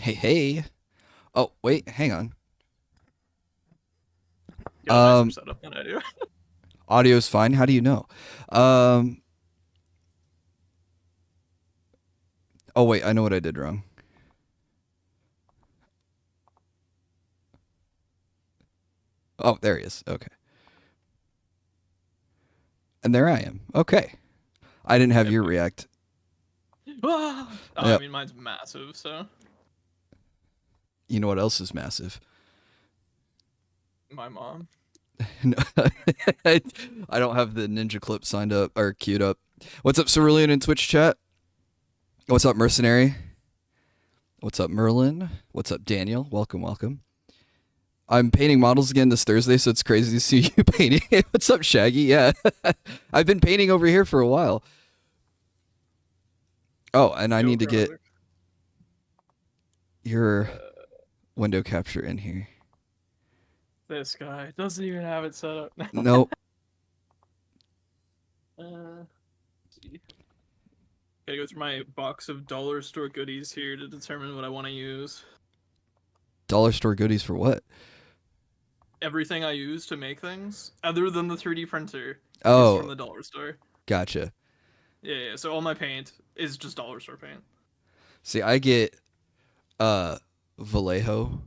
Hey, hey. Oh, wait, hang on. You got a nicer Um, setup than I do. Audio's fine. How do you know? Um, oh, wait, I know what I did wrong. Oh, there he is. Okay. And there I am. Okay. I didn't have Yep. your react. Oh, I Yep. mean, mine's massive, so You know what else is massive? my mom. No, I don't have the ninja clip signed up or queued up. What's up, Cerulean in Twitch chat? What's up, Mercenary? What's up, Merlin? What's up, Daniel? Welcome, welcome. I'm painting models again this Thursday, so it's crazy to see you painting. What's up, Shaggy? Yeah. I've been painting over here for a while. Oh, and I Yo, need to get brother. your Uh, window capture in here. this guy doesn't even have it set up. Nope. Let's see. Gotta go through my box of dollar store goodies here to determine what I want to use. Dollar store goodies for what? Everything I use to make things, other than the 3D printer, is Oh, from the dollar store. gotcha. Yeah. So all my paint is just dollar store paint. See, I get uh Vallejo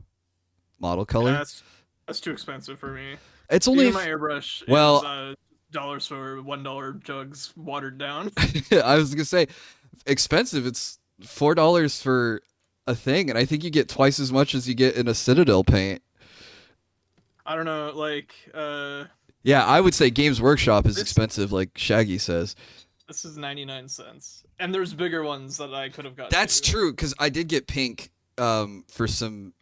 model Yeah, color. that's too expensive for me. It's only Even my airbrush is well, dollar store $1 jugs watered down. I was gonna say expensive. It's $4 for a thing, and I think you get twice as much as you get in a Citadel paint. I don't know, like Yeah, I would say Games Workshop is this expensive, like Shaggy says. this is 99 cents. And there's bigger ones that I could have got That's too. true because I did get pink for some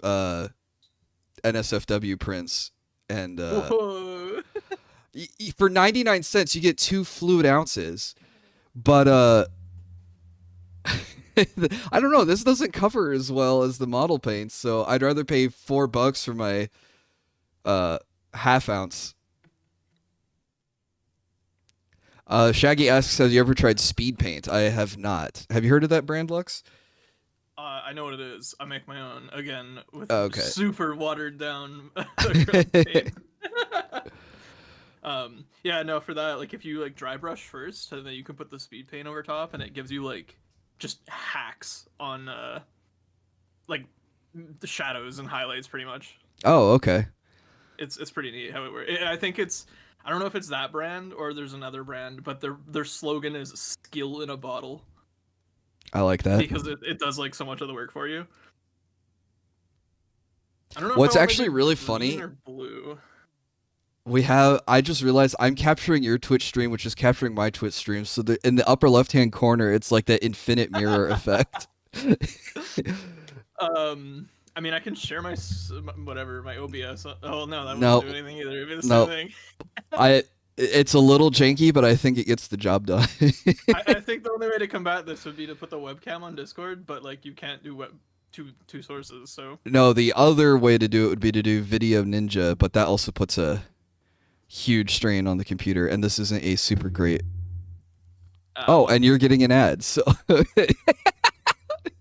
NSFW prints, and Whoa. for 99 cents you get 2 fluid ounces. But I don't know. This doesn't cover as well as the model paints, so I'd rather pay $4 for my half ounce. Shaggy asks, "Have you ever tried speed paint?" I have not. Have you heard of that brand, Lux? I know what it is. I make my own again with Okay. super watered down acrylic paint. Yeah, no, for that, like if you like dry brush first, and then you can put the speed paint over top, and it gives you like just hacks on like the shadows and highlights, pretty much. Oh, okay. It's pretty neat how it works. I think it's I don't know if it's that brand or there's another brand, but their slogan is skill in a bottle I like that. because it does like so much of the work for you. I don't know if I What's want to actually do really green funny, or blue. I just realized I'm capturing your Twitch stream, which is capturing my Twitch stream. So in the upper left hand corner, it's like that infinite mirror effect. I mean, I can share my whatever my OBS. Oh no, that wouldn't No, do anything either. It'd be the same no, thing. it's a little janky, but I think it gets the job done. I think the only way to combat this would be to put the webcam on Discord, but like you can't do two sources. So No, the other way to do it would be to do Video Ninja, but that also puts a huge strain on the computer, and this isn't a super great. Oh, well, and you're getting an ad, so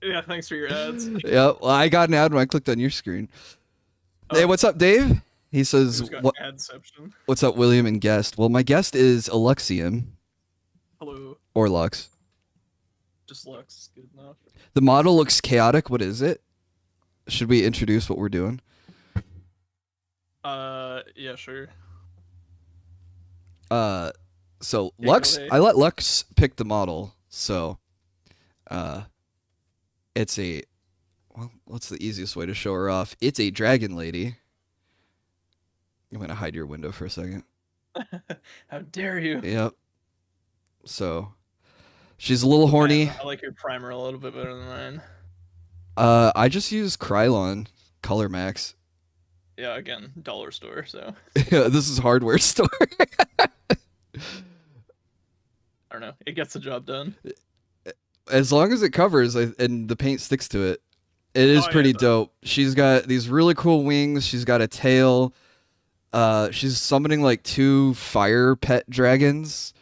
yeah. Thanks for your ads. yeah. Well, I got an ad when I clicked on your screen. Hey, Oh, what's up, Dave? He says, who's got "What? adception? What's up, William and guest?" Well, my guest is Alexium Hello, or Lux. just Lux. Good enough. The model looks chaotic. What is it? Should we introduce what we're doing? Yeah, sure. Uh, so Yeah, go Lux, ahead. I let Lux pick the model. So, uh, it's a, well, what's the easiest way to show her off? It's a dragon lady. I'm gonna hide your window for a second. How dare you? Yep. So, she's a little horny. Man, I like your primer a little bit better than mine. I just use Krylon Color Max. Yeah, again, dollar store. So This is hardware store. I don't know. It gets the job done. As long as it covers and the paint sticks to it, it is Oh yeah, pretty it does. dope. She's got these really cool wings. She's got a tail. She's summoning like 2 fire pet dragons,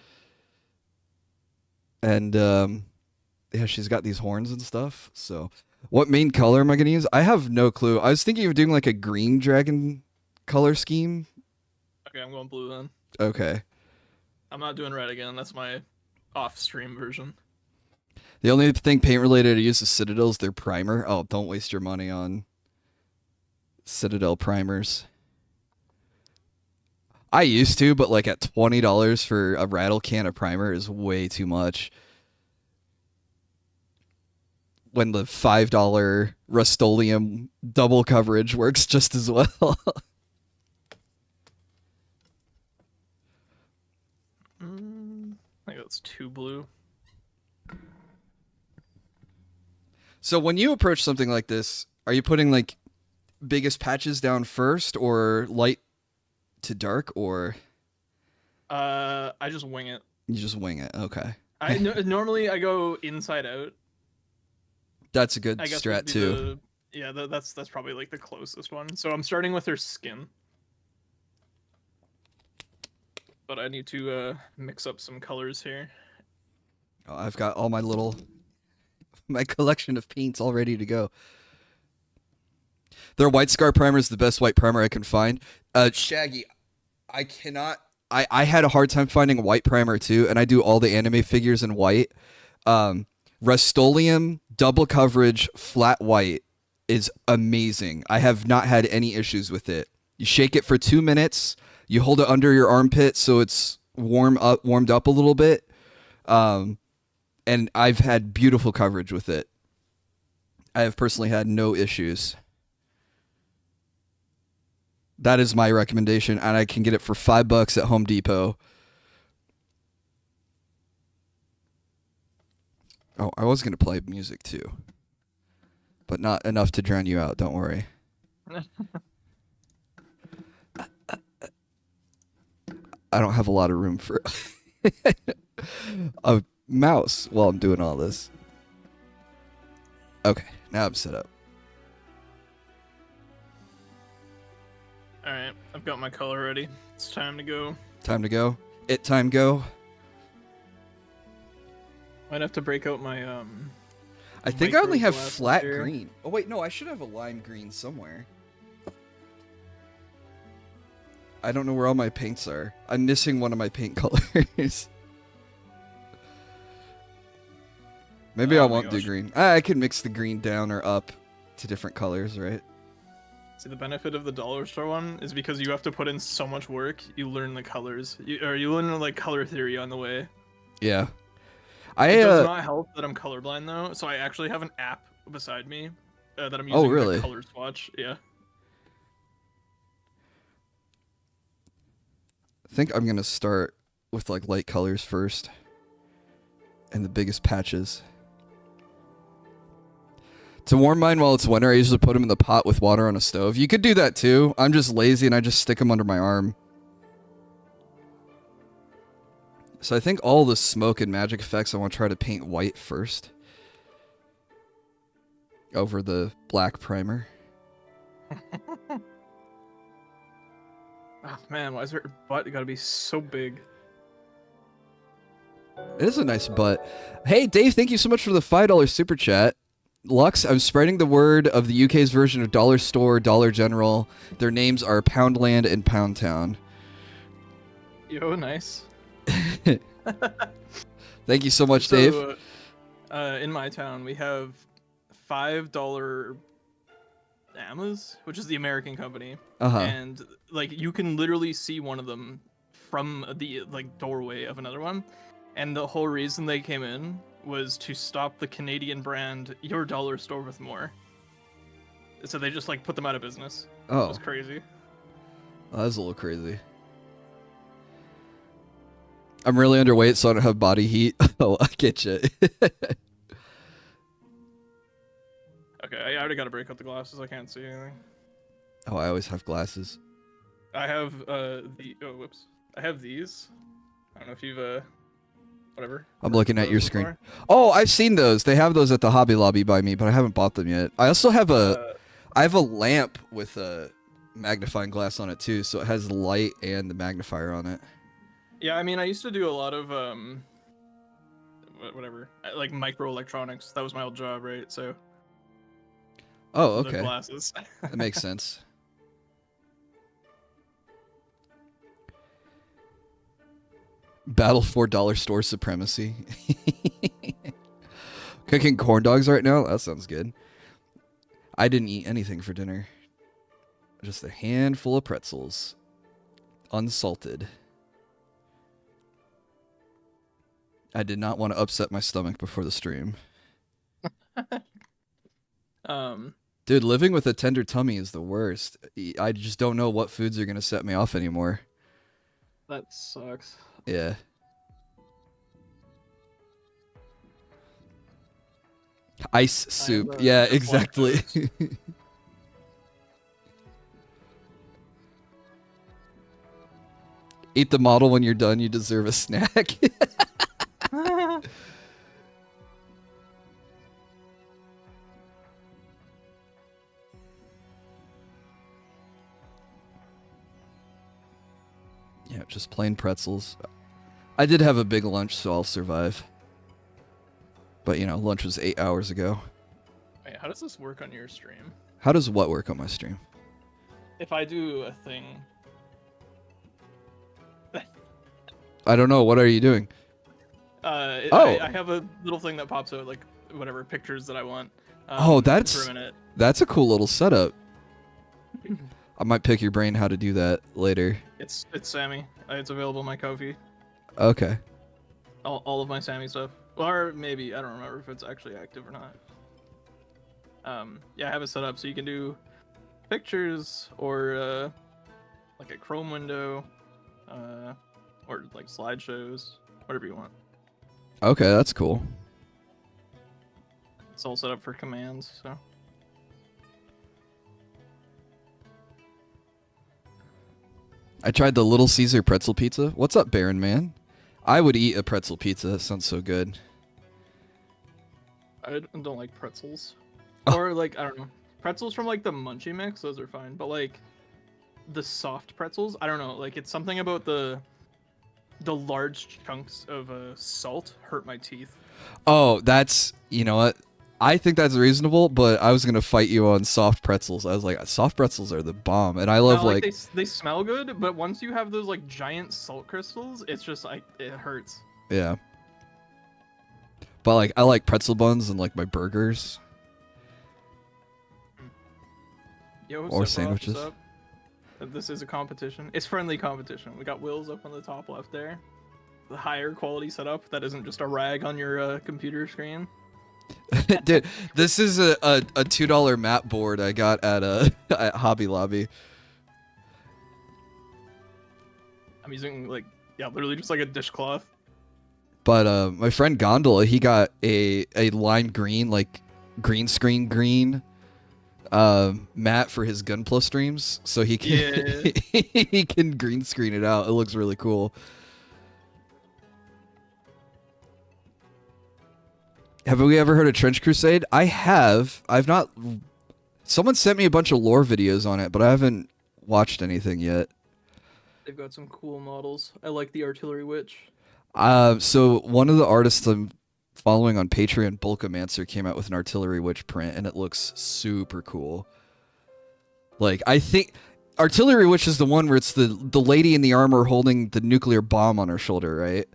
and yeah, she's got these horns and stuff. So, What main color am I going to use? I have no clue. I was thinking of doing like a green dragon color scheme. Okay, I'm going blue then. Okay. I'm not doing red again. That's my off-stream version. The only thing paint related I use is Citadel's their primer. Oh, don't waste your money on Citadel primers. I used to, but like at $20 for a rattle can of primer is way too much. When the $5 Rust-Oleum double coverage works just as well. I think that's too blue. So when you approach something like this, are you putting like biggest patches down first, or light to dark, or I just wing it. you just wing it? Okay. Normally I go inside out. That's a good I guess strat too. Yeah, that's probably like the closest one. So I'm starting with her skin. But I need to mix up some colors here. Oh, I've got all my collection of paints all ready to go. Their White Scar primer is the best white primer I can find. Shaggy, I cannot. I had a hard time finding a white primer too, and I do all the anime figures in white. Rust-Oleum double coverage flat white is amazing. I have not had any issues with it. You shake it for 2 minutes. You hold it under your armpit so it's warmed up a little bit. And I've had beautiful coverage with it. I have personally had no issues. That is my recommendation, and I can get it for $5 at Home Depot. Oh, I was going to play music too. But not enough to drown you out, don't worry. I don't have a lot of room for a mouse while I'm doing all this. Okay, now I'm set up. Alright, I've got my color ready. It's time to go. Time to go. Time go. Might have to break out my I think I only have glasses flat here. green. Oh wait, no, I should have a lime green somewhere. I don't know where all my paints are. I'm missing one of my paint colors. Maybe I Oh my won't do gosh. green. I can mix the green down or up to different colors, right? See, the benefit of the dollar store one is because you have to put in so much work, you learn the colors. You learn like color theory on the way. Yeah. It does not help that I'm colorblind though, so I actually have an app beside me that I'm using really? to color swatch. Yeah. I think I'm gonna start with like light colors first, and the biggest patches. To warm mine while it's winter, I usually put them in the pot with water on a stove. You could do that too. I'm just lazy and I just stick them under my arm. So I think all the smoke and magic effects I want to try to paint white first. Over the black primer. Oh man, why is her butt gotta be so big? It is a nice butt. Hey, Dave, thank you so much for the $5 super chat. Lux, I'm spreading the word of the UK's version of Dollar Store, Dollar General. Their names are Poundland and Pound Town. Yo, nice. Thank you so much, Dave. In my town, we have $5 Amas, which is the American company, and like you can literally see one of them from the like doorway of another one, and the whole reason they came in was to stop the Canadian brand Your Dollar Store with More. So they just like put them out of business. Oh, It was crazy. that was a little crazy. I'm really underweight, so I don't have body heat. Oh, I get you. Okay, I already got to break out the glasses. I can't see anything. Oh, I always have glasses. I have whoops. I have these. I don't know if you've whatever. I'm looking at those your before. screen. Oh, I've seen those. They have those at the Hobby Lobby by me, but I haven't bought them yet. I also have I have a lamp with a magnifying glass on it too, so it has the light and the magnifier on it. Yeah, I mean, I used to do a lot of whatever, like microelectronics. That was my old job, right? So Oh, The okay. glasses. That makes sense. Battle for dollar store supremacy. Cooking corn dogs right now? That sounds good. I didn't eat anything for dinner. Just a handful of pretzels. Unsalted. I did not want to upset my stomach before the stream. Dude, living with a tender tummy is the worst. I just don't know what foods are going to set me off anymore. That sucks. Yeah. Ice soup. Yeah, exactly. Eat the model when you're done. You deserve a snack. Yeah, just plain pretzels. I did have a big lunch, so I'll survive. But, you know, lunch was 8 hours ago. Wait, how does this work on your stream? How does what work on my stream? If I do a thing... I don't know. What are you doing? I have a little thing that pops out, like, whatever pictures that I want. That's a cool little setup. I might pick your brain how to do that later. It's Sammy. It's available in my Ko-fi. Okay. All of my Sammy stuff. Or maybe, I don't remember if it's actually active or not. Yeah, I have it set up so you can do pictures or like a Chrome window, or like slideshows, whatever you want. Okay, that's cool. It's all set up for commands, so. I tried the Little Caesar pretzel pizza. What's up, Baron Man? I would eat a pretzel pizza. That sounds so good. I don't like pretzels. Oh. Or like, I don't know. Pretzels from like the Munchie mix, those are fine. But like the soft pretzels, I don't know. Like it's something about the large chunks of salt hurt my teeth. Oh, that's, you know what? I think that's reasonable, but I was going to fight you on soft pretzels. I was like, soft pretzels are the bomb. And I love no, like they smell good, but once you have those like giant salt crystals, it's just like, it hurts. Yeah. But like, I like pretzel buns and like my burgers. Yo, or sandwiches. This is a competition. It's friendly competition. We got Will's up on the top left there. The higher quality setup that isn't just a rag on your computer screen. Dude, this is a $2 mat board I got at at Hobby Lobby. I'm using like, yeah, literally just like a dishcloth. But my friend Gondola, he got a lime green, like green screen green mat for his Gunpla streams, so he can he can green screen it out. It looks really cool. Have we ever heard of Trench Crusade? I have. I've not. Someone sent me a bunch of lore videos on it, but I haven't watched anything yet. They've got some cool models. I like the Artillery Witch. So one of the artists I'm following on Patreon, Bulkamancer, came out with an Artillery Witch print, and it looks super cool. Like, I think Artillery Witch is the one where it's the lady in the armor holding the nuclear bomb on her shoulder, right?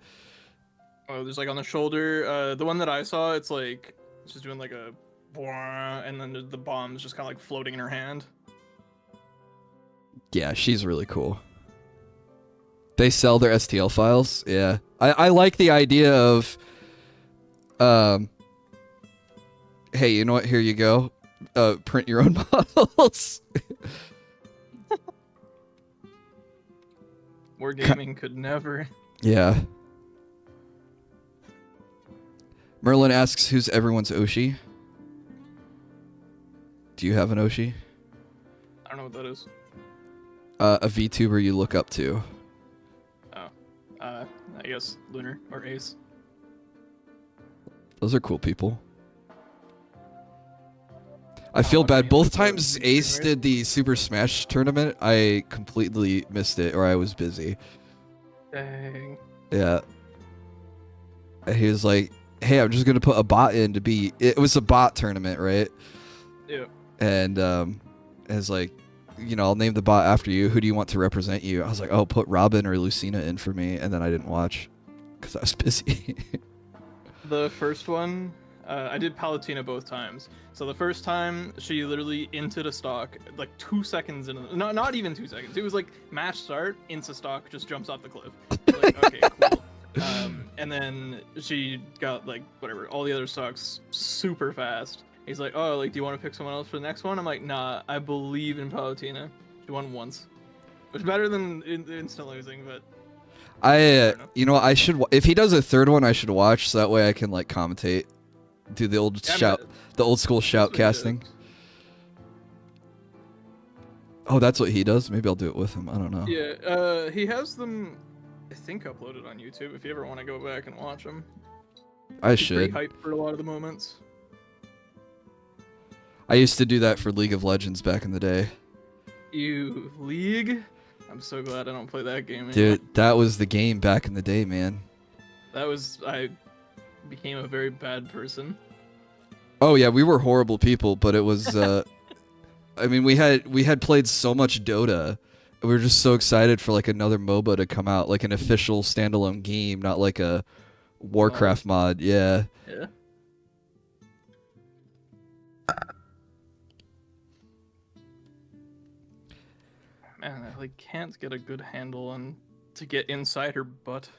Oh, there's like on the shoulder. The one that I saw, it's like she's doing like a, and then the bomb's just kind of like floating in her hand. Yeah, she's really cool. They sell their STL files. Yeah, I like the idea of, hey, you know what? Here you go. Print your own models. Wargaming could never. Yeah. Merlin asks, who's everyone's Oshi? Do you have an Oshi? I don't know what that is. A VTuber you look up to. Oh. I guess Lunar or Ace. Those are cool people. I feel bad. Both times Ace did the Super Smash tournament, I completely missed it, or I was busy. Dang. Yeah. He was like, hey, I'm just going to put a bot in to be... It was a bot tournament, right? Yeah. and is like, I'll name the bot after you. Who do you want to represent you? I was like, oh, put Robin or Lucina in for me, and then I didn't watch because I was busy. The first one, I did Palutena both times. So the first time, she literally inted a stock like 2 seconds into not even 2 seconds. It was like match start, insta stock, just jumps off the cliff. Like, okay, cool. And then she got like whatever, all the other stocks super fast. He's like, oh, like, do you want to pick someone else for the next one? I'm like, nah, I believe in Palutena. She won once. It's better than instant losing, but I should. If he does a third one, I should watch so that way I can like commentate, do the old the old school shout casting. Oh, that's what he does. Maybe I'll do it with him. I don't know. Yeah, he has them, I think, uploaded on YouTube. If you ever want to go back and watch them, He's pretty hyped for a lot of the moments. I used to do that for League of Legends back in the day. League? I'm so glad I don't play that game anymore. Dude, that was the game back in the day, man. I became a very bad person. Oh yeah, we were horrible people, but it was I mean, we had played so much Dota. We were just so excited for like another MOBA to come out, like an official standalone game, not like a Warcraft mod. Yeah. Yeah. Man, I like can't get a good handle on to get inside her butt.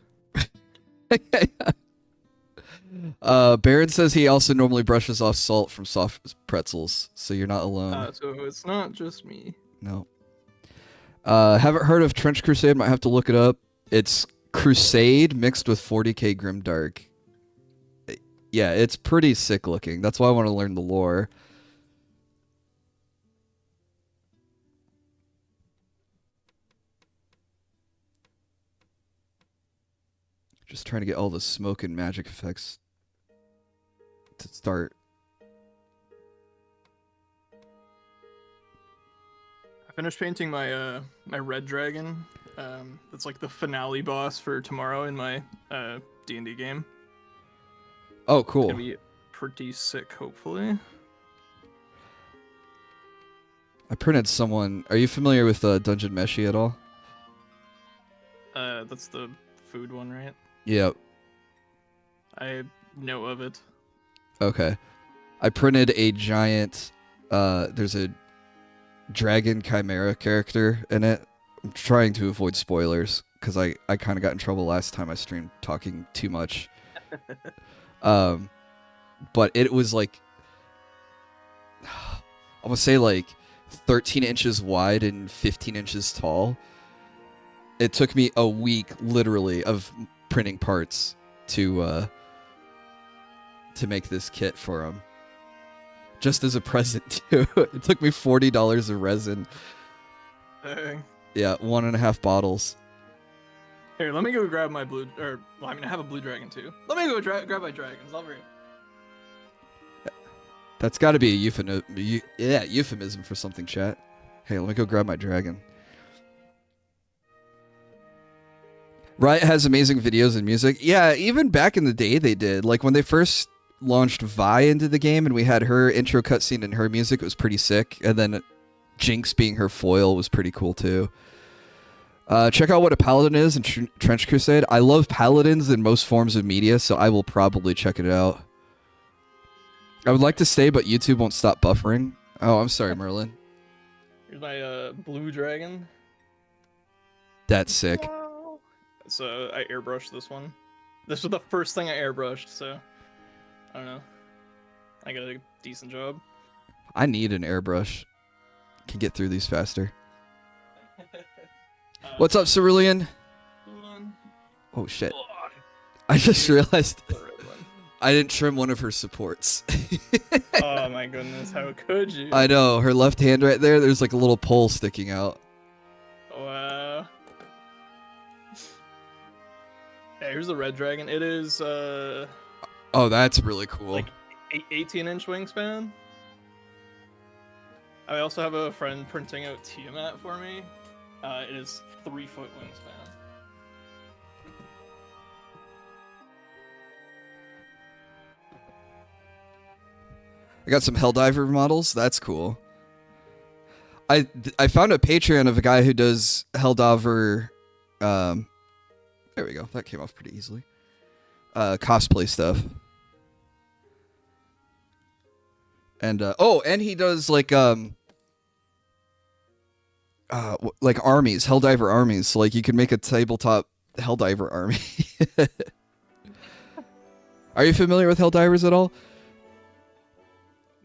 Baron says he also normally brushes off salt from soft pretzels, so you're not alone. So it's not just me. No. Haven't heard of Trench Crusade, might have to look it up. It's Crusade mixed with 40k Grimdark. Yeah, it's pretty sick looking. That's why I want to learn the lore. Just trying to get all the smoke and magic effects to start. I finished painting my my red dragon. That's like the finale boss for tomorrow in my D&D game. Oh, It's cool. gonna be pretty sick, hopefully. I printed someone. Are you familiar with Dungeon Meshi at all? That's the food one, right? Yep. I know of it. Okay. I printed a giant, there's a dragon chimera character in it. I'm trying to avoid spoilers because I kind of got in trouble last time I streamed talking too much. But it was like, I would say like 13 inches wide and 15 inches tall. It took me a week, literally, of printing parts to make this kit for him. Just as a present, too. It took me $40 of resin. Dang. Yeah, 1.5 bottles. Here, let me go grab my blue, or, well, I mean, I have a blue dragon, too. Let me go grab my dragons. I'll bring it. That's got to be a euphemism for something, chat. Hey, let me go grab my dragon. Riot has amazing videos and music. Yeah, even back in the day they did. Like when they first launched Vi into the game and we had her intro cutscene and her music, it was pretty sick. And then Jinx being her foil was pretty cool too. Check out what a paladin is in Trench Crusade. I love paladins in most forms of media, so I will probably check it out. I would like to stay, but YouTube won't stop buffering. Oh, I'm sorry, Merlin. Here's my blue dragon. That's sick. Wow. So I airbrushed this one. This was the first thing I airbrushed, so I don't know. I got a decent job. I need an airbrush. Can get through these faster. What's up, Cerulean? Oh shit. I just realized I didn't trim one of her supports. Oh my goodness, how could you? I know, her left hand right there, there's like a little pole sticking out. Wow. Yeah, here's the red dragon. It is Oh, that's really cool. like 18-inch wingspan. I also have a friend printing out Tiamat for me. It is 3-foot wingspan. I got some Helldiver models. That's cool. I found a Patreon of a guy who does Helldiver. There we go. That came off pretty easily. Cosplay stuff. And and he does like armies, Helldiver armies. So like you can make a tabletop Helldiver army. Are you familiar with Helldivers at all?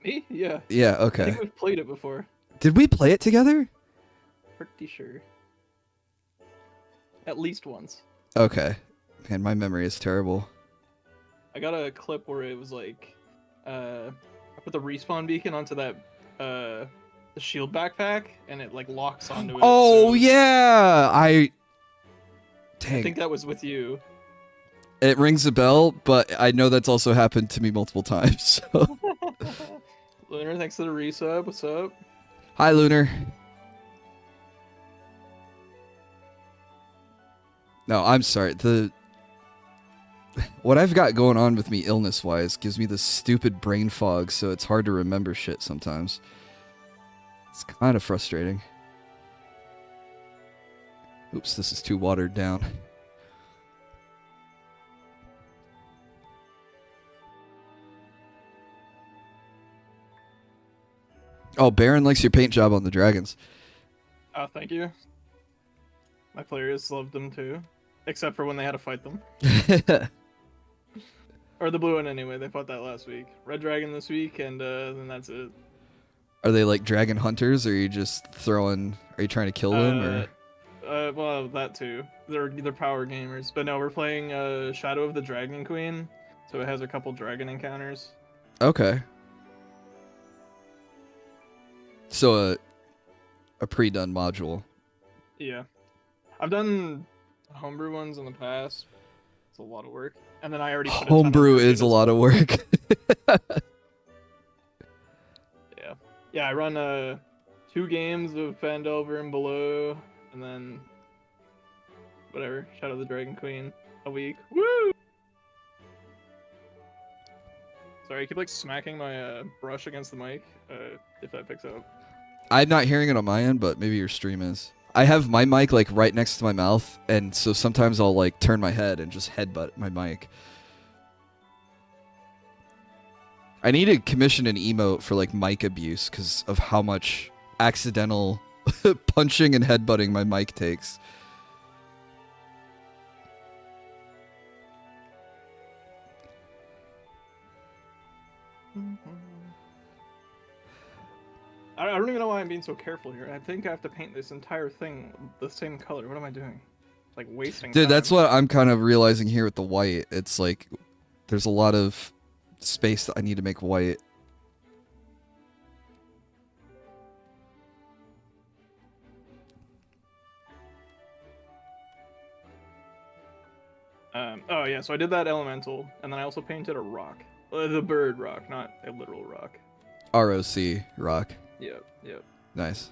Me? Yeah. Yeah. I Okay. think we've played it before. Did we play it together? Pretty sure. At least once. Okay. Man, my memory is terrible. I got a clip where it was like, I put the respawn beacon onto that, the shield backpack, and it like locks onto it. Oh so yeah, I Dang. think that was with you. It rings a bell, but I know that's also happened to me multiple times. So. Lunar, thanks to the resub. What's up? Hi, Lunar. No, I'm sorry. What I've got going on with me illness-wise gives me this stupid brain fog, so it's hard to remember shit sometimes. It's kind of frustrating. Oops, this is too watered down. Oh, Baron likes your paint job on the dragons. Oh, thank you. My players loved them too, except for when they had to fight them. Or the blue one anyway. They fought that last week. Red dragon this week, and then that's it. Are they like dragon hunters, or are you just throwing? Are you trying to kill them, or? Well, that too. They're power gamers, but no, we're playing Shadow of the Dragon Queen, so it has a couple dragon encounters. Okay. So a pre-done module. Yeah, I've done homebrew ones in the past. It's a lot of work, and then I already put Homebrew is a lot of work. Yeah, I run 2 games of Phandelver and Below, and then whatever, Shadow of the Dragon Queen a week. Woo! Sorry, I keep like smacking my brush against the mic. If that picks up. I'm not hearing it on my end, but maybe your stream is. I have my mic like right next to my mouth, and so sometimes I'll like turn my head and just headbutt my mic. I need to commission an emote for like mic abuse because of how much accidental punching and headbutting my mic takes. I don't even know why I'm being so careful here. I think I have to paint this entire thing the same color. What am I doing? Like wasting Dude, time. that's what I'm kind of realizing here with the white. It's like there's a lot of space that I need to make white. Oh yeah, so I did that elemental, and then I also painted a rock. The bird rock, not a literal rock. ROC, rock. Yep. Nice.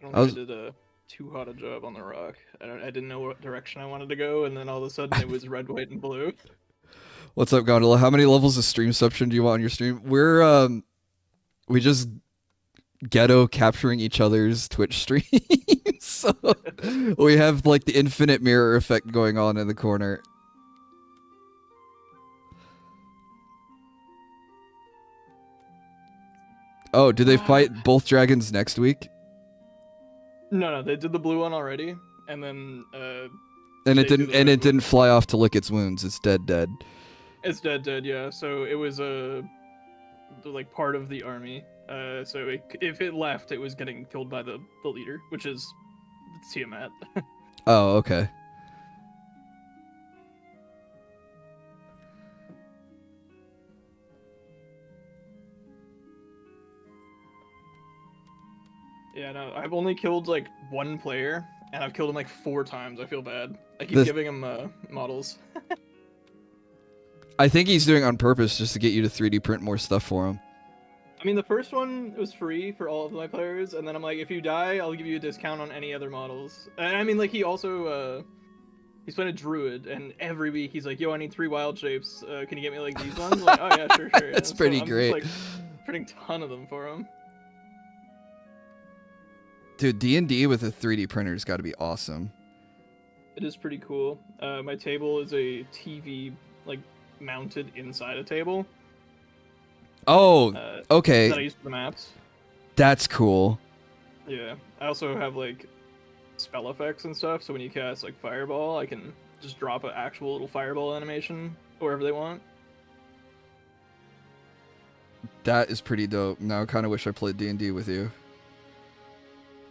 I don't think I did too hot a job on the rock. I didn't know what direction I wanted to go, and then all of a sudden it was red, white, and blue. What's up, Gondola? How many levels of streamception do you want on your stream? We just ghetto capturing each other's Twitch streams. So we have like the infinite mirror effect going on in the corner. Oh, did they fight both dragons next week? No, they did the blue one already, and then And it didn't fly off to lick its wounds. It's dead. It's dead, yeah. So it was like part of the army. So if it left, it was getting killed by the leader, which is Tiamat. Oh, okay. Yeah, no, I've only killed like one player, and I've killed him like 4 times. I feel bad. I keep giving him models. I think he's doing it on purpose just to get you to 3D print more stuff for him. I mean, the first one was free for all of my players, and then I'm like, if you die, I'll give you a discount on any other models. And I mean, like, he he's playing a druid, and every week he's like, "Yo, I need 3 wild shapes. Can you get me like these ones?" I'm like, "Oh yeah, sure, sure." That's And so pretty I'm great. just like printing a ton of them for him. Dude, D&D with a 3D printer's got to be awesome. It is pretty cool. My table is a TV like mounted inside a table. Oh, okay. That I use for the maps. That's cool. Yeah. I also have like spell effects and stuff, so when you cast like fireball, I can just drop an actual little fireball animation wherever they want. That is pretty dope. Now I kind of wish I played D&D with you.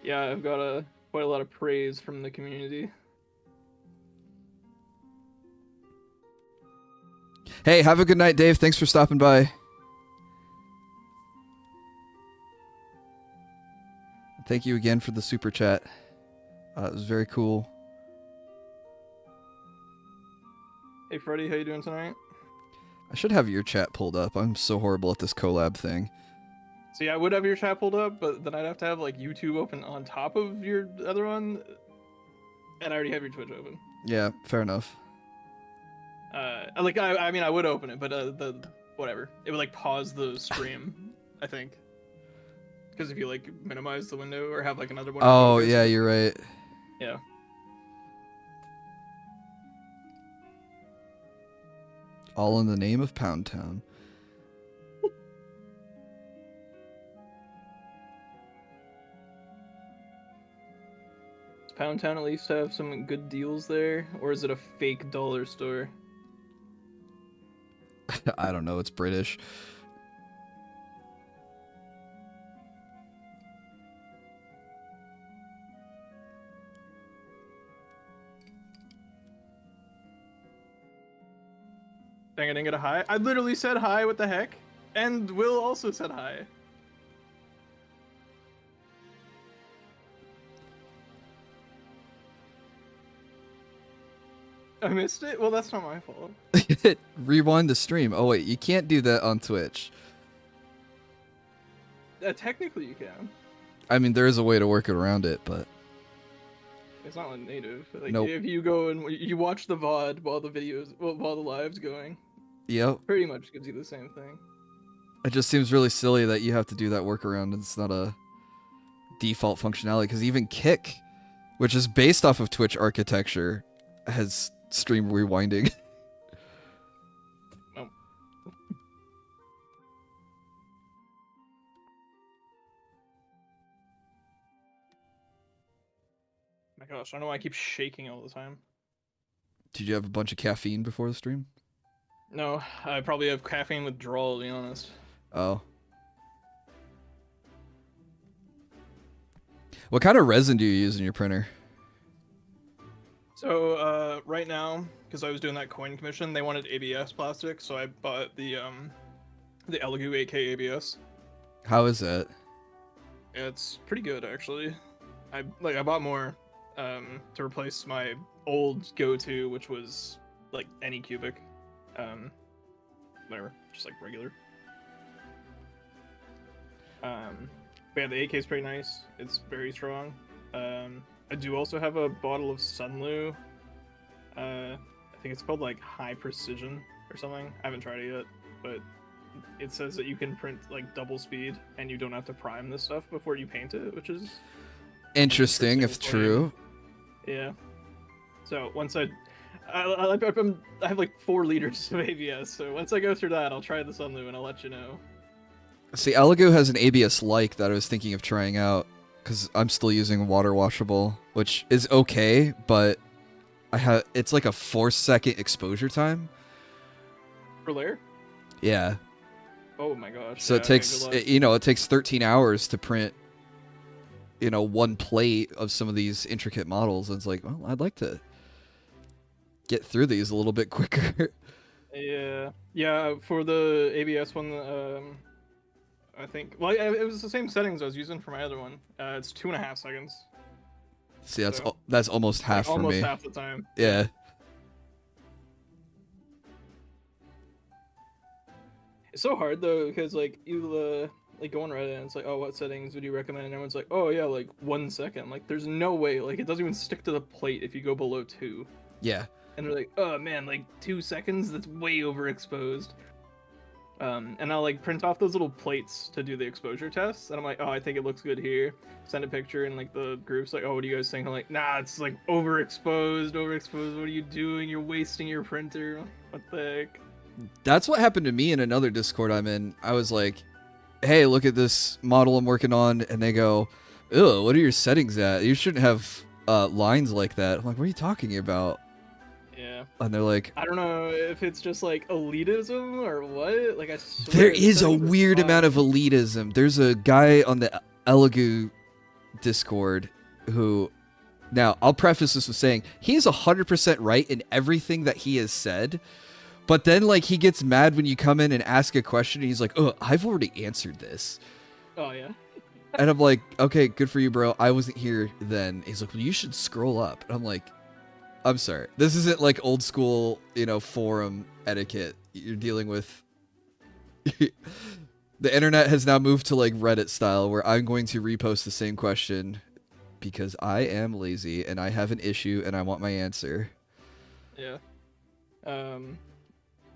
Yeah, I've got quite a lot of praise from the community. Hey, have a good night, Dave. Thanks for stopping by. Thank you again for the super chat. It was very cool. Hey Freddie, how you doing tonight? I should have your chat pulled up. I'm so horrible at this collab thing. See, I would have your chat pulled up, but then I'd have to have like YouTube open on top of your other one, and I already have your Twitch open. Yeah, fair enough. I mean, I would open it, but whatever. It would like pause the stream, I think. Because if you like minimize the window or have like another one. Oh yeah, you're right. Yeah. All in the name of Pound Town. Does Pound Town at least have some good deals there, or is it a fake dollar store? I don't know. It's British. Dang, I didn't get a hi. I literally said hi. What the heck? And Will also said hi. I missed it? Well, that's not my fault. Rewind the stream. Oh wait, you can't do that on Twitch. Technically you can. I mean, there is a way to work around it, but It's not like native. Like, nope. if you go and you watch the VOD while the videos, while the live's going, Yep. pretty much gives you the same thing. It just seems really silly that you have to do that workaround. It's not a default functionality, because even Kick, which is based off of Twitch architecture, has stream rewinding. Oh. My gosh, I don't know why I keep shaking all the time. Did you have a bunch of caffeine before the stream? No, I probably have caffeine withdrawal, to be honest. Oh. What kind of resin do you use in your printer? So, right now, because I was doing that coin commission, they wanted ABS plastic, so I bought the Elegoo 8K ABS. How is that? It's pretty good, actually. I bought more to replace my old go-to, which was like any cubic, whatever, just like regular. But yeah, the 8K is pretty nice. It's very strong. I do also have a bottle of Sunlu. I think it's called like High Precision or something. I haven't tried it yet, but it says that you can print like double speed and you don't have to prime this stuff before you paint it, which is interesting if true. Yeah. So once I have like 4 liters of ABS, so once I go through that, I'll try the Sunlu and I'll let you know. See, Elegoo has an ABS like that I was thinking of trying out, because I'm still using water washable, which is okay, but it's like a 4-second exposure time. Per layer? Yeah. Oh my gosh. So yeah, it takes, it takes 13 hours to print, one plate of some of these intricate models. And it's like, well, I'd like to get through these a little bit quicker. Yeah. For the ABS one, I think, well, it was the same settings I was using for my other one. It's 2.5 seconds. See, that's almost half for me. Almost half the time. Yeah. It's so hard though, because like you like go on Reddit and it's like, oh, what settings would you recommend? And everyone's like, oh yeah, like 1 second. Like there's no way. Like it doesn't even stick to the plate if you go below 2. Yeah. And they're like, oh man, like 2 seconds, that's way overexposed. And I'll like print off those little plates to do the exposure tests, and I'm like, oh, I think it looks good here. Send a picture, and like the group's like, oh, what do you guys think? I'm like, nah, it's like overexposed. What are you doing? You're wasting your printer. What the heck? That's what happened to me in another Discord I'm in. I was like, hey, look at this model I'm working on, and they go, ew, what are your settings at? You shouldn't have lines like that. I'm like, what are you talking about? Yeah. And they're like, I don't know if it's just like elitism or what. Like I swear there the is a settings are weird amount of fine. elitism. There's a guy on the Elegoo Discord who, now I'll preface this with saying he's 100% right in everything that he has said, but then like he gets mad when you come in and ask a question and he's like, oh, I've already answered this. Oh yeah. And I'm like, okay, good for you, bro. I wasn't here then. He's like, well, you should scroll up. And I'm like, I'm sorry. This isn't like old school, forum etiquette. You're dealing with. The internet has now moved to like Reddit style where I'm going to repost the same question because I am lazy and I have an issue and I want my answer. Yeah.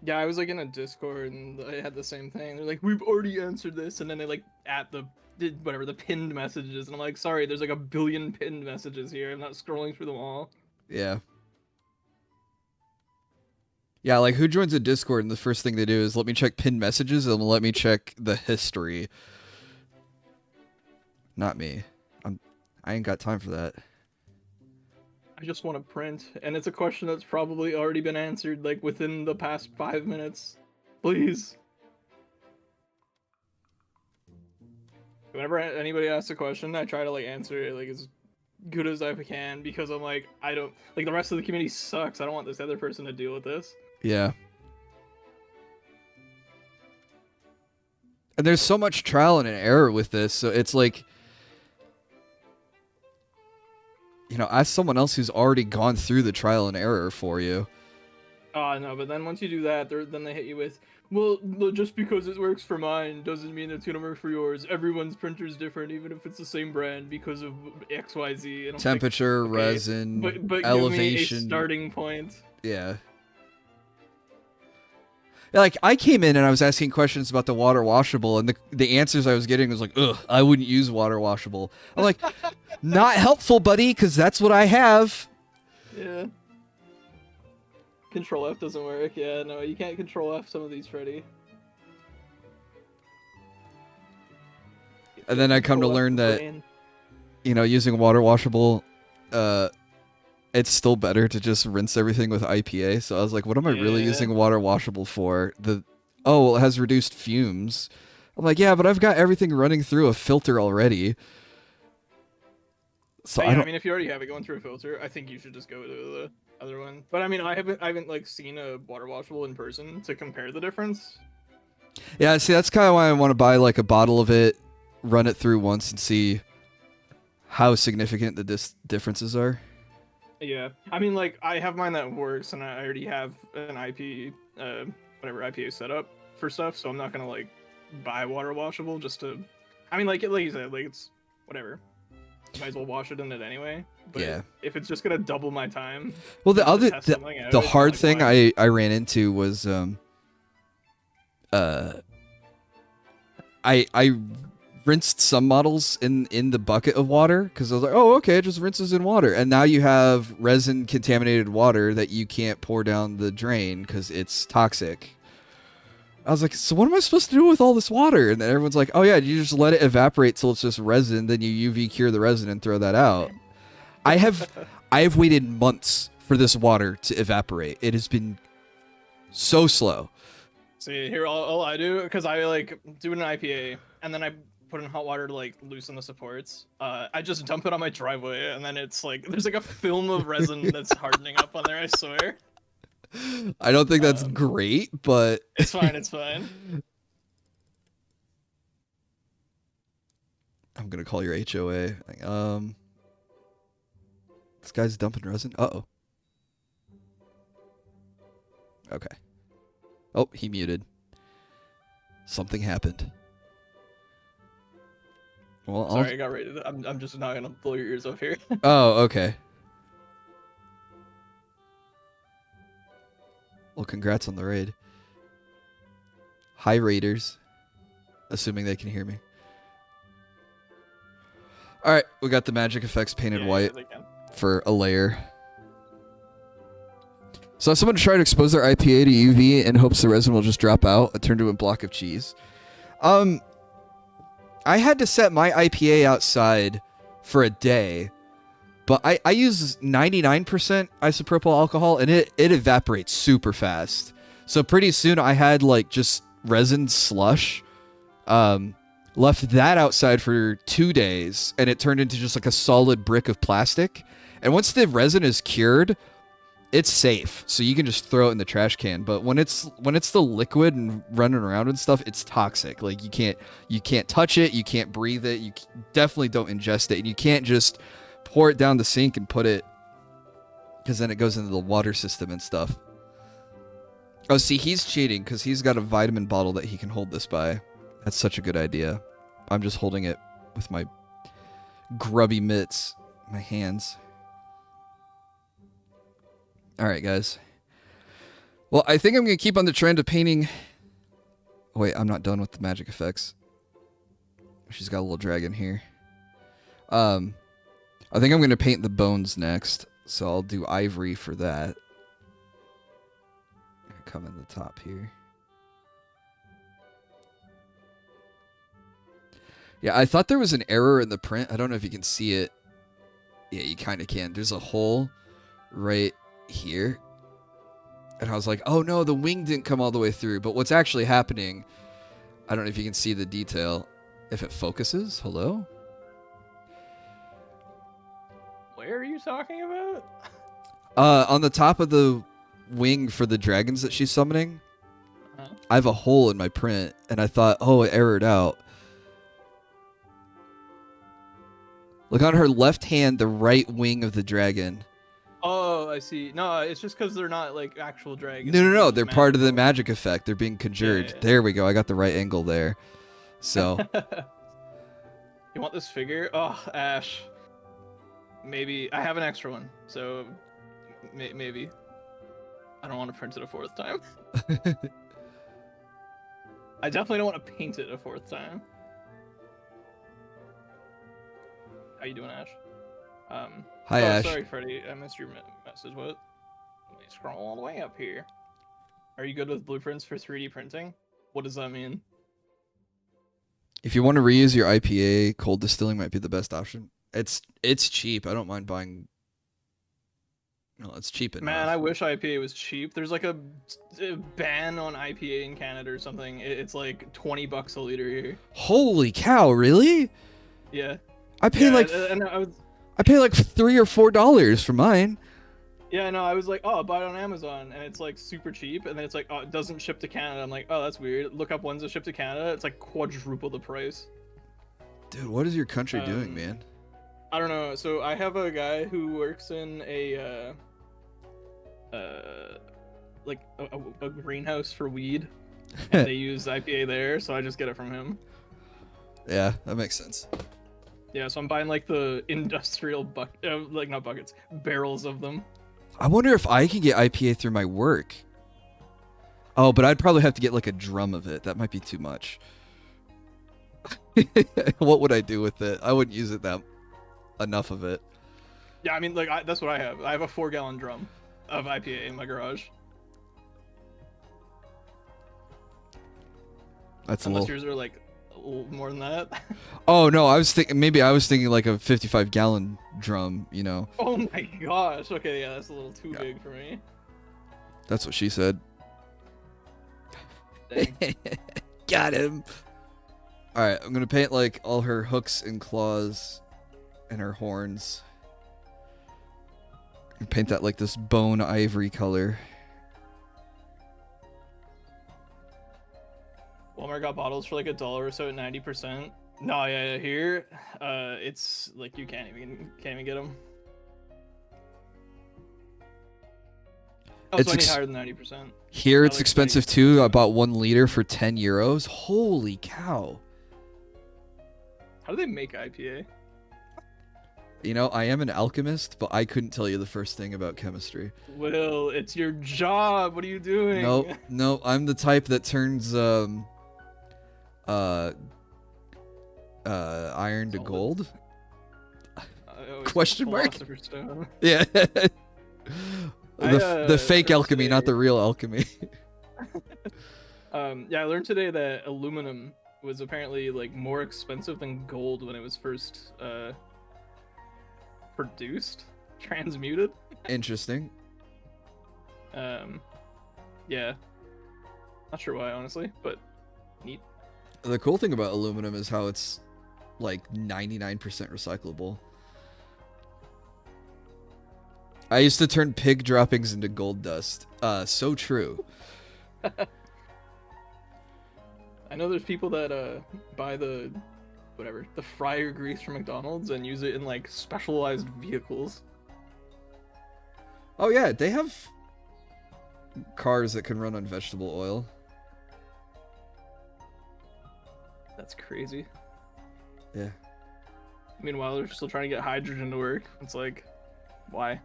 Yeah, I was like in a Discord and I had the same thing. They're like, we've already answered this, and then they like the pinned messages, and I'm like, sorry, there's like a billion pinned messages here. I'm not scrolling through them all. Yeah. Yeah, like who joins a Discord and the first thing they do is let me check pinned messages and let me check the history. Not me. I ain't got time for that. I just want to print, and it's a question that's probably already been answered like within the past 5 minutes. Please. Whenever anybody asks a question, I try to like answer it like as good as I can, because I'm like, I don't like, the rest of the community sucks. I don't want this other person to deal with this. Yeah. And there's so much trial and error with this, so it's like, ask someone else who's already gone through the trial and error for you. Oh no, but then once you do that, then they hit you with, well, just because it works for mine doesn't mean it's gonna work for yours. Everyone's printer's different, even if it's the same brand, because of X, Y, Z. And I'm Temperature, like, okay, resin, but elevation. give me a starting point. Yeah. Like, I came in and I was asking questions about the water washable, and the answers I was getting was like, ugh, I wouldn't use water washable. I'm like, not helpful, buddy, because that's what I have. Yeah. Control F doesn't work. Yeah, no, you can't Control F some of these, Freddy. And then I come to learn that, using water washable, it's still better to just rinse everything with IPA. So I was like, what am I really using water washable for? Well, it has reduced fumes. I'm like, yeah, but I've got everything running through a filter already. So I mean, if you already have it going through a filter, I think you should just go to the other one. But I mean, I haven't like seen a water washable in person to compare the difference. Yeah, see, that's kind of why I want to buy like a bottle of it, run it through once, and see how significant the differences are. Yeah, I mean, like, I have mine that works, and I already have an whatever IPA setup for stuff, so I'm not gonna like buy water washable just to. I mean, like you said, like it's whatever. Might as well wash it in it anyway. But Yeah. if it's just gonna double my time. Well, the hard thing I ran into was I rinsed some models in the bucket of water because I was like, oh, okay, it just rinses in water. And now you have resin contaminated water that you can't pour down the drain because it's toxic. I was like, so what am I supposed to do with all this water? And then everyone's like, oh yeah, you just let it evaporate till it's just resin, then you UV cure the resin and throw that out. I have waited months for this water to evaporate. It has been so slow. See, here all I do, because I like do an IPA and then I put in hot water to like loosen the supports. I just dump it on my driveway, and then it's like there's like a film of resin that's hardening up on there, I swear. I don't think that's great, but it's fine. It's fine. I'm gonna call your HOA. This guy's dumping resin. Uh-oh. Okay. Oh, he muted. Something happened. Well, sorry, I got ready. I'm just not gonna blow your ears off here. Oh, okay. Well, congrats on the raid. Hi, raiders. Assuming they can hear me. All right, we got the magic effects painted white for a layer. So someone tried to expose their IPA to UV in hopes the resin will just drop out and turn to a block of cheese. I had to set my IPA outside for a day, but I use 99% isopropyl alcohol, and it evaporates super fast. So pretty soon I had like just resin slush. Left that outside for 2 days, and it turned into just like a solid brick of plastic. And once the resin is cured, it's safe, so you can just throw it in the trash can. But when it's the liquid and running around and stuff, it's toxic. Like you can't touch it, you can't breathe it, you definitely don't ingest it, and you can't just pour it down the sink and put it, because then it goes into the water system and stuff. Oh, see, he's cheating because he's got a vitamin bottle that he can hold this by. That's such a good idea. I'm just holding it with my grubby mitts, my hands. All right, guys. Well, I think I'm going to keep on the trend of painting... Wait, I'm not done with the magic effects. She's got a little dragon here. I think I'm going to paint the bones next, so I'll do ivory for that. Come in the top here. Yeah, I thought there was an error in the print. I don't know if you can see it. Yeah, you kind of can. There's a hole right here. And I was like, oh no, the wing didn't come all the way through. But what's actually happening, I don't know if you can see the detail. If it focuses, hello? Where are you talking about? On the top of the wing for the dragons that she's summoning, I have a hole in my print. And I thought, oh, it errored out. Look on her left hand, the right wing of the dragon. Oh, I see. No, it's just because they're not like actual dragons. No. They're part of the magic effect. They're being conjured. Yeah. There we go. I got the right angle there. So. You want this figure? Oh, Ash. Maybe. I have an extra one. So maybe. I don't want to print it a fourth time. I definitely don't want to paint it a fourth time. How you doing, Ash? Hi, Ash. Sorry, Freddie. I missed your message. What? Let me scroll all the way up here. Are you good with blueprints for 3D printing? What does that mean? If you want to reuse your IPA, cold distilling might be the best option. It's cheap. I don't mind buying. No, it's cheap enough. Man, I wish IPA was cheap. There's like a ban on IPA in Canada or something. It's like $20 a liter here. Holy cow! Really? Yeah. I pay like $3 or $4 for mine. Yeah, no, I was like, oh, I'll buy it on Amazon, and it's like super cheap, and then it's like, oh, it doesn't ship to Canada. I'm like, oh, that's weird. Look up ones that ship to Canada. It's like quadruple the price. Dude, what is your country doing, man? I don't know. So I have a guy who works in a greenhouse for weed, and they use IPA there, so I just get it from him. Yeah, that makes sense. Yeah, so I'm buying like the industrial not buckets, barrels of them. I wonder if I can get IPA through my work. Oh, but I'd probably have to get like a drum of it. That might be too much. What would I do with it? I wouldn't use it enough of it. Yeah, I mean, like that's what I have. I have a 4-gallon drum of IPA in my garage. That's Unless a little... yours are like a little more than that. Oh no, I was thinking like a 55-gallon drum, you know. Oh my gosh. Okay, yeah, that's a little too big for me. That's what she said. Got him. All right, I'm gonna paint like all her hooks and claws and her horns. And paint that like this bone ivory color. Walmart got bottles for like $1 or so at 90%. No, yeah, here, it's like you can't even get them. Oh, it's any higher than 90%. Here it's expensive too. I bought 1 liter for €10. Holy cow! How do they make IPA? You know, I am an alchemist, but I couldn't tell you the first thing about chemistry. Will, it's your job. What are you No, doing? no, I'm the type that turns uh iron to Solids. gold. I always Question mark? Philosopher's Stone. Yeah. I The fake learned alchemy, not today- the real alchemy. Yeah, I learned today that aluminum was apparently like more expensive than gold when it was first produced, transmuted. Interesting. Yeah, not sure why honestly, but neat. The cool thing about aluminum is how it's like 99% recyclable. I used to turn pig droppings into gold dust. So true. I know there's people that buy the fryer grease from McDonald's and use it in like specialized vehicles. Oh yeah, they have cars that can run on vegetable oil. That's crazy. Yeah. Meanwhile, they're still trying to get hydrogen to work. It's like, why?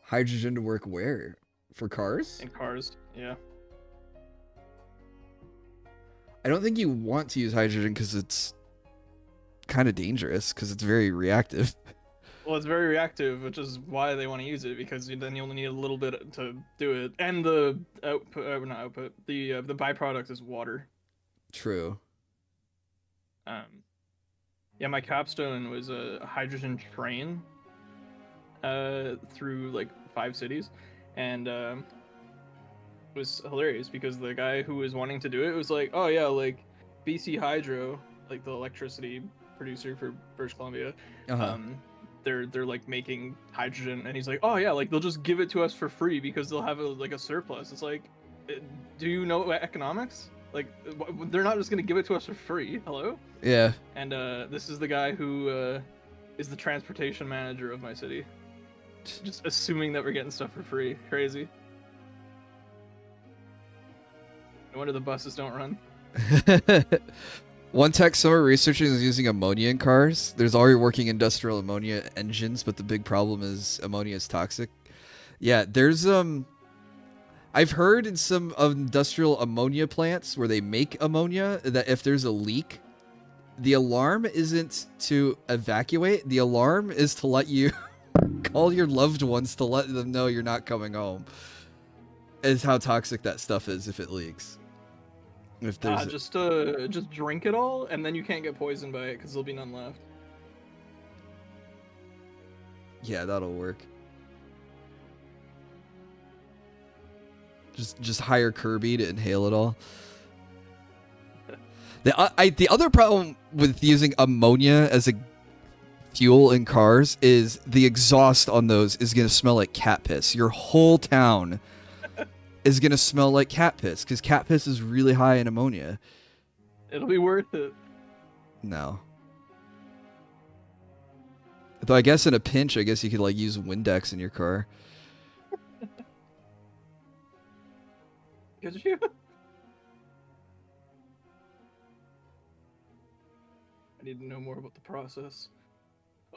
Hydrogen to work where? For cars? In cars, yeah. I don't think you want to use hydrogen because it's kind of dangerous because it's very reactive. Well, it's very reactive, which is why they want to use it, because then you only need a little bit to do it. And the output, not output, the byproduct is water. True. Yeah, my capstone was a hydrogen train through like 5 cities, and it was hilarious because the guy who was wanting to do it was like, oh yeah, like BC Hydro, like the electricity producer for British Columbia, they're like making hydrogen, and he's like, oh yeah, like they'll just give it to us for free because they'll have a surplus. It's like, do you know economics? Like, they're not just gonna give it to us for free. Hello? Yeah. And this is the guy who is the transportation manager of my city. Just assuming that we're getting stuff for free. Crazy. No wonder the buses don't run. One tech summer researching is using ammonia in cars. There's already working industrial ammonia engines, but the big problem is ammonia is toxic. Yeah, there's I've heard in some of industrial ammonia plants where they make ammonia that if there's a leak, the alarm isn't to evacuate. The alarm is to let you call your loved ones to let them know you're not coming home. Is how toxic that stuff is if it leaks. If there's just drink it all, and then you can't get poisoned by it because there'll be none left. Yeah, that'll work. Just hire Kirby to inhale it all. The other problem with using ammonia as a fuel in cars is the exhaust on those is going to smell like cat piss. Your whole town is going to smell like cat piss because cat piss is really high in ammonia. It'll be worth it. No. Though I guess in a pinch, I guess you could like use Windex in your car. Could you? I need to know more about the process.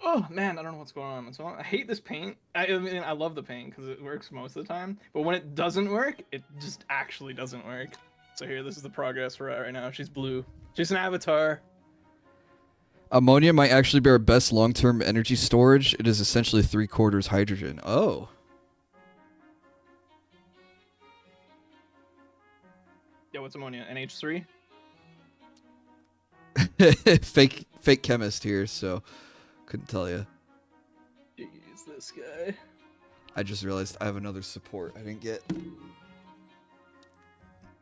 Oh man, I don't know what's going on. So I hate this paint. I mean, I love the paint because it works most of the time. But when it doesn't work, it just actually doesn't work. So here, this is the progress we're at right now. She's blue. She's an avatar. Ammonia might actually be our best long-term energy storage. It is essentially 3/4 hydrogen. Oh. Yeah, what's ammonia? NH3? fake chemist here, so couldn't tell you. Jeez, this guy. I just realized I have another support I didn't get.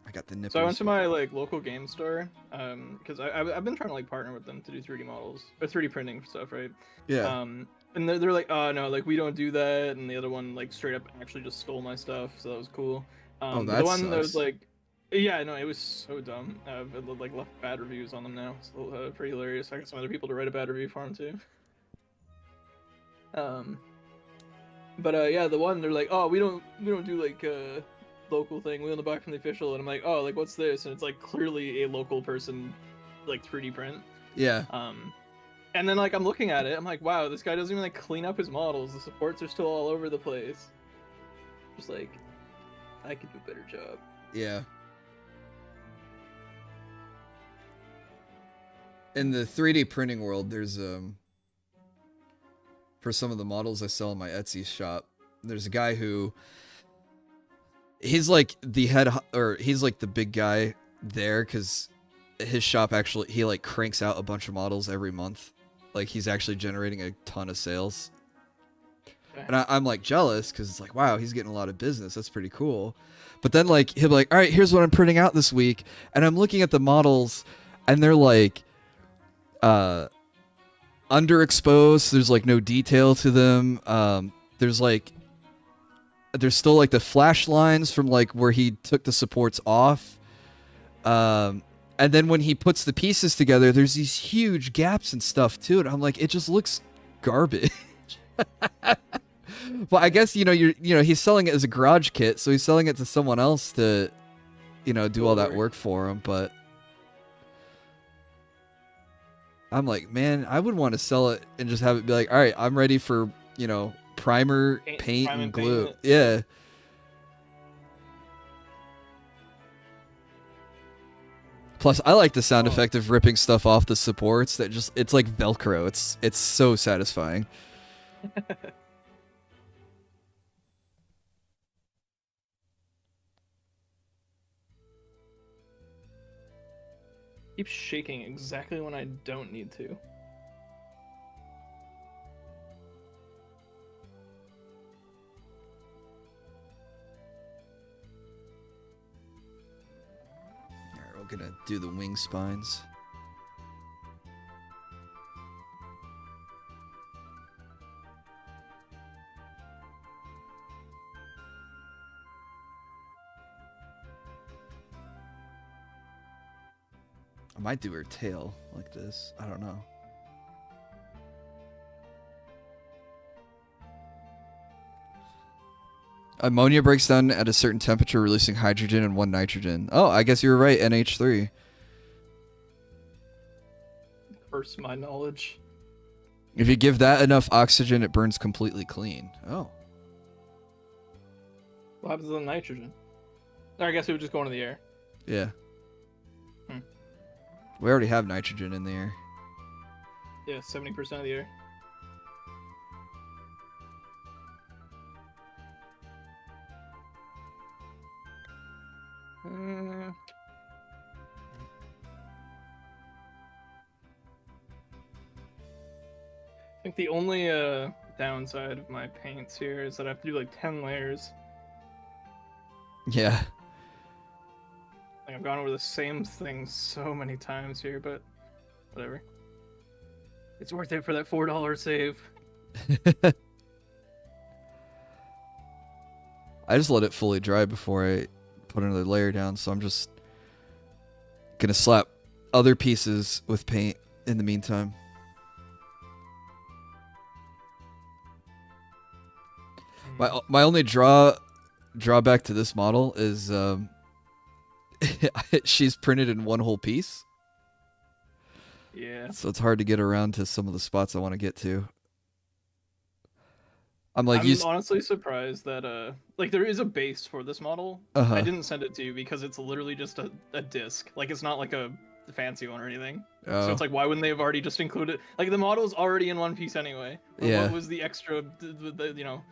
I got the nippers. So I went to my like local game store, because I've been trying to like partner with them to do 3D models or 3D printing stuff, right? Yeah. And they're like, oh no, like we don't do that, and the other one like straight up actually just stole my stuff, so that was cool. Oh, The that one that was sucks. like, yeah, no, it was so dumb. I've like left bad reviews on them now. It's pretty hilarious. I got some other people to write a bad review for them too. But yeah, the one they're like, oh, we don't do like local thing. We only buy from the official, and I'm like, oh, like what's this? And it's like clearly a local person, like 3D print. Yeah. And then like I'm looking at it, I'm like, wow, this guy doesn't even like clean up his models. The supports are still all over the place. Just like, I could do a better job. Yeah. In the 3D printing world, there's for some of the models I sell in my Etsy shop, there's a guy who he's like the head, or he's like the big guy there, because his shop actually, he like cranks out a bunch of models every month. Like he's actually generating a ton of sales. And I'm like jealous, because it's like, wow, he's getting a lot of business. That's pretty cool. But then like he'll be like, all right, here's what I'm printing out this week, and I'm looking at the models, and they're like underexposed. There's like no detail to them. There's still like the flash lines from like where he took the supports off. And then when he puts the pieces together, there's these huge gaps and stuff too. And I'm like, it just looks garbage. Well, I guess, he's selling it as a garage kit, so he's selling it to someone else to, do all that work for him. But I'm like, man, I would want to sell it and just have it be like, all right, I'm ready for, primer, paint, and glue. Yeah. Plus, I like the sound effect of ripping stuff off the supports. It's like Velcro. It's so satisfying. Keeps shaking exactly when I don't need to. Alright, we're gonna do the wing spines. I might do her tail like this. I don't know. Ammonia breaks down at a certain temperature, releasing hydrogen and 1 nitrogen. Oh, I guess you were right, NH3. First my knowledge. If you give that enough oxygen, it burns completely clean. Oh. What happens to the nitrogen? Or I guess it would just go into the air. Yeah. We already have nitrogen in the air. Yeah, 70% of the air. I think the only downside of my paints here is that I have to do like 10 layers. Yeah. Like, I've gone over the same thing so many times here, but whatever. It's worth it for that $4 save. I just let it fully dry before I put another layer down, so I'm just gonna slap other pieces with paint in the meantime. My only drawback to this model is she's printed in one whole piece. Yeah. So it's hard to get around to some of the spots I want to get to. I'm honestly surprised that like there is a base for this model. I didn't send it to you because it's literally just a disc. Like it's not like a fancy one or anything. So it's like, why wouldn't they have already just included, like the model's already in one piece anyway. Yeah. What was the extra, you know?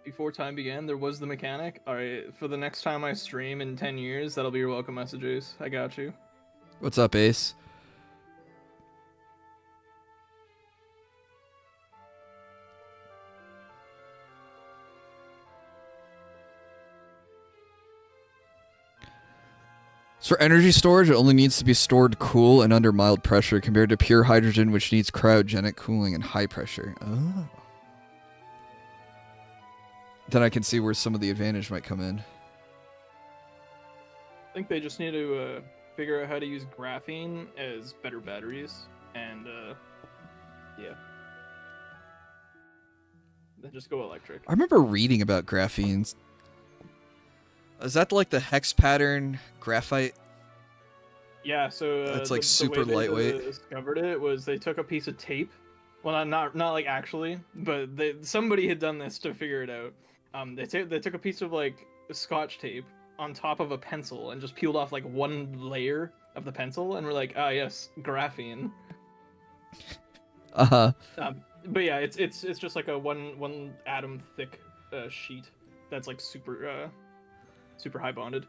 Before time began, there was the mechanic. All right, for the next time I stream in 10 years, that'll be your welcome messages. I got you. What's up, Ace? So for energy storage, it only needs to be stored cool and under mild pressure compared to pure hydrogen, which needs cryogenic cooling and high pressure. Oh. Then I can see where some of the advantage might come in. I think they just need to figure out how to use graphene as better batteries, and yeah. Then just go electric. I remember reading about graphene. Is that like the hex pattern graphite Yeah, so It's like the super way they lightweight. discovered it was they took a piece of tape. Well, not like actually, but somebody had done this to figure it out. They took a piece of like scotch tape on top of a pencil and just peeled off like one layer of the pencil, and we're like, ah, yes, graphene. Uh-huh. But yeah, it's just like a one atom thick sheet that's like super high bonded.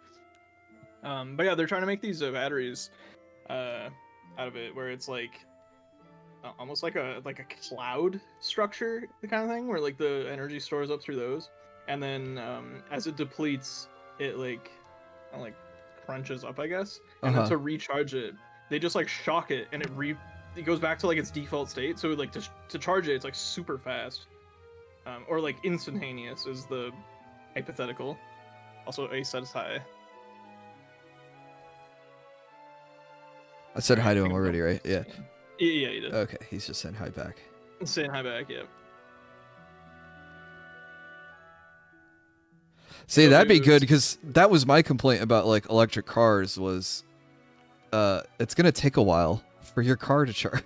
But yeah, they're trying to make these batteries out of it, where it's like almost like a cloud structure, the kind of thing, where like the energy stores up through those, and then as it depletes, it like kinda, like crunches up, I guess, and then to recharge it, they just like shock it, and it goes back to like its default state. So like to charge it, it's like super fast, or like instantaneous is the hypothetical. Also, A says hi. I said hi to him already, right? Yeah. Yeah, you did. Okay, he's just saying hi back. Saying hi back, yeah. See, that'd be good, because that was my complaint about like electric cars was, it's gonna take a while for your car to charge.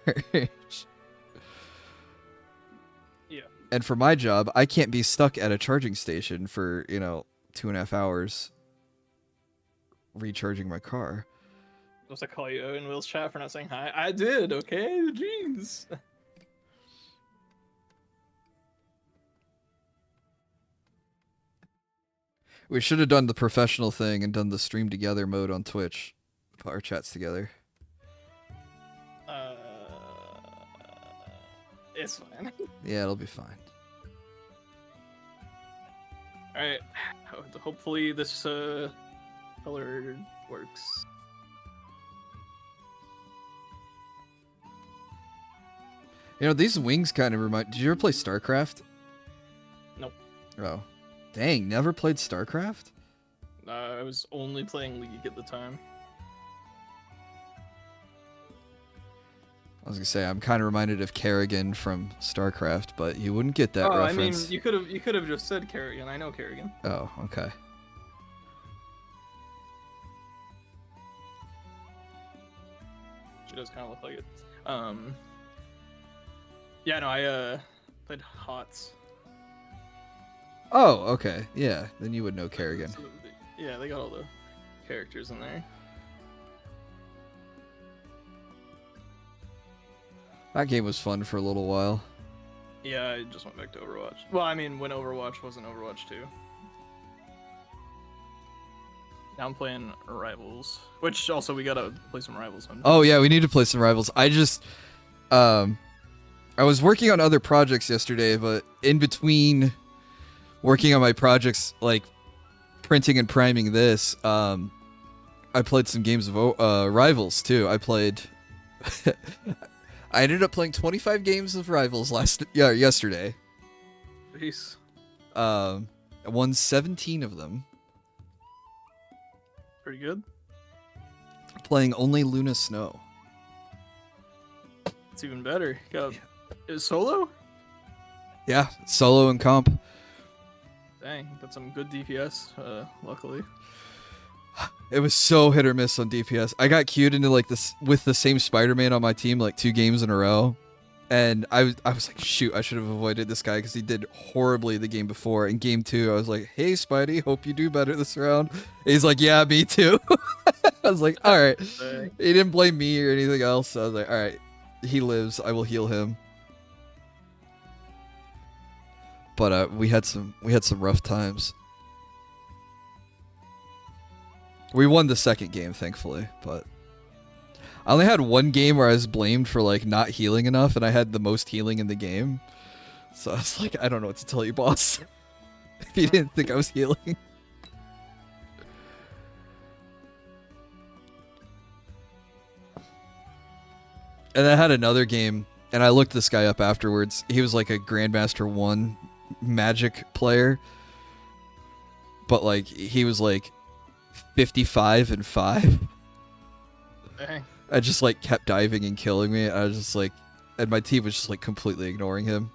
Yeah. And for my job, I can't be stuck at a charging station for 2.5 hours recharging my car. Supposed to call you in Will's chat for not saying hi. I did, okay? Jeez. We should have done the professional thing and done the stream together mode on Twitch. Put our chats together. It's fine. Yeah, it'll be fine. Alright. Hopefully this color works. These wings kind of remind... Did you ever play StarCraft? Nope. Oh. Dang, never played StarCraft? I was only playing League at the time. I was gonna say, I'm kind of reminded of Kerrigan from StarCraft, but you wouldn't get that reference. I mean, you could have just said Kerrigan. I know Kerrigan. Oh, okay. She does kind of look like it. Yeah, no, I played HOTS. Oh, okay. Yeah, then you would know Kerrigan. So, yeah, they got all the characters in there. That game was fun for a little while. Yeah, I just went back to Overwatch. Well, I mean, when Overwatch wasn't Overwatch 2. Now I'm playing Rivals, which also we gotta play some Rivals on. Oh yeah, we need to play some Rivals. I just, I was working on other projects yesterday, but in between working on my projects, like printing and priming this, I played some games of Rivals too. I played. I ended up playing 25 games of Rivals yesterday. Peace. I won 17 of them. Pretty good. Playing only Luna Snow. It's even better. Is solo? Yeah, solo and comp. Dang, got some good DPS, luckily. It was so hit or miss on DPS. I got queued into like this with the same Spider-Man on my team like 2 games in a row. And I was like, shoot, I should have avoided this guy because he did horribly the game before. In game 2, I was like, hey, Spidey, hope you do better this round. And he's like, yeah, me too. I was like, all right. Dang. He didn't blame me or anything else. So I was like, all right, he lives. I will heal him. But we had some rough times. We won the second game, thankfully, but I only had one game where I was blamed for like not healing enough, and I had the most healing in the game. So I was like, I don't know what to tell you, boss. If you didn't think I was healing. And I had another game, and I looked this guy up afterwards. He was like a Grandmaster 1 Magic player. But like, he was like 55-5. Dang. I just like kept diving and killing me. I was just like, and my team was just like completely ignoring him.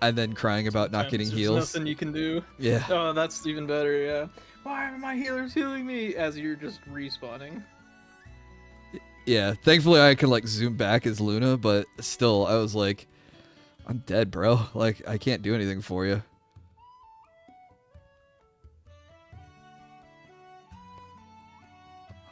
And then crying about not getting There's heals. nothing you can do. Yeah. Oh, that's even better, yeah. Why are my healers healing me? As you're just respawning. Yeah, thankfully I can like zoom back as Luna, but still, I was like, I'm dead, bro. Like, I can't do anything for you.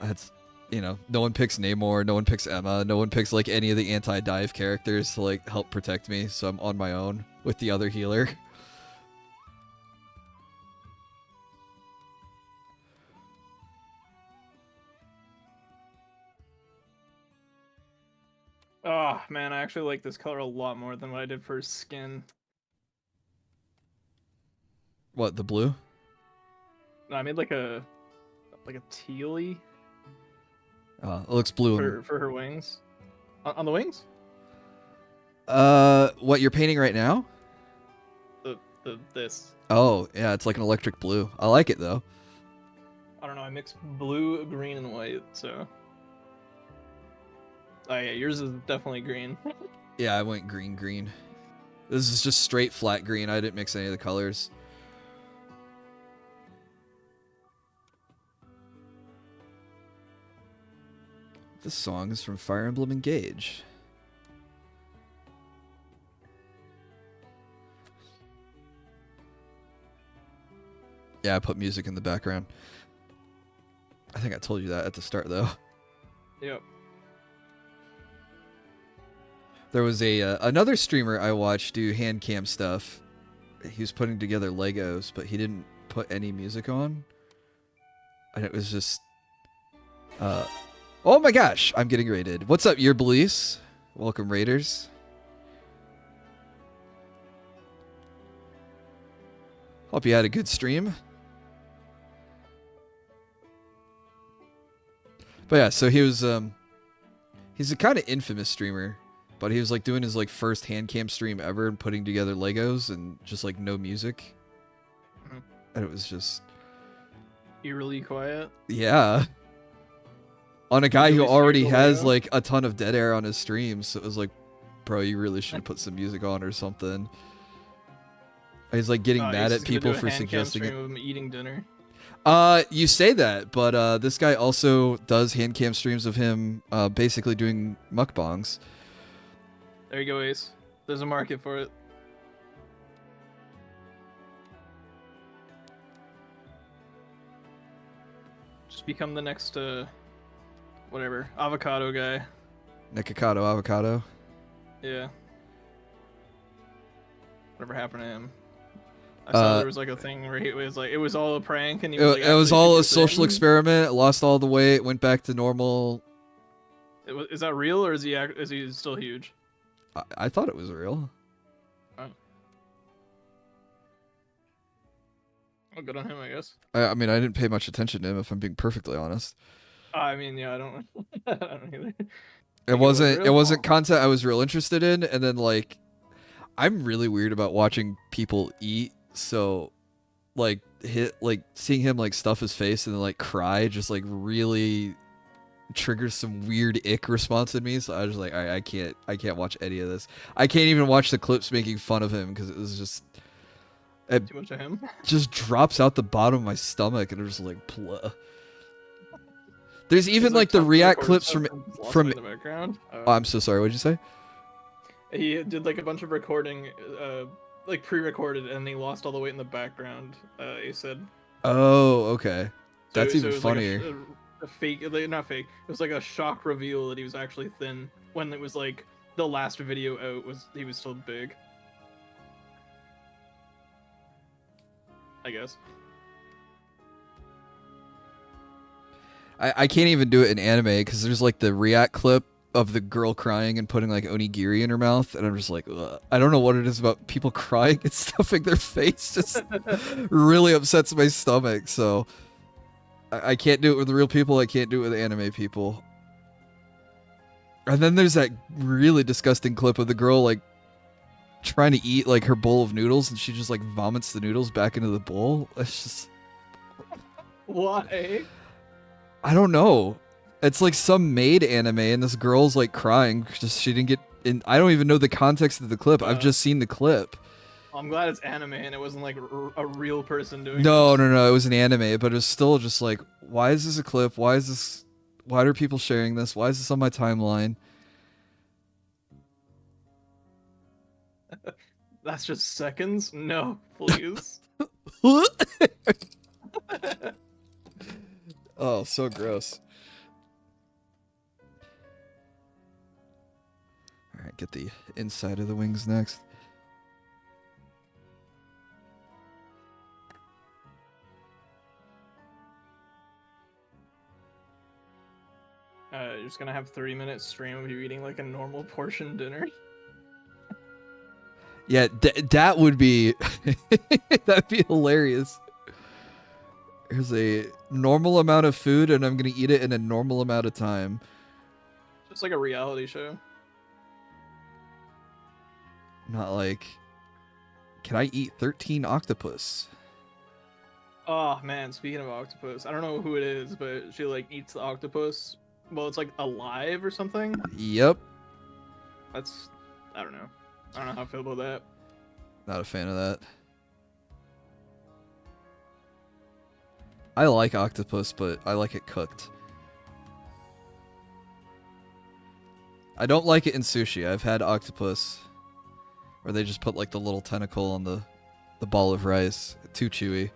That's, no one picks Namor, no one picks Emma, no one picks like any of the anti-dive characters to like help protect me, so I'm on my own with the other healer. Oh man, I actually like this color a lot more than what I did for skin. What, the blue? No, I made like a tealy It looks blue. for her wings. On the wings? What you're painting right now? This. Oh, yeah, it's like an electric blue. I like it though. I don't know. I mixed blue, green, and white. So. Oh yeah, yours is definitely green. Yeah, I went green. This is just straight flat green. I didn't mix any of the colors. This song is from Fire Emblem Engage. Yeah, I put music in the background. I think I told you that at the start, though. Yep. There was another streamer I watched do hand cam stuff. He was putting together Legos, but he didn't put any music on. And it was just... oh my gosh, I'm getting raided. What's up, Your Beliefs? Welcome, Raiders. Hope you had a good stream. But yeah, so he was... he's a kind of infamous streamer. But he was like doing his like first hand cam stream ever and putting together Legos and just like no music. Mhm. And it was just... Eerily quiet. Yeah. On a guy Really who already scared the has Lego? like a ton of dead air on his streams. So it was like, bro, you really should have put some music on or something. He's like getting mad at people for suggesting it. Of him eating dinner. You say that, but this guy also does hand cam streams of him basically doing mukbangs. There you go, Ace. There's a market for it. Just become the next, whatever, avocado guy. Nikocado avocado. Yeah. Whatever happened to him? I saw there was like a thing where he was like, it was all a prank, and he was like, it was actually all a super social thin. experiment. Lost all the weight, went back to normal. Is that real, or is he still huge? I thought it was real. Oh, good on him, I guess. I mean, I didn't pay much attention to him, if I'm being perfectly honest. I mean, yeah, I don't, I don't either. It wasn't real? content I was real interested in, and then like, I'm really weird about watching people eat, so like seeing him like stuff his face and then like cry just like really triggers some weird ick response in me. So I was just like, I can't watch any of this. I can't even watch the clips making fun of him because it was just Too much of him. just drops out the bottom of my stomach and I'm just like, Pluh. There's even like the react clips from in the background. Oh, I'm so sorry. What'd you say? He did like a bunch of recording, like pre-recorded, and he lost all the weight in the background. He said. Oh, okay. That's so even it was like funnier. a fake, like, not fake. It was like a shock reveal that he was actually thin when it was like the last video out he was still big. I guess. I can't even do it in anime because there's like the react clip of the girl crying and putting like onigiri in her mouth, and I'm just like, ugh. I don't know what it is about people crying and stuffing their face. Just really upsets my stomach. So I can't do it with real people. I can't do it with anime people. And then there's that really disgusting clip of the girl like trying to eat like her bowl of noodles, and she just like vomits the noodles back into the bowl. It's just Why? I don't know. It's like some maid anime, and this girl's like crying just she didn't get in. I don't even know the context of the clip. I've just seen the clip. I'm glad it's anime and it wasn't like a real person doing. No, it was an anime, but it's still just like, why is this a clip? Why Why are people sharing this? Why is this on my timeline? That's just seconds? No, please. Oh, so gross. All right, get the inside of the wings next. You're just gonna have 30-minute stream of you eating like a normal portion dinner. Yeah, that would be that'd be hilarious. Here's a normal amount of food, and I'm gonna eat it in a normal amount of time. Just like a reality show. Not like, can I eat 13 octopus? Oh man, speaking of octopus, I don't know who it is, but she like eats the octopus. Well, it's like alive or something. Yep. That's, I don't know. I don't know how I feel about that. Not a fan of that. I like octopus, but I like it cooked. I don't like it in sushi. I've had octopus where they just put like the little tentacle on the ball of rice. Too chewy.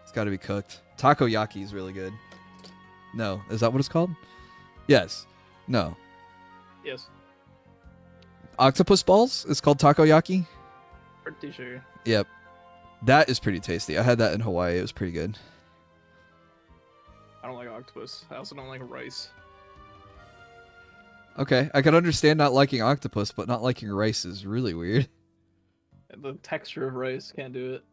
It's got to be cooked. Takoyaki is really good. No, is that what it's called? Yes. No. Yes. Octopus balls is called takoyaki? Pretty sure. Yep. That is pretty tasty. I had that in Hawaii. It was pretty good. I don't like octopus. I also don't like rice. Okay, I can understand not liking octopus, but not liking rice is really weird. The texture of rice, can't do it.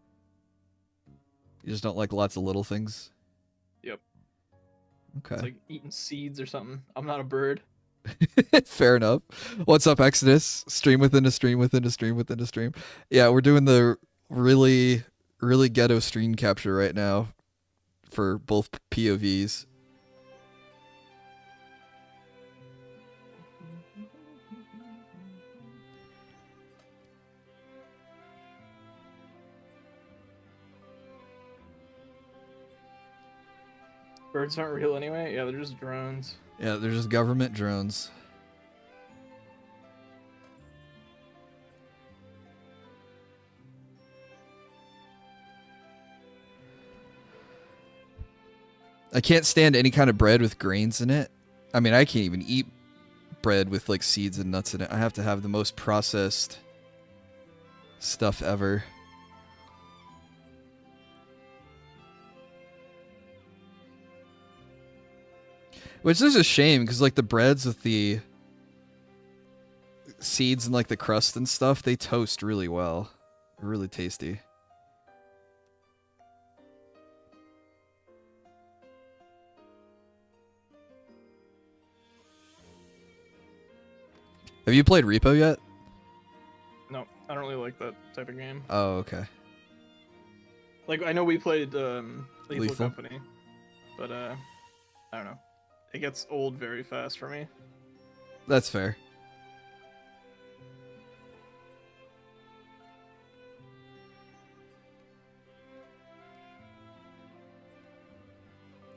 You just don't like lots of little things? Yep. Okay. It's like eating seeds or something. I'm not a bird. Fair enough. What's up, Exodus? Stream within a stream within a stream within a stream. Yeah, we're doing the really, really ghetto stream capture right now for both POVs. Birds aren't real anyway? Yeah, they're just drones. Yeah, they're just government drones. I can't stand any kind of bread with grains in it. I mean, I can't even eat bread with like seeds and nuts in it. I have to have the most processed stuff ever. Which is a shame because like the breads with the seeds and like the crust and stuff, they toast really well. Really tasty. Have you played Repo yet? No, I don't really like that type of game. Oh, okay. Like, I know we played Lethal Lethal? Company, but I don't know. It gets old very fast for me. That's fair.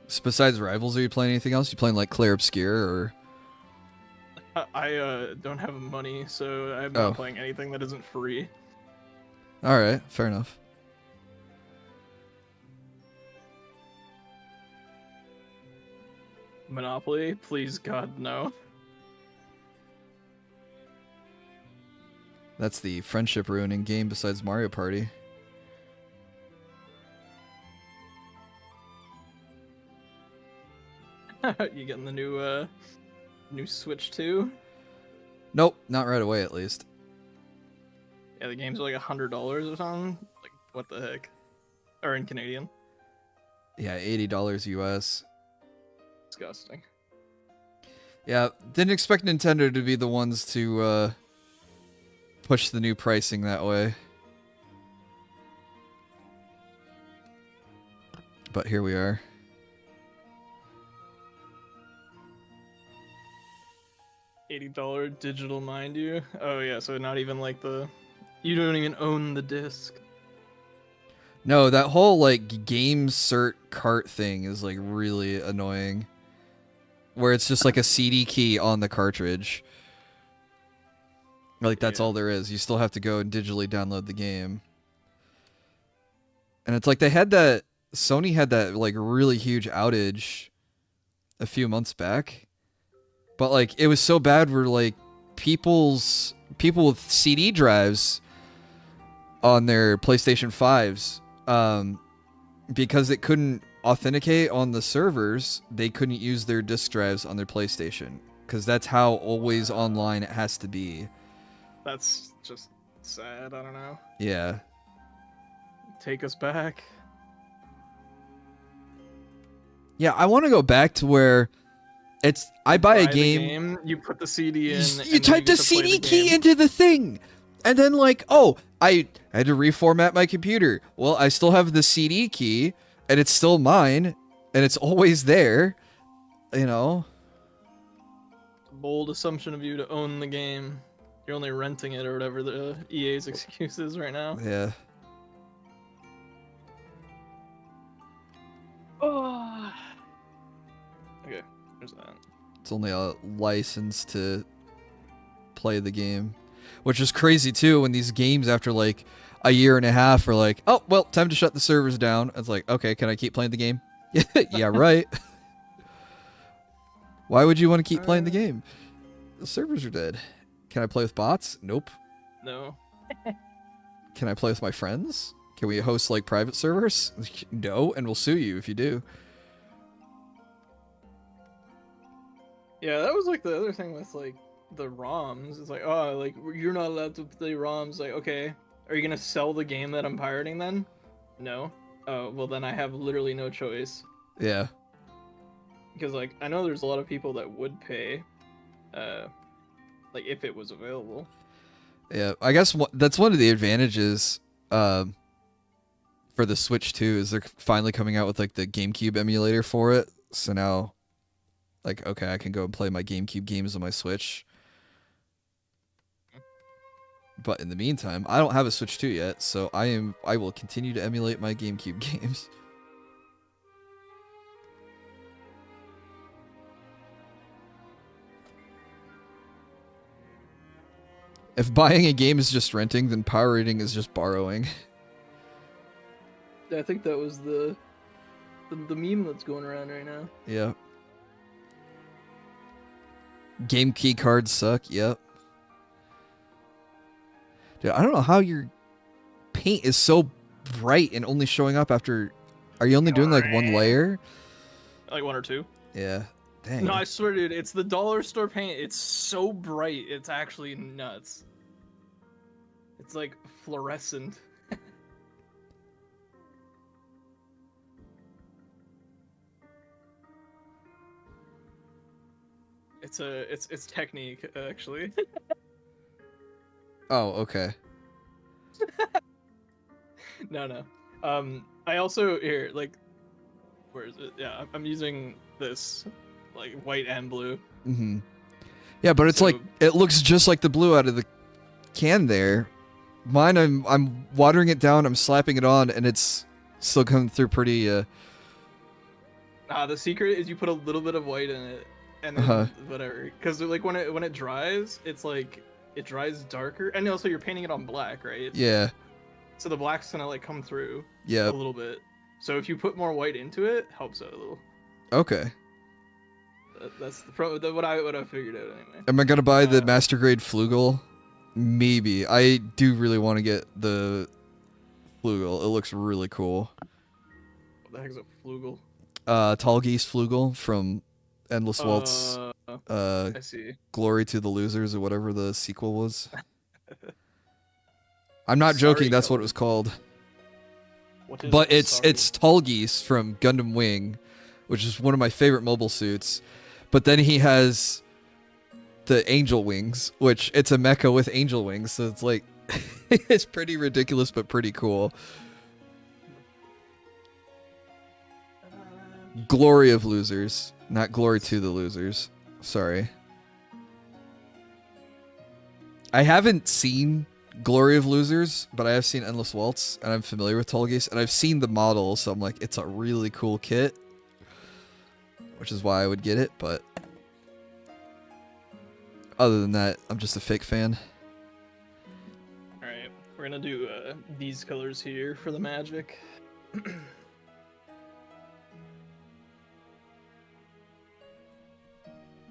So besides Rivals, are you playing anything else? You playing like Clair Obscure or? I don't have money, so I'm not playing anything that isn't free. All right, fair enough. Monopoly? Please, God, no. That's the friendship ruining game besides Mario Party. You getting the new Switch 2? Nope, not right away at least. Yeah, the games are like $100 or something. Like, what the heck? Or in Canadian. Yeah, $80 US. Disgusting. Yeah, didn't expect Nintendo to be the ones to push the new pricing that way. But here we are. $80 digital, mind you. Oh yeah, so not even like you don't even own the disc. No, that whole like game cert cart thing is like really annoying. where it's just like a CD key on the cartridge. Like that's all there is. You still have to go and digitally download the game. And it's like Sony had that like really huge outage a few months back. But like it was so bad where like people with CD drives on their PlayStation 5s, because it couldn't authenticate on the servers, they couldn't use their disk drives on their PlayStation, because that's how always online it has to be. That's just sad. I don't know. Yeah. Take us back. Yeah, I want to go back to where I buy a the game, you put the CD in, you type the CD key into the thing, and then like, oh, I had to reformat my computer. Well, I still have the CD key, and it's still mine, and it's always there, you know? Bold assumption of you to own the game. You're only renting it or whatever the EA's excuse is right now. Yeah. Oh. Okay, there's that. It's only a license to play the game, which is crazy too when these games after like a year and a half are like, oh, well, time to shut the servers down. It's like, okay, can I keep playing the game? Yeah, right. Why would you want to keep playing the game? The servers are dead. Can I play with bots? Nope. No. Can I play with my friends? Can we host like private servers? No, and we'll sue you if you do. Yeah, that was like the other thing with like the ROMs. It's like, oh, like you're not allowed to play ROMs. Like, okay, are you gonna sell the game that I'm pirating then? No. Oh, well then I have literally no choice. Yeah. Because like I know there's a lot of people that would pay, like if it was available. Yeah, I guess that's one of the advantages for the Switch too, is they're finally coming out with like the GameCube emulator for it. So now, like, okay, I can go and play my GameCube games on my Switch. But in the meantime, I don't have a Switch 2 yet, so I will continue to emulate my GameCube games. If buying a game is just renting, then pirating is just borrowing. I think that was the meme that's going around right now. Yeah. Game key cards suck, yep. Dude, I don't know how your paint is so bright and only showing up after... Are you only doing like one layer? Like one or two. Yeah. Dang. No, I swear, dude, it's the dollar store paint. It's so bright, it's actually nuts. It's like fluorescent. It's technique, actually. Oh, okay. No. I also here like, where is it? Yeah, I'm using this like white and blue. Mm-hmm. Yeah, but it's like it looks just like the blue out of the can there. Mine, I'm watering it down, I'm slapping it on, and it's still coming through pretty. The secret is you put a little bit of white in it, and then whatever. Because like when it dries, it's like it dries darker, and also you're painting it on black, right? Yeah. So the black's gonna like come through. Yeah. A little bit. So if you put more white into it, helps out a little. Okay. That's what I figured out anyway. Am I gonna buy the Master Grade Flugel? Maybe. I do really want to get the Flugel. It looks really cool. What the heck is a Flugel? Tall Geese Flugel from Endless Waltz. I see. Glory to the Losers or whatever the sequel was. I'm not joking. That's what it was called. But it's Tall Geese from Gundam Wing, which is one of my favorite mobile suits. But then he has the angel wings, which it's a mecha with angel wings, so it's like it's pretty ridiculous but pretty cool. Glory of Losers, not Glory to the Losers. Sorry. I haven't seen Glory of Losers, but I have seen Endless Waltz, and I'm familiar with Tall Geese, and I've seen the model, so I'm like, it's a really cool kit, which is why I would get it, but Other than that, I'm just a fake fan. Alright, we're gonna do these colors here for the magic.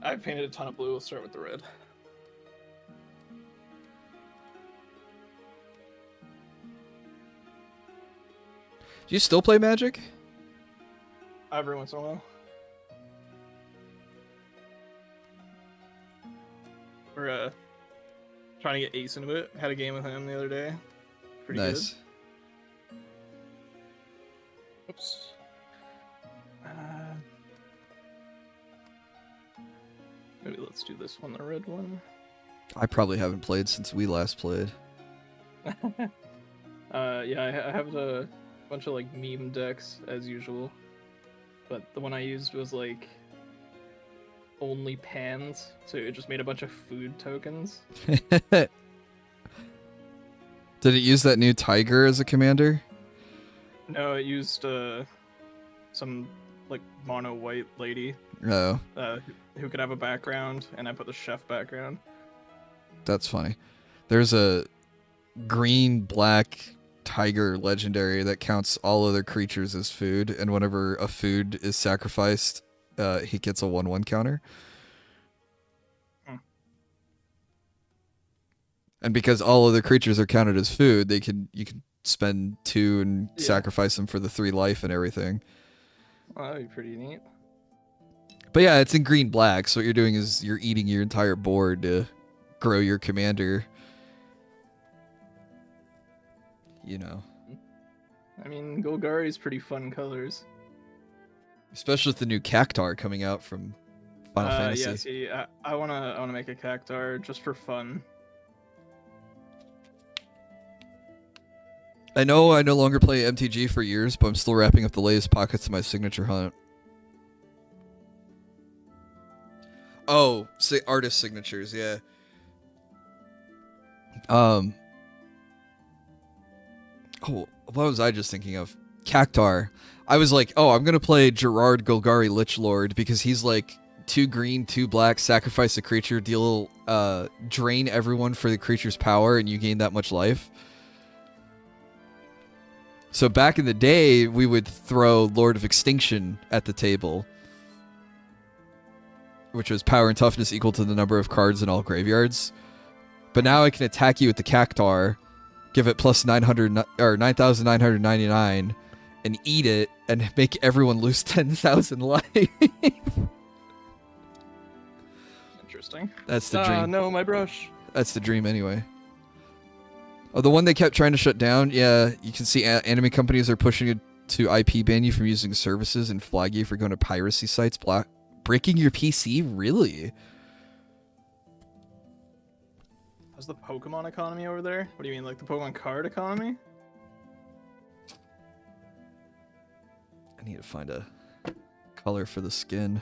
I've painted a ton of blue. We'll start with the red. Do you still play Magic? Every once in a while. We're trying to get Ace into it. Had a game with him the other day. Pretty Nice. good. Oops. Maybe let's do this one, the red one. I probably haven't played since we last played. Yeah, I have a bunch of like meme decks as usual, but the one I used was like only pans, so it just made a bunch of food tokens. Did it use that new tiger as a commander? No, it used some like mono white lady No. who could have a background, and I put the chef background. That's funny. There's a green black tiger legendary that counts all other creatures as food, and whenever a food is sacrificed, he gets a 1/1 counter. And because all other creatures are counted as food, you can spend 2 and sacrifice them for the 3 life and everything. Well, that'd be pretty neat. But yeah, it's in green black, so what you're doing is you're eating your entire board to grow your commander. You know. I mean, Golgari's pretty fun colors. Especially with the new Cactar coming out from Final Fantasy. Yeah, see, I wanna make a Cactar just for fun. I know I no longer play MTG for years, but I'm still wrapping up the latest pockets of my signature hunt. Oh, artist signatures, yeah. Oh, what was I just thinking of? Cactar. I was like, oh, I'm gonna play Gerard Golgari Lichlord because he's like 2 green, 2 black, sacrifice a creature, deal, drain everyone for the creature's power, and you gain that much life. So back in the day, we would throw Lord of Extinction at the table, which was power and toughness equal to the number of cards in all graveyards. But now I can attack you with the Cactar, give it plus 900 or 9,999, and eat it, and make everyone lose 10,000 life. Interesting. That's the dream. No, my brush. That's the dream anyway. Oh, the one they kept trying to shut down? Yeah, you can see anime companies are pushing it to IP ban you from using services and flag you for going to piracy sites, breaking your PC? Really? How's the Pokemon economy over there? What do you mean, like the Pokemon card economy? I need to find a color for the skin.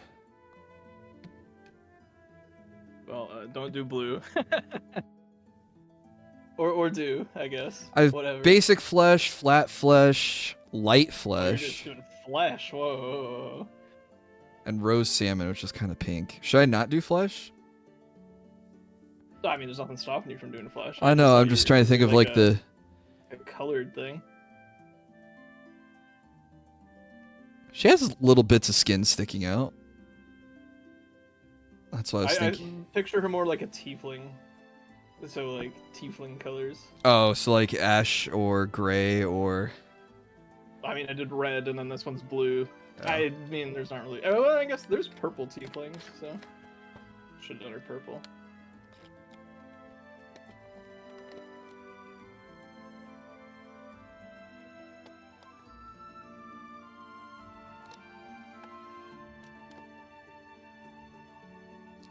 Well, don't do blue. or do, I guess. I've Whatever. basic flesh, flat flesh, light Oh, you're flesh, just doing flesh. Whoa. and rose salmon, which is kind of pink. Should I not do flesh? I mean, there's nothing stopping you from doing flesh. I know, I'm just trying to think of like a colored thing. She has little bits of skin sticking out. That's what I was thinking. I picture her more like a tiefling. So like tiefling colors. Oh, so like ash or gray or... I mean, I did red, and then this one's blue. Oh. I mean, there's not really... Oh, well, I guess there's purple tieflings, so... Should have done her purple.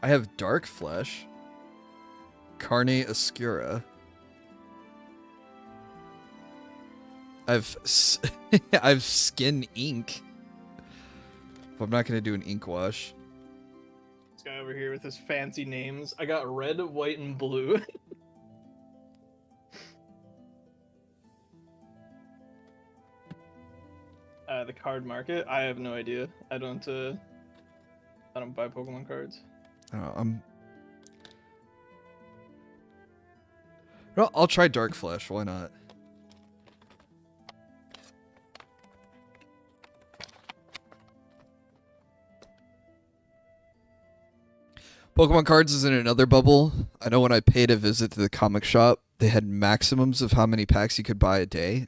I have dark flesh. Carne Oscura. I've skin ink. But I'm not gonna do an ink wash. This guy over here with his fancy names. I got red, white, and blue. The card market. I have no idea. I don't buy Pokemon cards. I'm Well, I'll try Dark Flash. Why not? Pokemon cards is in another bubble. I know when I paid a visit to the comic shop, they had maximums of how many packs you could buy a day.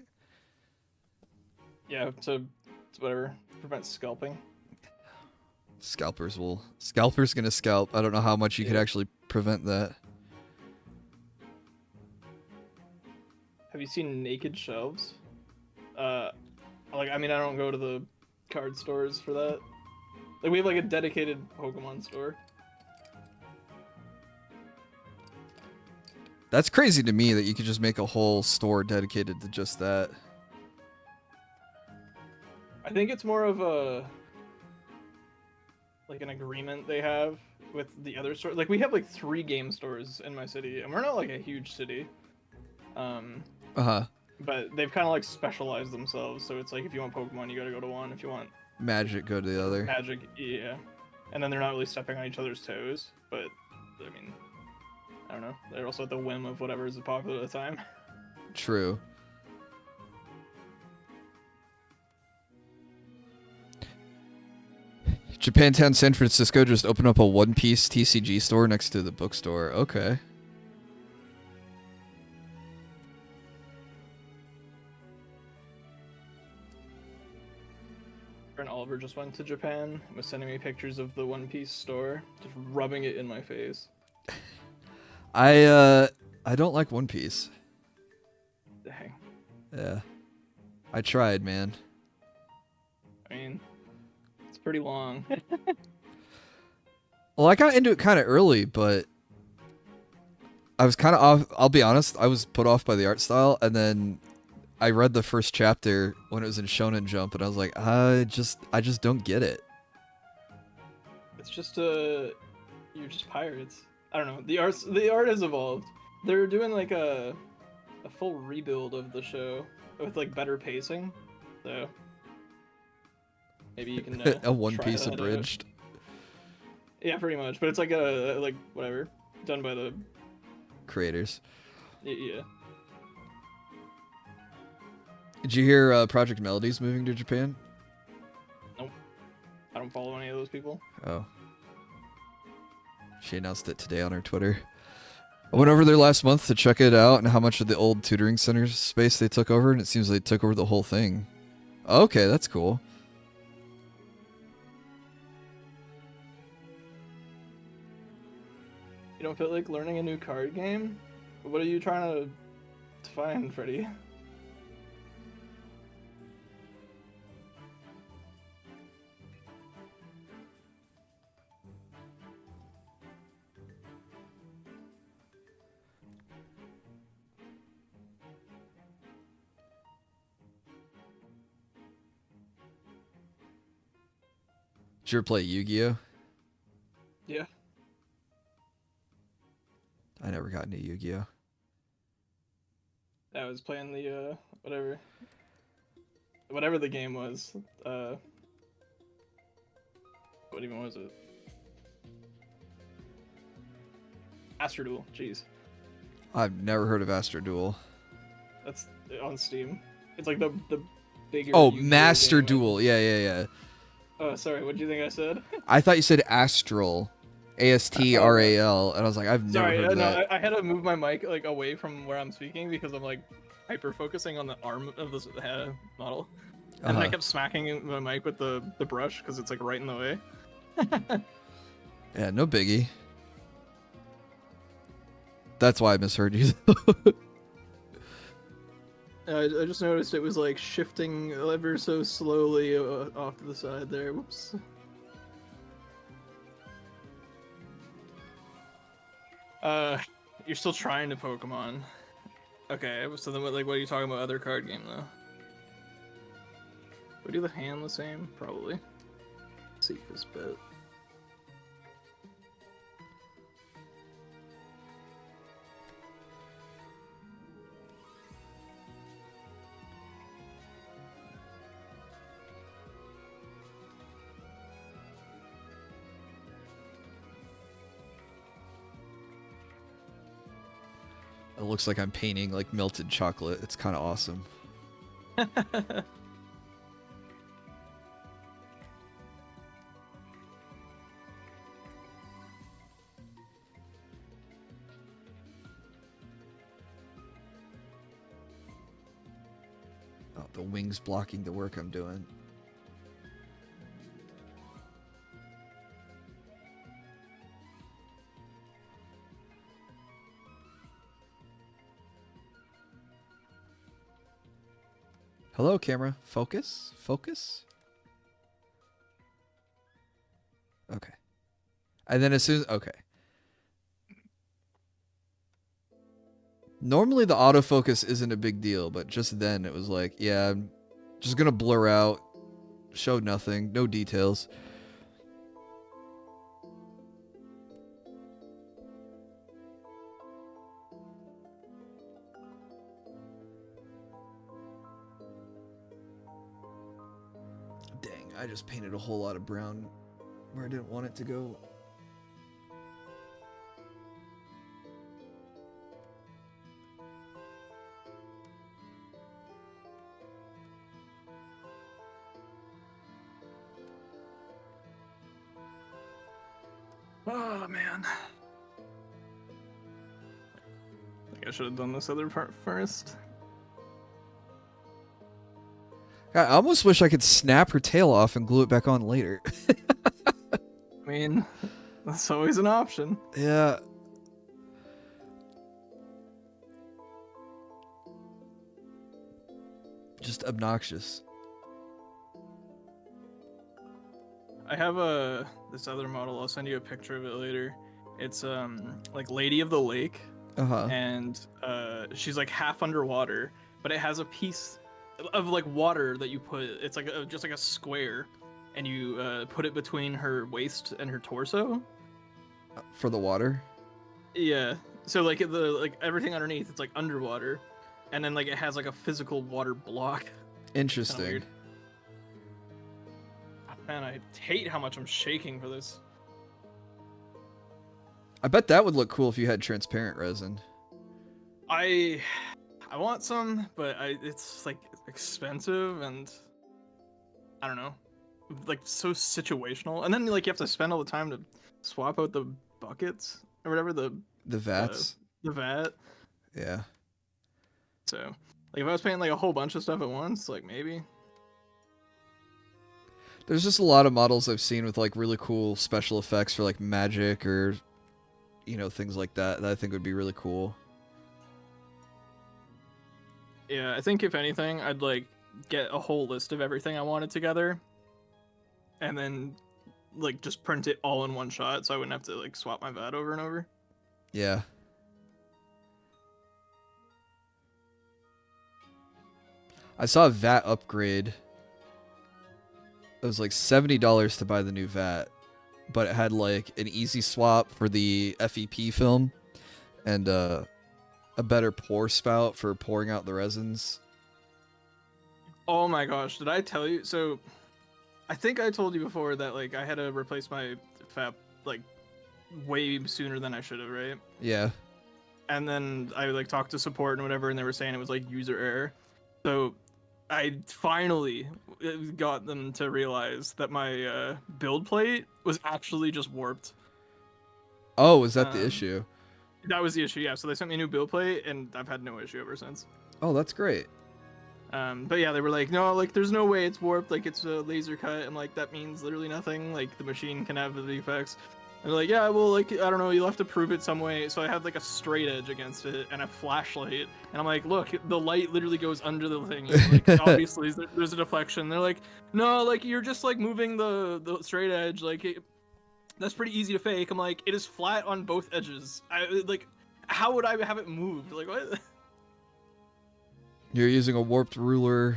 Yeah, to whatever prevent scalping. Scalpers gonna scalp. I don't know how much you could actually prevent that. Have you seen naked shelves? I mean, I don't go to the card stores for that. Like, we have like a dedicated Pokemon store. That's crazy to me that you could just make a whole store dedicated to just that. I think it's more of a like an agreement they have with the other store. Like, we have like 3 game stores in my city, and we're not like a huge city. But they've kind of like specialized themselves, so it's like if you want Pokemon, you gotta go to one. If you want Magic, go to the other. Magic, yeah. And then they're not really stepping on each other's toes, but I mean, I don't know. They're also at the whim of whatever is popular at the time. True. Japantown, San Francisco just opened up a One Piece TCG store next to the bookstore. Okay. And Oliver just went to Japan and was sending me pictures of the One Piece store, just rubbing it in my face. I don't like One Piece. Dang. Yeah. I tried, man. I mean, it's pretty long. Well, I got into it kind of early, but I was kind of off. I'll be honest, I was put off by the art style, and then I read the first chapter when it was in Shonen Jump, and I was like, I just don't get it. It's just you're just pirates. I don't know. The art has evolved. They're doing like a full rebuild of the show with like better pacing. So maybe you can A One try Piece that out. abridged. Yeah, pretty much. But it's like a like whatever done by the Creators. yeah. Did you hear Project Melody's moving to Japan? Nope. I don't follow any of those people. Oh. She announced it today on her Twitter. I went over there last month to check it out and how much of the old tutoring center space they took over, and it seems they took over the whole thing. Okay, that's cool. You don't feel like learning a new card game? What are you trying to find, Freddy? Did you ever play Yu-Gi-Oh? Yeah. I never got into Yu-Gi-Oh. I was playing the whatever the game was. What even was it? Astro Duel. Jeez, I've never heard of Astro Duel. that's on Steam. It's like the bigger. Oh, Yu-Gi-Oh Master game. Duel. Yeah. Oh, sorry. What do you think I said? I thought you said Astral. ASTRAL, and I was like, I've never Sorry, heard of that. I had to move my mic like away from where I'm speaking because I'm like hyper focusing on the arm of this model, and I kept smacking my mic with the brush because it's like right in the way. Yeah, no biggie. That's why I misheard you. I just noticed it was like shifting ever so slowly off to the side there. Whoops. You're still trying to Pokemon. Okay, so then what are you talking about other card game though? We do the hand the same? Probably. Safest bet. It looks like I'm painting like melted chocolate. It's kind of awesome. Oh, the wings blocking the work I'm doing. Hello, camera. Focus? Focus? Okay. And then as soon as... Okay. Normally the autofocus isn't a big deal, but just then it was like, yeah, I'm just gonna blur out, show nothing, no details. Dang, I just painted a whole lot of brown where I didn't want it to go. Oh man. I think I should have done this other part first. God, I almost wish I could snap her tail off and glue it back on later. I mean, that's always an option. Yeah. Just obnoxious. I have this other model. I'll send you a picture of it later. It's like Lady of the Lake, and she's like half underwater, but it has a piece of like water that you put. It's like just like a square, and you put it between her waist and her torso. For the water? Yeah. So like like everything underneath, it's like underwater, and then like it has like a physical water block. Interesting. Weird. Man, I hate how much I'm shaking for this. I bet that would look cool if you had transparent resin. I want some, but it's like expensive and I don't know, like so situational. And then like you have to spend all the time to swap out the buckets or whatever the vats. The vat. Yeah. So like if I was painting like a whole bunch of stuff at once, like maybe. There's just a lot of models I've seen with like really cool special effects for like magic or, you know, things like that I think would be really cool. Yeah, I think if anything, I'd like get a whole list of everything I wanted together, and then like just print it all in one shot, so I wouldn't have to like swap my VAT over and over. Yeah. I saw a VAT upgrade. It was like $70 to buy the new VAT, but it had like an easy swap for the FEP film and a better pour spout for pouring out the resins. Oh my gosh, did I tell you? So I think I told you before that like I had to replace my FAP like way sooner than I should have, right? Yeah. And then I like talked to support and whatever, and they were saying it was like user error. So I finally got them to realize that my build plate was actually just warped. Oh, was that the issue? That was the issue, yeah. So they sent me a new build plate, and I've had no issue ever since. Oh, that's great. But yeah, they were like, no, like there's no way it's warped, like it's a laser cut, and like that means literally nothing. Like the machine can have the defects. And they're like, yeah, well, like I don't know, you'll have to prove it some way. So I had like a straight edge against it and a flashlight, and I'm like, look, the light literally goes under the thing. Like obviously there's a deflection. They're like, no, like you're just like moving the straight edge, like that's pretty easy to fake. I'm like, it is flat on both edges. Like, how would I have it moved? Like what? You're using a warped ruler.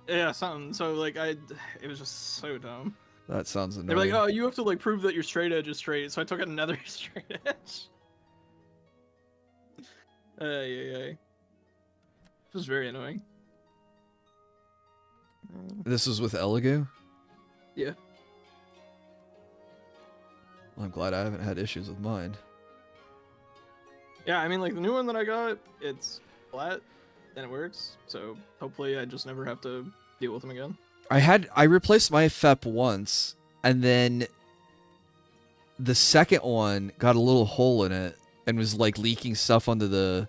Yeah, something. So like it was just so dumb. That sounds annoying. They're like, oh, you have to like prove that your straight edge is straight. So I took another straight edge. Yeah. It was very annoying. This was with Elegoo? Yeah. Well, I'm glad I haven't had issues with mine. Yeah, I mean, like the new one that I got, it's flat and it works. So hopefully, I just never have to deal with them again. I replaced my FEP once, and then the second one got a little hole in it and was like leaking stuff onto the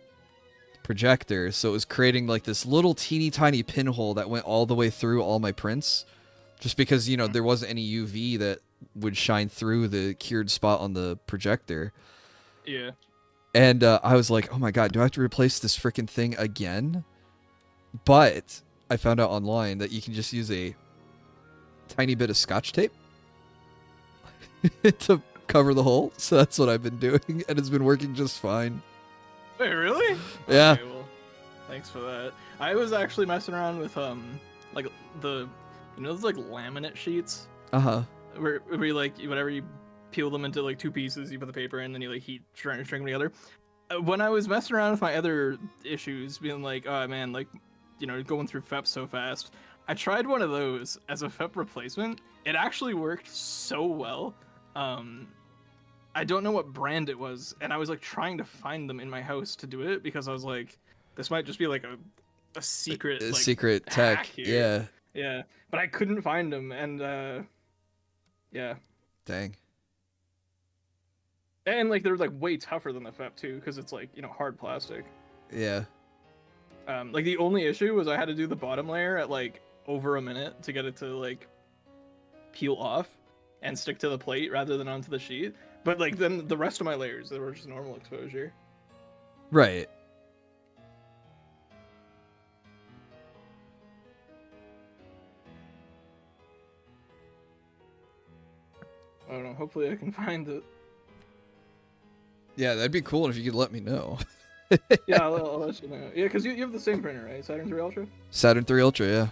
projector, so it was creating like this little teeny tiny pinhole that went all the way through all my prints, just because there wasn't any UV that would shine through the cured spot on the projector. Yeah. And I was like, oh my god, do I have to replace this freaking thing again? But I found out online that you can just use a tiny bit of scotch tape to cover the hole. So that's what I've been doing, and it's been working just fine. Wait, really? Yeah. Okay, well, thanks for that. I was actually messing around with like those like laminate sheets Uh-huh. where you like whenever you peel them into like two pieces, you put the paper in, then you like heat string them together. When I was messing around with my other issues, being like, oh man, like going through FEP so fast, I tried one of those as a FEP replacement. It actually worked so well. I don't know what brand it was, and I was like trying to find them in my house to do it because I was like, this might just be like a secret like secret tech. hack here. Yeah. Yeah, but I couldn't find them, and yeah, Dang. and like they're like way tougher than the FEP too because it's like hard plastic. Yeah. Like the only issue was I had to do the bottom layer at like over a minute to get it to like peel off and stick to the plate rather than onto the sheet. But like then the rest of my layers, they were just normal exposure. Right. I don't know. Hopefully I can find it. Yeah, that'd be cool if you could let me know. Yeah, I'll let you know. Yeah, because you have the same printer, right? Saturn 3 Ultra? Saturn 3 Ultra, yeah.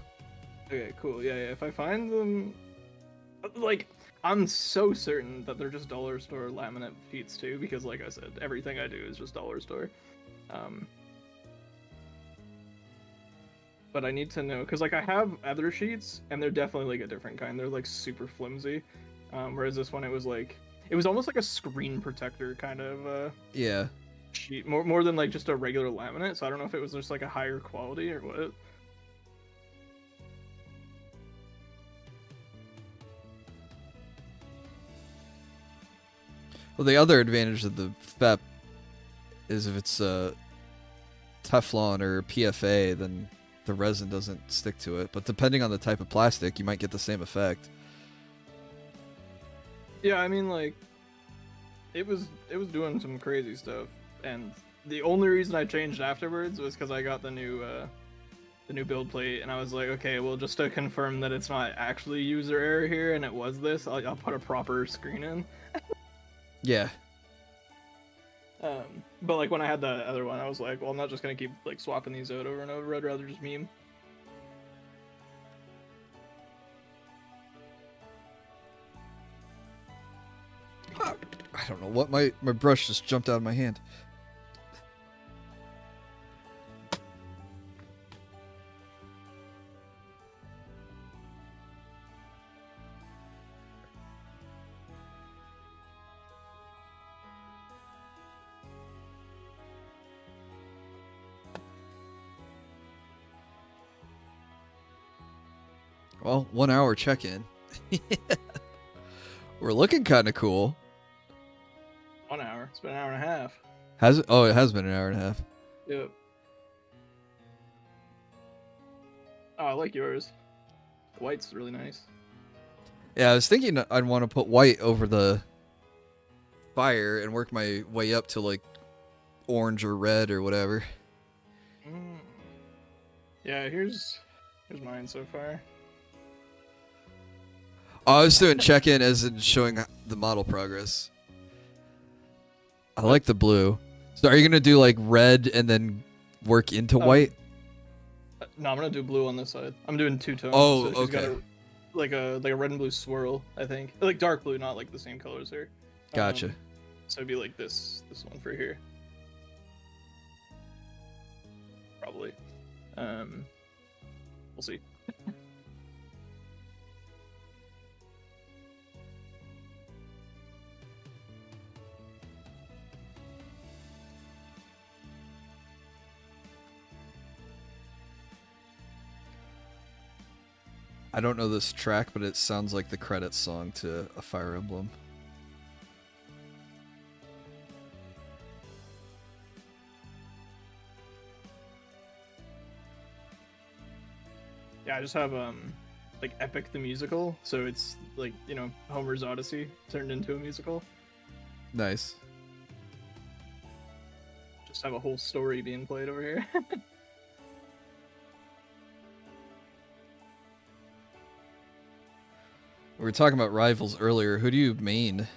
Okay, cool. Yeah. If I find them... Like, I'm so certain that they're just dollar store laminate sheets too, because like I said, everything I do is just dollar store. But I need to know, because like I have other sheets, and they're definitely like a different kind. They're like super flimsy. Whereas this one, it was almost like a screen protector kind of Yeah. sheet, more than like just a regular laminate. So I don't know if it was just like a higher quality or what. Well, the other advantage of the FEP is if it's Teflon or PFA, then the resin doesn't stick to it. But depending on the type of plastic, you might get the same effect. Yeah, I mean, like, it was doing some crazy stuff, and the only reason I changed afterwards was because I got the new build plate, and I was like, okay, well, just to confirm that it's not actually user error here, and it was this, I'll put a proper screen in. Yeah. But like when I had the other one, I was like, well, I'm not just gonna keep like swapping these out over and over. I'd rather just meme. I don't know what my brush just jumped out of my hand. Well, 1 hour check-in. We're looking kind of cool. 1 hour. It's been an hour and a half. Has it? Oh, it has been an hour and a half. Yep. Oh, I like yours. The white's really nice. Yeah, I was thinking I'd want to put white over the fire and work my way up to like orange or red or whatever. Yeah, here's mine so far. Oh, I was doing check-in as in showing the model progress. I like the blue. So are you gonna do like red and then work into white? No, I'm gonna do blue on this side. I'm doing two tones. Oh, so she's got okay. like a red and blue swirl, I think. Like dark blue, not like the same color as her. Gotcha. So it'd be like this one for here. Probably. We'll see. I don't know this track, but it sounds like the credits song to a Fire Emblem. Yeah, I just have like Epic the musical, so it's like, you know, Homer's Odyssey turned into a musical. Nice. Just have a whole story being played over here. We were talking about rivals earlier. Who do you main?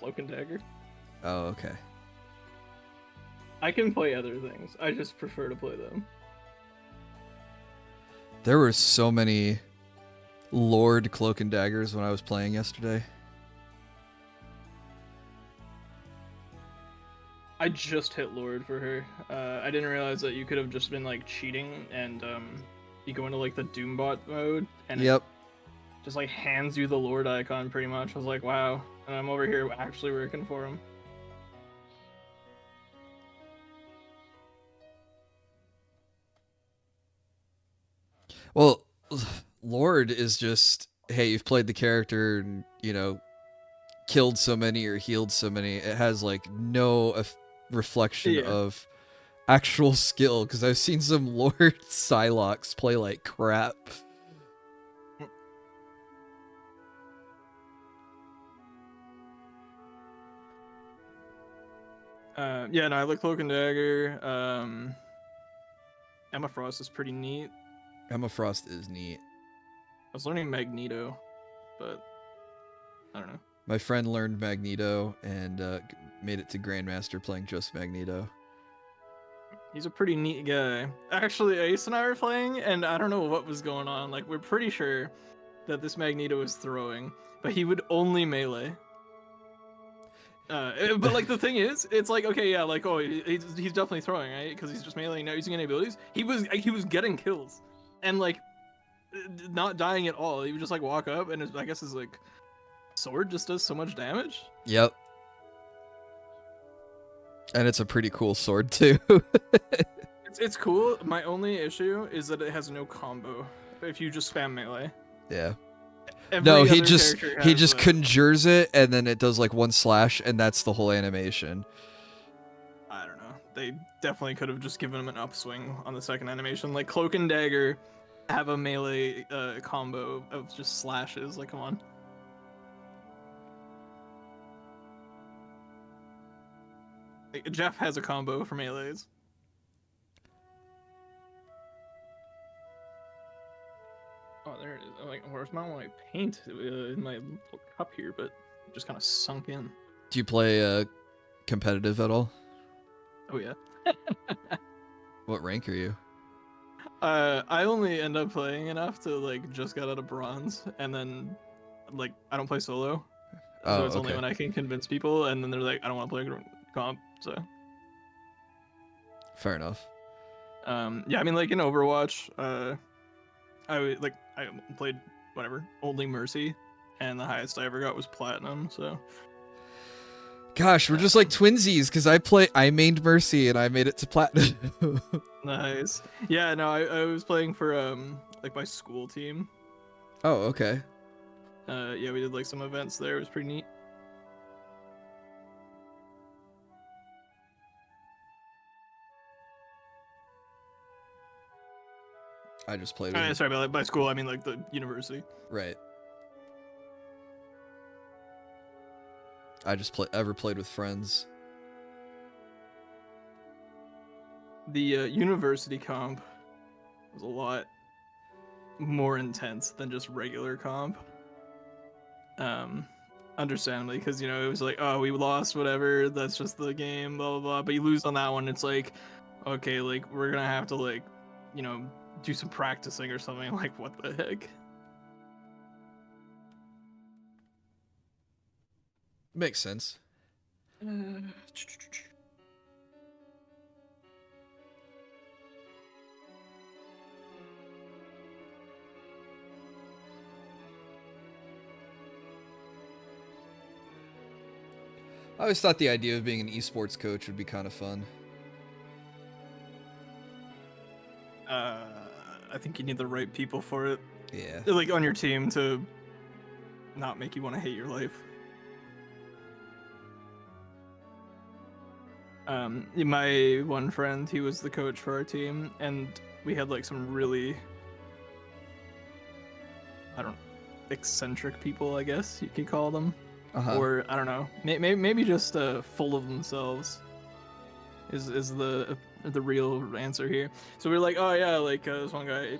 Cloak and Dagger. Oh, okay. I can play other things. I just prefer to play them. There were so many Lord Cloak and Daggers when I was playing yesterday. I just hit Lord for her. I didn't realize that you could have just been like cheating and you go into like the Doombot mode and Yep. it just like hands you the Lord icon pretty much. I was like, wow. And I'm over here actually working for him. Well, Lord is just, hey, you've played the character and, you know, killed so many or healed so many. It has like no reflection of actual skill, because I've seen some Lord Psylocks play like crap. Yeah, no, I like Cloak and Dagger. Emma Frost is pretty neat. Emma Frost is neat. I was learning Magneto, but I don't know. My friend learned Magneto and made it to Grandmaster playing just Magneto. He's a pretty neat guy. Actually, Ace and I were playing, and I don't know what was going on. Like, we're pretty sure that this Magneto was throwing, but he would only melee. But like the thing is, it's like, okay, yeah, like, oh, he's definitely throwing, right? Because he's just meleeing, not using any abilities. He was getting kills, and like not dying at all. He would just like walk up, and I guess his like sword just does so much damage. Yep. And it's a pretty cool sword too. It's cool. My only issue is that it has no combo if you just spam melee. Yeah. No, he just conjures it, and then it does like one slash, and that's the whole animation. I don't know. They definitely could have just given him an upswing on the second animation. Like Cloak and Dagger have a melee combo of just slashes. Like, come on. Like, Jeff has a combo for melees. Oh, there it is. I'm like, where's my paint in my little cup here? But it just kind of sunk in. Do you play competitive at all? Oh yeah. What rank are you? I only end up playing enough to like just get out of bronze, and then like I don't play solo, so it's only when I can convince people, and then they're like, I don't want to play comp, so. Fair enough. Yeah, I mean, like in Overwatch, I played whatever, only Mercy, and the highest I ever got was Platinum, so. Gosh, we're just like twinsies, because I mained Mercy and I made it to Platinum. Nice. Yeah, no, I was playing for like my school team. Oh, okay. Yeah, we did like some events there. It was pretty neat. I just played. Sorry, by school I mean like the university. Right. I just ever played with friends. The university comp was a lot more intense than just regular comp. Understandably, because you know it was like, oh, we lost, whatever. That's just the game, blah blah blah. But you lose on that one, it's like, okay, like we're gonna have to like, you know, do some practicing or something. Like, what the heck? Makes sense. I always thought the idea of being an esports coach would be kind of fun. I I think you need the right people for it. Yeah. Like on your team to not make you want to hate your life. My one friend, he was the coach for our team, and we had like some really, I don't know, eccentric people, I guess you could call them, or I don't know, maybe just full of themselves. Is the real answer here. So we are like, oh yeah, like this one guy,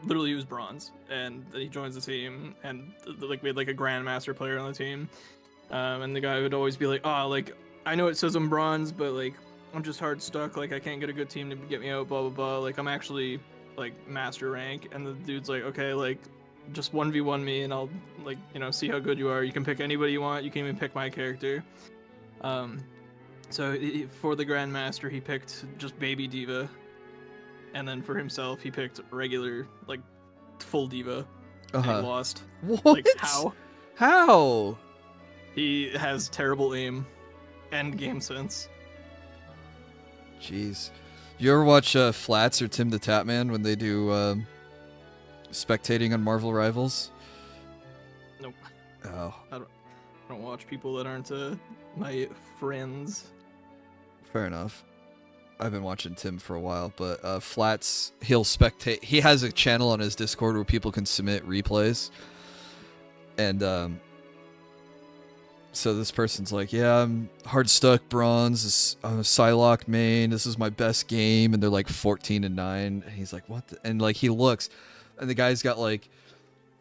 literally he was bronze, and he joins the team, and like we had like a grandmaster player on the team, and the guy would always be like, oh, like I know it says I'm bronze, but like I'm just hard stuck, like I can't get a good team to get me out, blah blah blah. Like I'm actually like master rank, and the dude's like, okay, like just 1v1 me, and I'll like see how good you are. You can pick anybody you want. You can even pick my character. So for the Grandmaster, he picked just Baby Diva, and then for himself, he picked regular, like, full Diva, and he lost. What? Like, how? How? He has terrible aim and game sense. Jeez. You ever watch Flats or Tim the Tatman when they do spectating on Marvel Rivals? Nope. Oh. I don't watch people that aren't my friends. Fair enough. I've been watching Tim for a while, but Flats, he'll spectate. He has a channel on his Discord where people can submit replays. And so this person's like, yeah, I'm hard stuck bronze. I'm a Psylocke main. This is my best game. And they're like 14-9. And he's like, what? And like he looks, and the guy's got like,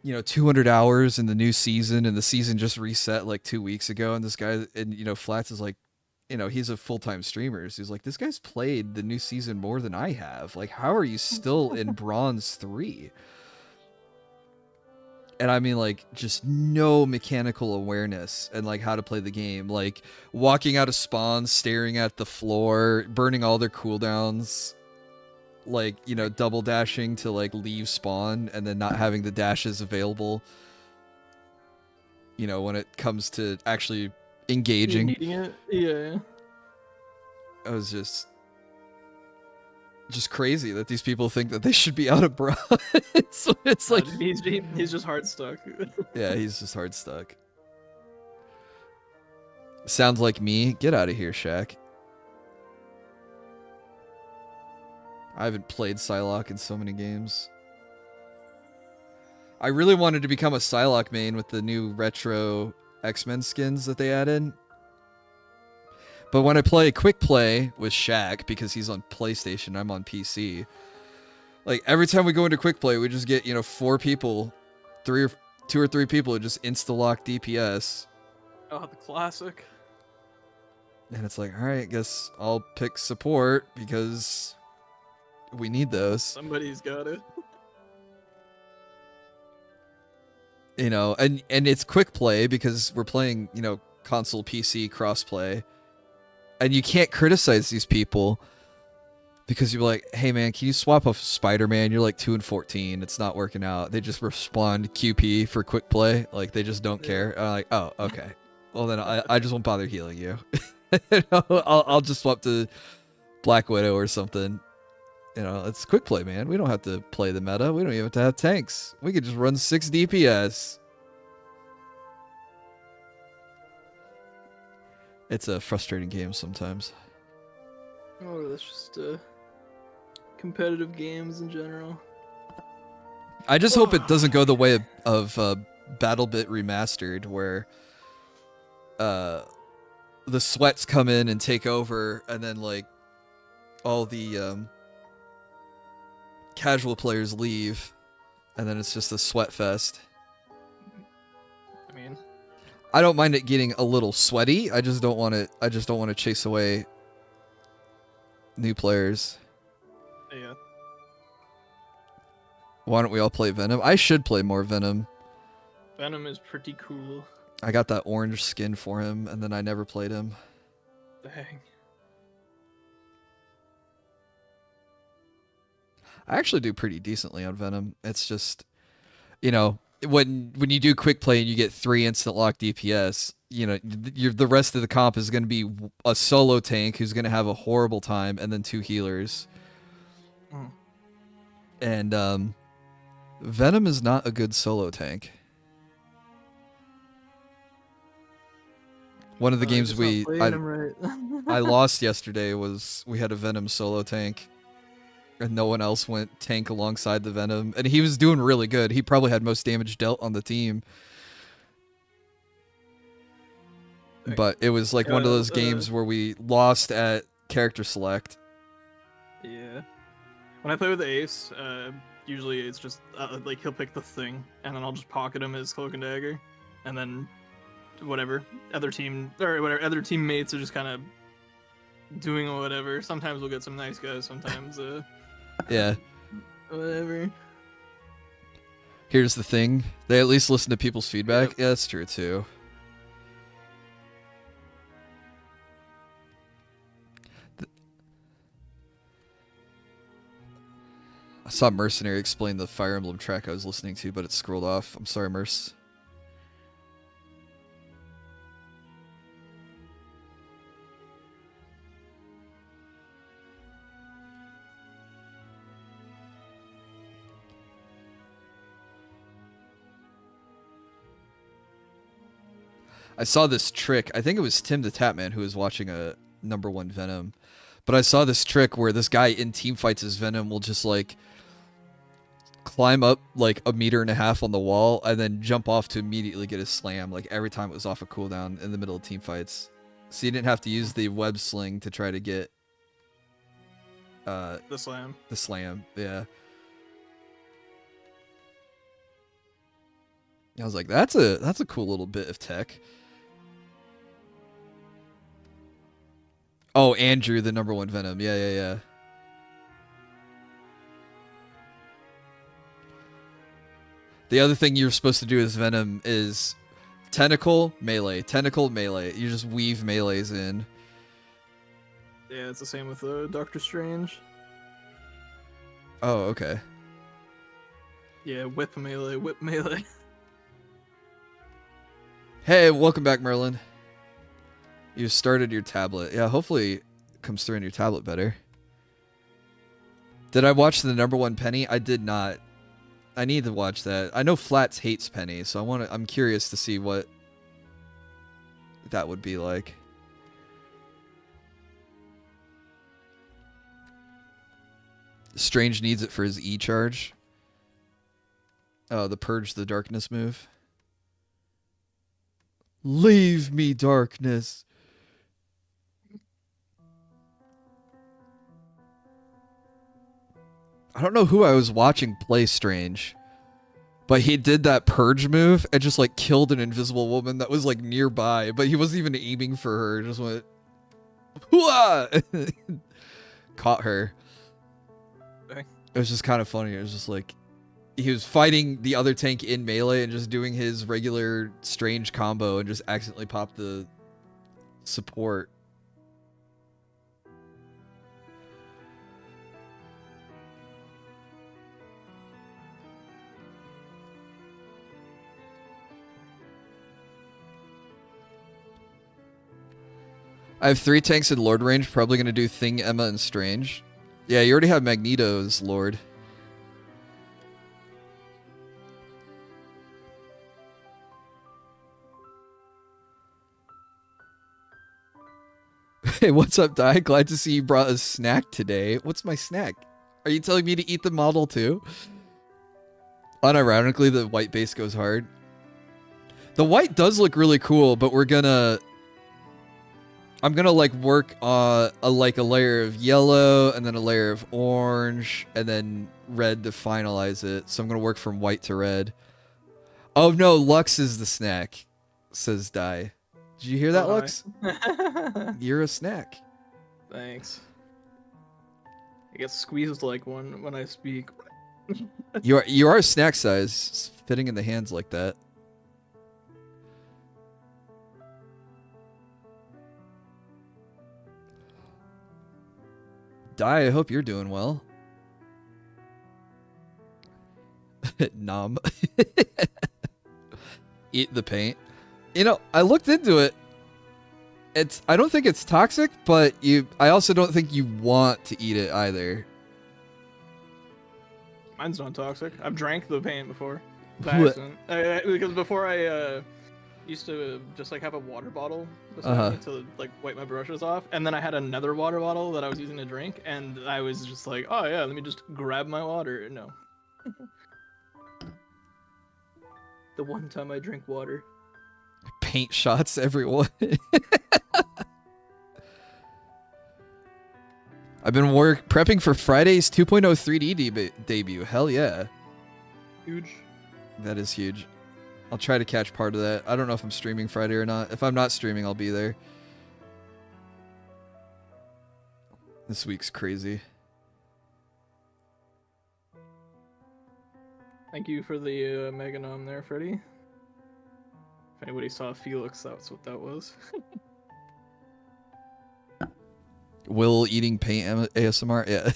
200 hours in the new season, and the season just reset like 2 weeks ago. And this guy, and Flats is like, he's a full-time streamer. So he's like, this guy's played the new season more than I have. Like, how are you still in bronze 3? And I mean, like, just no mechanical awareness and like how to play the game. Like walking out of spawn, staring at the floor, burning all their cooldowns, like, double dashing to like leave spawn and then not having the dashes available. When it comes to actually engaging. Needing it, yeah. It was just crazy that these people think that they should be out of bronze. So it's like he's just hard stuck. Yeah, he's just hard stuck. Sounds like me. Get out of here, Shaq. I haven't played Psylocke in so many games. I really wanted to become a Psylocke main with the new retro X-Men skins that they added. But when I play quick play with Shaq, because he's on PlayStation, I'm on PC. Like every time we go into quick play, we just get 4 people, 2 or 3 people who just insta lock DPS. Oh, the classic. And it's like, all right, I guess I'll pick support because we need those. Somebody's got it. And it's quick play because we're playing, console PC crossplay. And you can't criticize these people because you're like, hey man, can you swap off Spider-Man? You're like 2 and 14. It's not working out. They just respond QP for quick play. Like they just don't care. I'm like, oh, okay. Well then I just won't bother healing you. I'll just swap to Black Widow or something. It's quick play, man. We don't have to play the meta. We don't even have to have tanks. We could just run 6 DPS. It's a frustrating game sometimes. Oh, that's just competitive games in general. I just hope it doesn't go the way of BattleBit Remastered, where the sweats come in and take over, and then like all the casual players leave, and then it's just a sweat fest. I mean, I don't mind it getting a little sweaty. I just don't want to chase away new players. Yeah. Why don't we all play Venom? I should play more Venom. Venom is pretty cool. I got that orange skin for him, and then I never played him. Dang. I actually do pretty decently on Venom. It's just, when you do quick play and you get 3 instant lock DPS, the rest of the comp is going to be a solo tank who's going to have a horrible time, and then 2 healers. And Venom is not a good solo tank. One of the games I lost yesterday was we had a Venom solo tank, and no one else went tank alongside the Venom, and he was doing really good. He probably had most damage dealt on the team. But it was like one of those games where we lost at character select. Yeah. When I play with Ace, usually it's just like he'll pick the thing, and then I'll just pocket him his cloak and dagger, and then whatever other teammates are just kind of doing whatever. Sometimes we'll get some nice guys. Sometimes yeah. Whatever. Here's the thing: they at least listen to people's feedback. Yep. Yeah, that's true too. I saw Mercenary explain the Fire Emblem track I was listening to, but it scrolled off. I'm sorry, Merce. I saw this trick. I think it was Tim the Tapman who was watching a #1 Venom. But I saw this trick where this guy in team fights as Venom will just like climb up like 1.5 meters on the wall and then jump off to immediately get a slam, like every time it was off a cooldown in the middle of team fights. So you didn't have to use the web sling to try to get the slam. The slam, yeah. I was like, that's a cool little bit of tech. Oh, Andrew, the #1 Venom. Yeah. The other thing you're supposed to do as Venom is tentacle, melee. Tentacle, melee. You just weave melees in. Yeah, it's the same with Doctor Strange. Oh, okay. Yeah, whip melee. Hey, welcome back, Merlin. You started your tablet. Yeah, hopefully it comes through on your tablet better. Did I watch the #1 Penny? I did not. I need to watch that. I know Flats hates Penny, so I'm curious to see what that would be like. Strange needs it for his E charge. Oh, the Purge the Darkness move. Leave me, darkness. I don't know who I was watching play Strange, but he did that Purge move and just like killed an invisible woman that was like nearby, but he wasn't even aiming for her. Just went, hooah! Caught her. Okay. It was just kind of funny. It was just like he was fighting the other tank in melee and just doing his regular Strange combo and just accidentally popped the support. I have 3 tanks in Lord range, probably going to do Thing, Emma, and Strange. Yeah, you already have Magneto's Lord. Hey, what's up, Di? Glad to see you brought a snack today. What's my snack? Are you telling me to eat the model too? Unironically, the white base goes hard. The white does look really cool, but I'm gonna like work on a layer of yellow and then a layer of orange and then red to finalize it. So I'm gonna work from white to red. Oh no, Lux is the snack, says Di. Did you hear that, Lux? You're a snack. Thanks. I get squeezed like one when I speak. You are snack size, fitting in the hands like that. Di, I hope you're doing well. Nom. Eat the paint. You know, I looked into it. I don't think it's toxic, but I also don't think you want to eat it either. Mine's not toxic. I've drank the paint before. By What? accident. Because before I used to just like have a water bottle beside me to like wipe my brushes off, and then I had another water bottle that I was using to drink, and I was just like, oh yeah, let me just grab my water. No. The one time I drink water. Paint shots, everyone. I've been prepping for Friday's 2.0 3D debut. Hell yeah. Huge. That is huge. I'll try to catch part of that. I don't know if I'm streaming Friday or not. If I'm not streaming, I'll be there. This week's crazy. Thank you for the Mega Nom there, Freddy. If anybody saw Felix, that's what that was. Will eating paint ASMR? Yeah.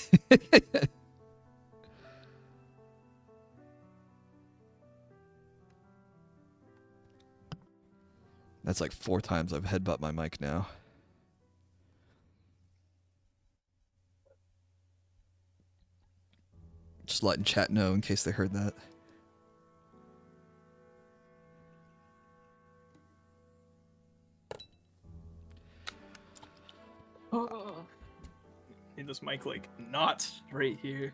That's like 4 times I've headbutt my mic now. Just letting chat know in case they heard that. Need this mic like not right here.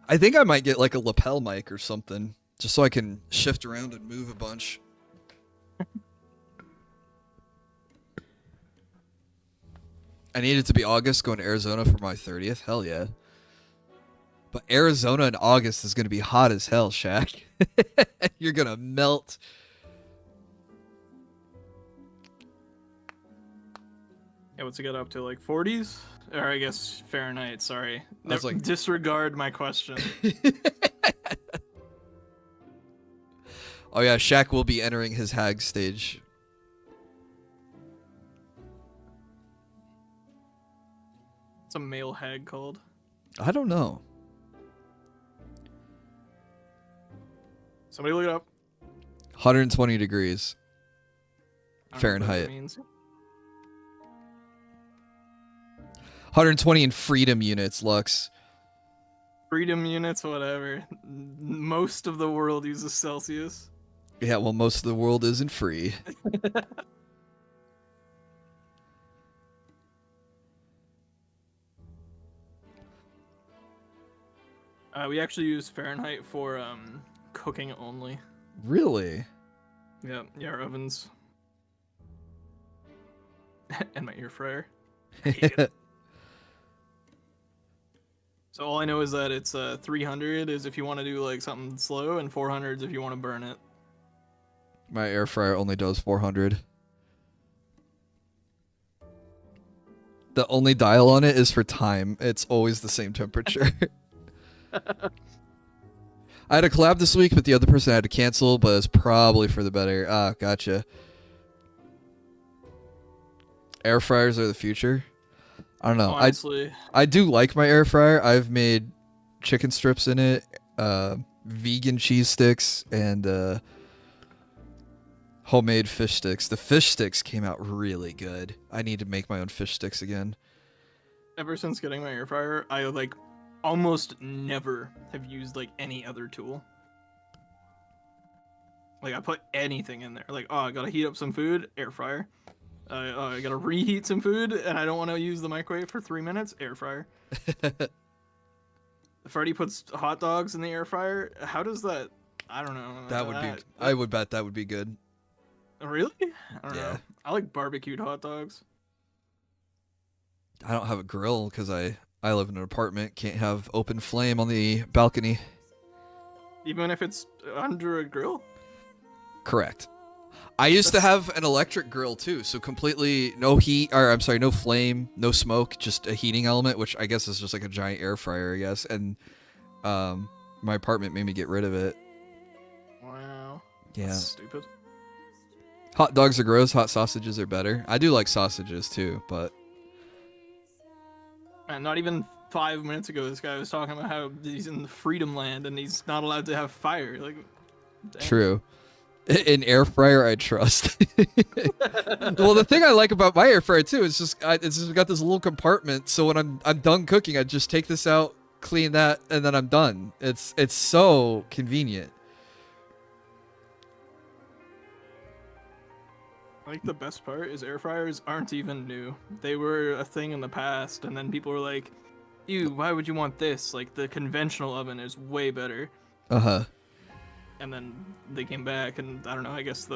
I think I might get like a lapel mic or something, just so I can shift around and move a bunch. I need it to be August, going to Arizona for my 30th. Hell yeah. But Arizona in August is going to be hot as hell, Shaq. You're going to melt. Yeah, what's it get up to? Like 40s? Or I guess Fahrenheit, sorry. I was like- Disregard my question. Oh yeah, Shaq will be entering his hag stage. What's a male hag called? I don't know. Somebody look it up. 120 degrees I don't know what that Fahrenheit. means. 120 in freedom units, Lux. Freedom units, whatever. Most of the world uses Celsius. Yeah, well, most of the world isn't free. We actually use Fahrenheit for cooking only. Really? Yeah, our ovens. And my air fryer. I hate it. So all I know is that it's 300 is if you want to do like something slow, and 400 is if you want to burn it. My air fryer only does 400. The only dial on it is for time. It's always the same temperature. I had a collab this week, but the other person had to cancel, but it's probably for the better. Ah, gotcha. Air fryers are the future. I don't know. Honestly, I do like my air fryer. I've made chicken strips in it, vegan cheese sticks, and homemade fish sticks. The fish sticks came out really good. I need to make my own fish sticks again. ever since getting my air fryer, I like almost never have used like any other tool. Like I put anything in there. Like, oh, I gotta heat up some food, air fryer. I gotta reheat some food, and I don't want to use the microwave for 3 minutes, air fryer. Freddy puts hot dogs in the air fryer. How does that? I don't know. That would be. I would bet that would be good. Really? I don't Yeah. know. I like barbecued hot dogs. I don't have a grill because I live in an apartment. Can't have open flame on the balcony. Even if it's under a grill? Correct. I used to have an electric grill too, so completely no heat, or I'm sorry, no flame, no smoke, just a heating element, which I guess is just like a giant air fryer, I guess. And my apartment made me get rid of it. Wow. Yeah. That's stupid. Hot dogs are gross. Hot sausages are better. I do like sausages too, but Man, not even 5 minutes ago, this guy was talking about how he's in the freedom land and he's not allowed to have fire. Like, dang. true. An air fryer I trust. Well, the thing I like about my air fryer too is it's just got this little compartment. So when I'm done cooking, I just take this out, clean that, and then I'm done. It's so convenient. I think the best part is air fryers aren't even new. They were a thing in the past, and then people were like, "Ew, why would you want this? Like the conventional oven is way better." Uh-huh. And then they came back, and I don't know. I guess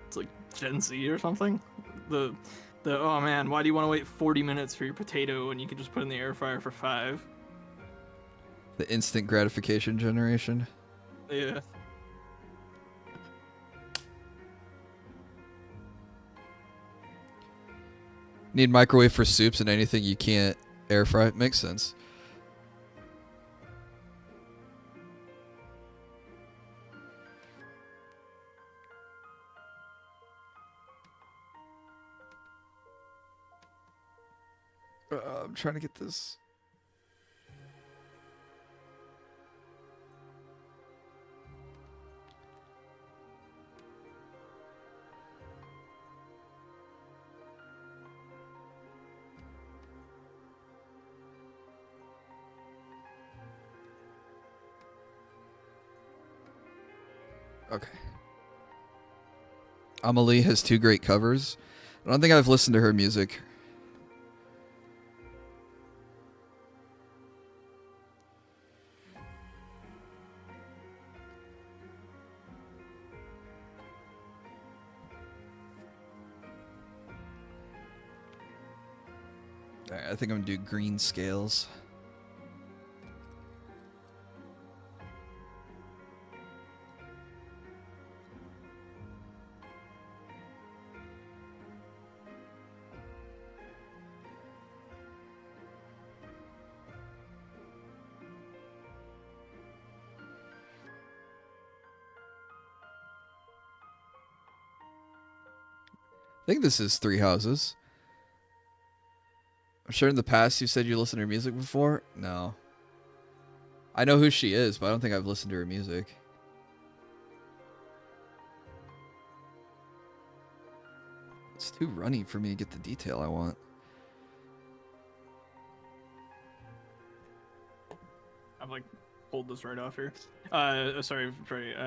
it's like Gen Z or something. The oh man, why do you want to wait 40 minutes for your potato when you can just put it in the air fryer for 5? The instant gratification generation. Yeah. Need microwave for soups and anything you can't air fry. Makes sense. I'm trying to get this. Okay. Amelie has 2 great covers. I don't think I've listened to her music. Alright, I think I'm gonna do green scales. I think this is 3 houses. I'm sure in the past you said you listened to her music before. No. I know who she is, but I don't think I've listened to her music. It's too runny for me to get the detail I want. I've like pulled this right off here. Sorry,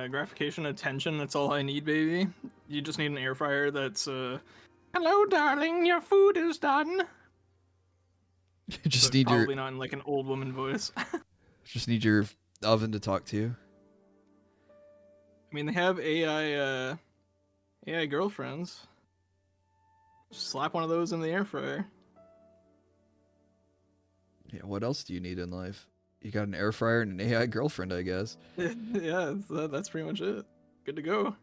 gratification, attention, that's all I need, baby. You just need an air fryer that's hello darling, your food is done. You just But need probably not in like an old woman voice. just need your oven to talk to you. I mean, they have AI girlfriends. Just slap one of those in the air fryer. Yeah, what else do you need in life? You got an air fryer and an AI girlfriend, I guess. Yeah, that's pretty much it. Good to go.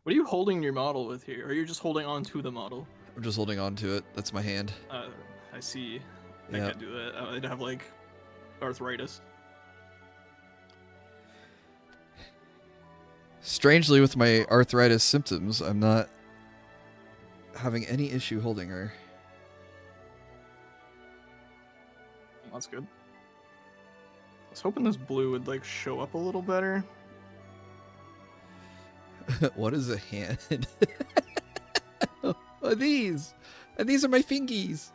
What are you holding your model with here? Or you're just holding on to the model? I'm just holding on to it. That's my hand. I see. I Yeah. can't do that. I'd have like arthritis. Strangely, with my arthritis symptoms, I'm not having any issue holding her. That's good. I was hoping this blue would like show up a little better. What is a hand? Oh, these. And these are my fingies.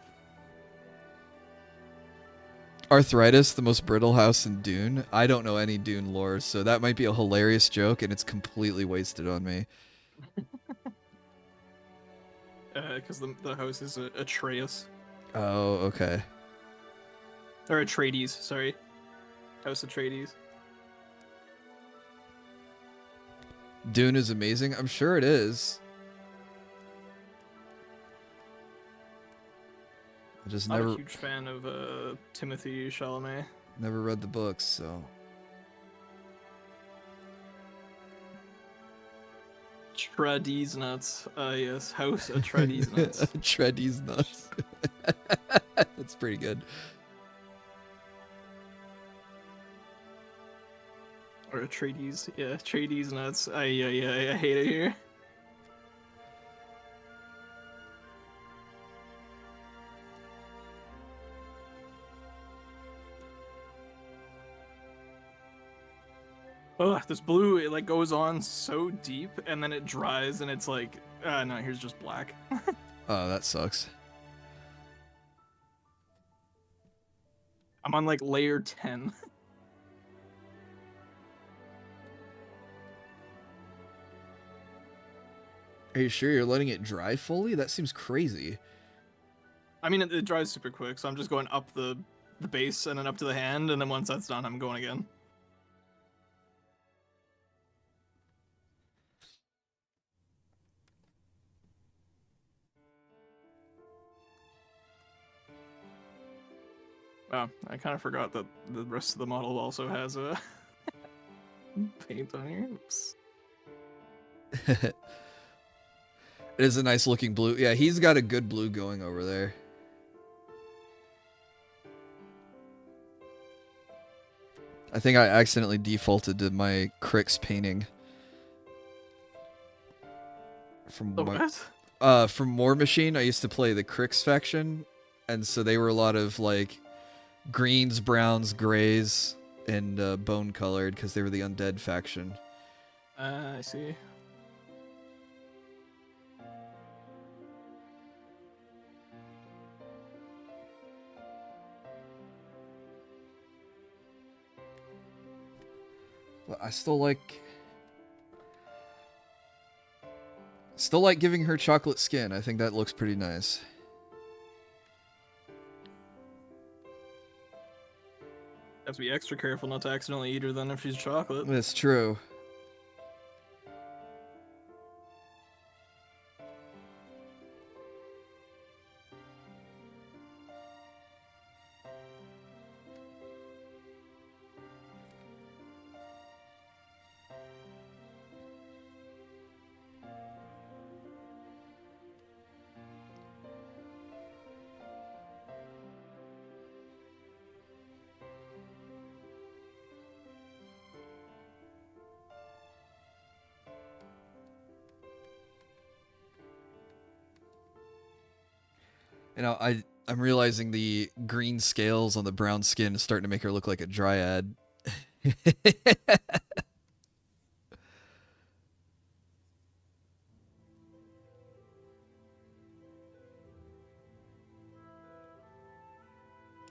Arthritis, the most brittle house in Dune. I don't know any Dune lore, so that might be a hilarious joke, and it's completely wasted on me. Because the house is Atreus. Oh, okay. Or Atreides, sorry. House Atreides. Dune is amazing. I'm sure it is. I just I'm never a huge fan of Timothy Chalamet. never read the books, so Atreides nuts. Yes, House Atreides nuts. Tready's nuts. That's pretty good. Or Atreides. Yeah, Atreides nuts. I hate it here. Ugh, this blue, it like goes on so deep and then it dries and it's like, no, here's just black. Oh, that sucks. I'm on like layer 10. Are you sure you're letting it dry fully? That seems crazy. I mean, it dries super quick, so I'm just going up the base and then up to the hand, and then once that's done, I'm going again. Wow, I kind of forgot that the rest of the model also has a paint on here. Oops. It is a nice looking blue. Yeah, he's got a good blue going over there. I think I accidentally defaulted to my Crix painting. From The my, what? from War Machine, I used to play the Crix faction, and so they were a lot of like greens, browns, grays, and bone colored because they were the undead faction. I see. But I still like giving her chocolate skin. I think that looks pretty nice. Have to be extra careful not to accidentally eat her then if she's chocolate. That's true. You know, I'm realizing the green scales on the brown skin is starting to make her look like a dryad.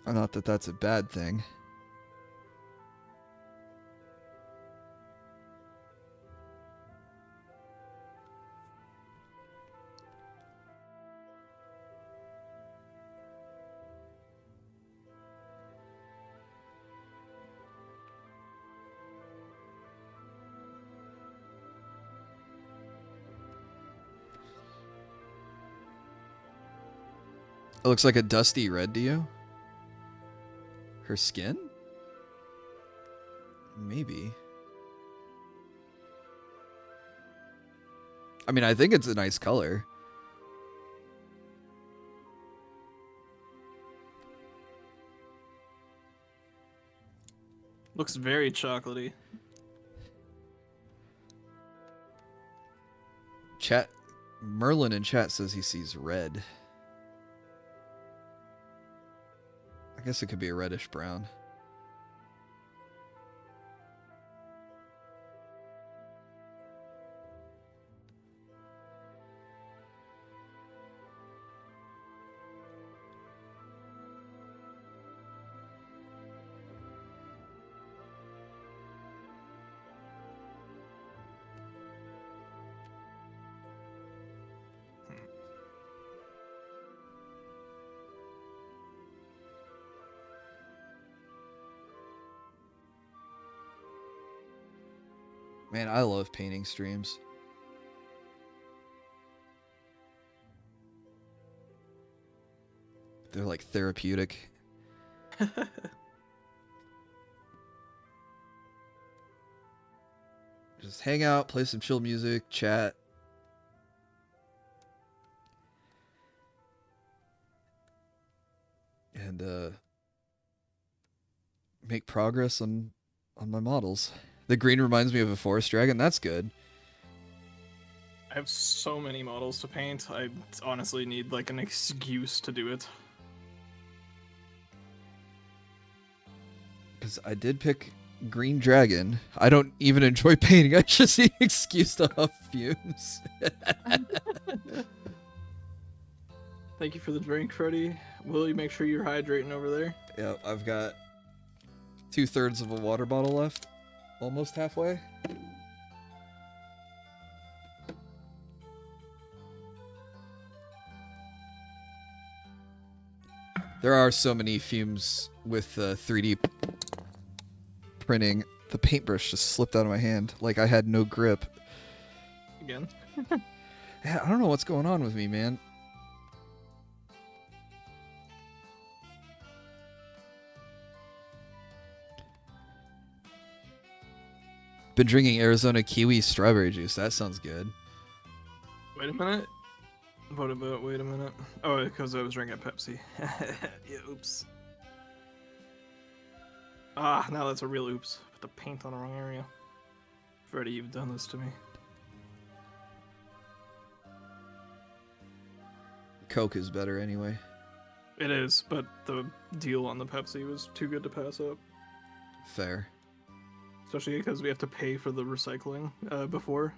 Not that that's a bad thing. It looks like a dusty red to you? Her skin? Maybe. I mean, I think it's a nice color. Looks very chocolatey. Chat Merlin in chat says he sees red. I guess it could be a reddish brown. Man, I love painting streams. They're like therapeutic. Just hang out, play some chill music, chat. And make progress on my models. The green reminds me of a forest dragon. That's good. I have so many models to paint. I honestly need like an excuse to do it. Because I did pick Green Dragon. I don't even enjoy painting. I just need an excuse to huff fumes. Thank you for the drink, Freddy. Will you make sure you're hydrating over there? Yeah, I've got 2/3 of a water bottle left. Almost halfway. There are so many fumes with 3D printing. The paintbrush just slipped out of my hand like I had no grip. Again. Yeah, I don't know what's going on with me, man. Been drinking Arizona kiwi strawberry juice. That sounds good. Wait a minute. What about? Wait a minute. Oh, because I was drinking Pepsi. Yeah, oops. Ah, now that's a real oops. Put the paint on the wrong area. Freddy, you've done this to me. Coke is better anyway. It is, but the deal on the Pepsi was too good to pass up. Fair. Especially because we have to pay for the recycling before.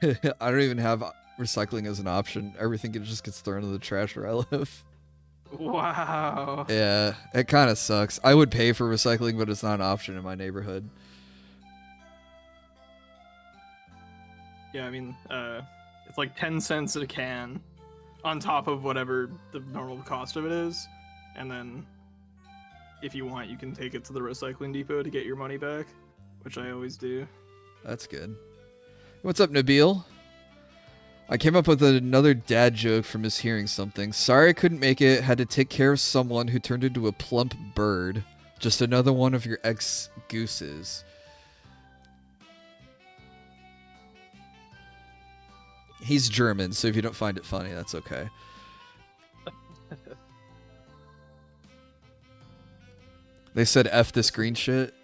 I don't even have recycling as an option. Everything just gets thrown in the trash where I live. Wow. Yeah, it kind of sucks. I would pay for recycling, but it's not an option in my neighborhood. Yeah, I mean, it's like 10 cents a can on top of whatever the normal cost of it is. And then if you want, you can take it to the recycling depot to get your money back, which I always do. That's good. What's up, Nabil? I came up with another dad joke from mishearing something. Sorry I couldn't make it. Had to take care of someone who turned into a plump bird. Just another one of your ex-gooses. He's German, so if you don't find it funny, that's okay. They said F this green shit.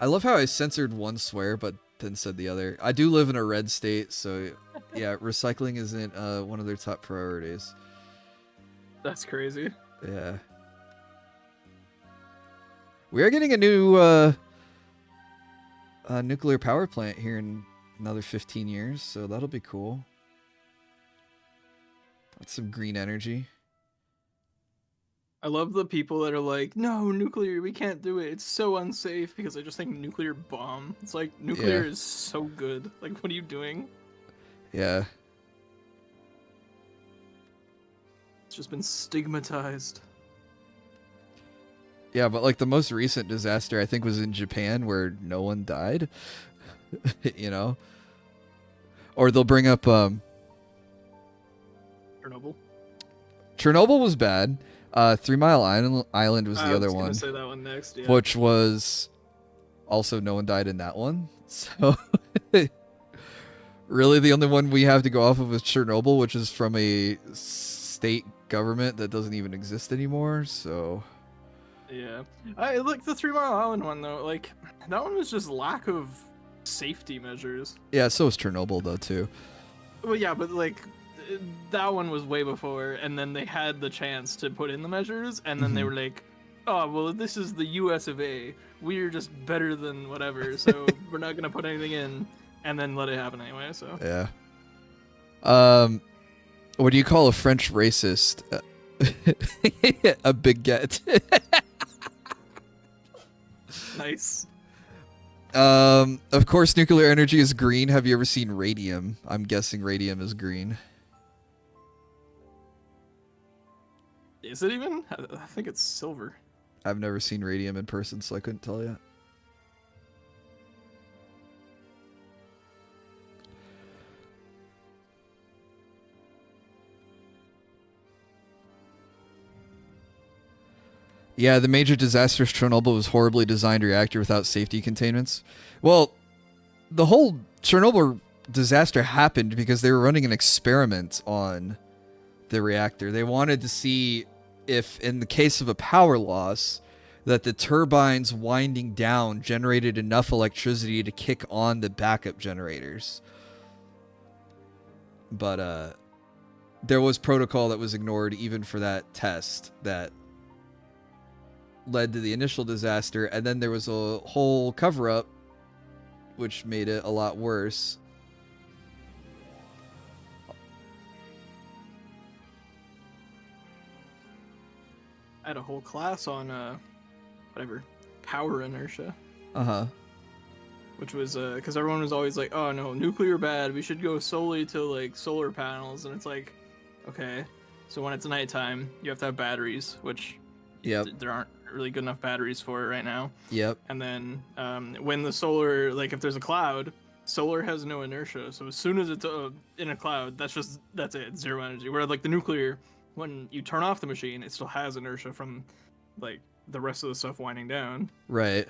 I love how I censored one swear, but then said the other. I do live in a red state, so yeah, recycling isn't one of their top priorities. That's crazy. Yeah. We are getting a new nuclear power plant here in another 15 years, so that'll be cool. That's some green energy. I love the people that are like, no, nuclear, we can't do it. It's so unsafe, because I just think nuclear bomb. It's like, nuclear is so good. Like, what are you doing? Yeah. It's just been stigmatized. Yeah, but like the most recent disaster I think was in Japan where no one died. You know? Or they'll bring up Chernobyl. Chernobyl was bad. 3 Mile Island was the other one. I was gonna say that one next, yeah. Which was also no one died in that one. So really the only one we have to go off of is Chernobyl, which is from a state government that doesn't even exist anymore. So yeah, I like the 3 Mile Island one though. Like that one was just lack of safety measures. yeah, so is Chernobyl though too. Well, yeah, but like that one was way before, and then they had the chance to put in the measures, and then they were like, "Oh, well, this is the U.S. of A. We're just better than whatever, so we're not gonna put anything in," and then let it happen anyway. So yeah. What do you call a French racist? A baguette. nice. Of course, nuclear energy is green. Have you ever seen radium? I'm guessing radium is green. Is it even? I think it's silver. I've never seen radium in person, so I couldn't tell you. Yeah, the major disaster of Chernobyl was horribly designed reactor without safety containments. Well, the whole Chernobyl disaster happened because they were running an experiment on the reactor. They wanted to see if, in the case of a power loss, that the turbines winding down generated enough electricity to kick on the backup generators. But there was protocol that was ignored even for that test that led to the initial disaster, and then there was a whole cover-up, which made it a lot worse. I had a whole class on whatever power inertia, which was because everyone was always like, "Oh no, nuclear bad. We should go solely to like solar panels." And it's like, okay, so when it's nighttime, you have to have batteries, which there aren't really good enough batteries for it right now. Yep. And then when the solar, like if there's a cloud, solar has no inertia. So as soon as it's in a cloud, that's it, zero energy. Where like the nuclear, when you turn off the machine, it still has inertia from like the rest of the stuff winding down. Right.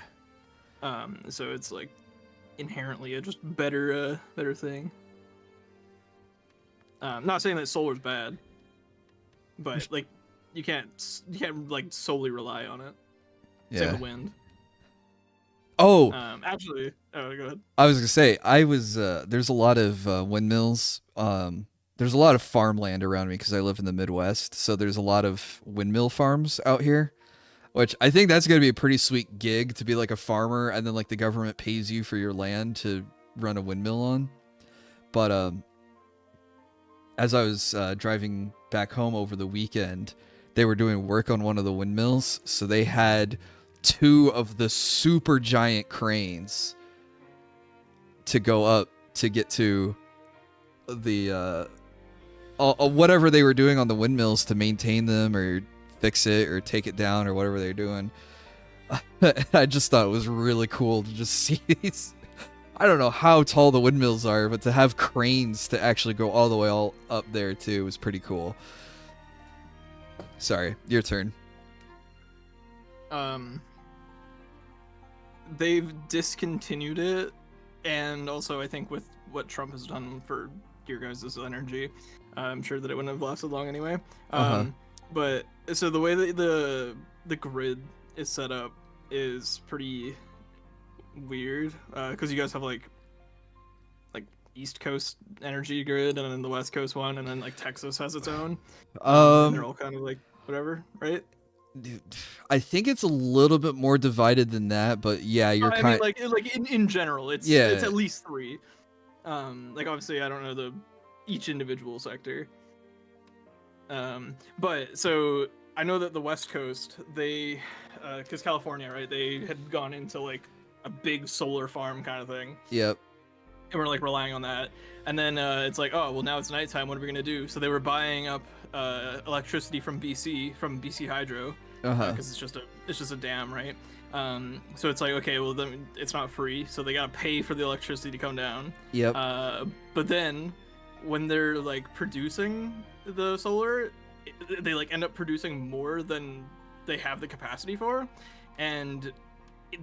So it's like inherently a just better thing. Not saying that solar's bad, but like you can't like solely rely on it. Same Yeah. with wind. Oh, Actually, go ahead. I was gonna say there's a lot of windmills. There's a lot of farmland around me because I live in the Midwest, so there's a lot of windmill farms out here, which I think that's gonna be a pretty sweet gig to be like a farmer, and then like the government pays you for your land to run a windmill on. But as I was driving back home over the weekend, they were doing work on one of the windmills, so they had 2 of the super giant cranes to go up to get to the whatever they were doing on the windmills to maintain them or fix it or take it down or whatever they're doing. I just thought it was really cool to just see these. I don't know how tall the windmills are, but to have cranes to actually go all the way all up there too was pretty cool. Sorry, your turn. They've discontinued it, and also I think with what Trump has done for your guys' energy, I'm sure that it wouldn't have lasted long anyway. But so the way that the grid is set up is pretty weird, because you guys have like East Coast energy grid and then the West Coast one, and then like Texas has its own. And they're all kind of like whatever, right? Dude, I think it's a little bit more divided than that, but yeah, you're I mean, like in general, it's at least 3. Like obviously I don't know each individual sector. But so I know that the West Coast, they because California, right, they had gone into like a big solar farm kind of thing. Yep. And we're like relying on that. And then it's like, oh well, now it's nighttime, what are we gonna do? So they were buying up electricity from BC Hydro, because it's just a dam, right? So it's like, okay, well then it's not free, so they gotta pay for the electricity to come down. Yep. But then when they're like producing the solar, they like end up producing more than they have the capacity for, and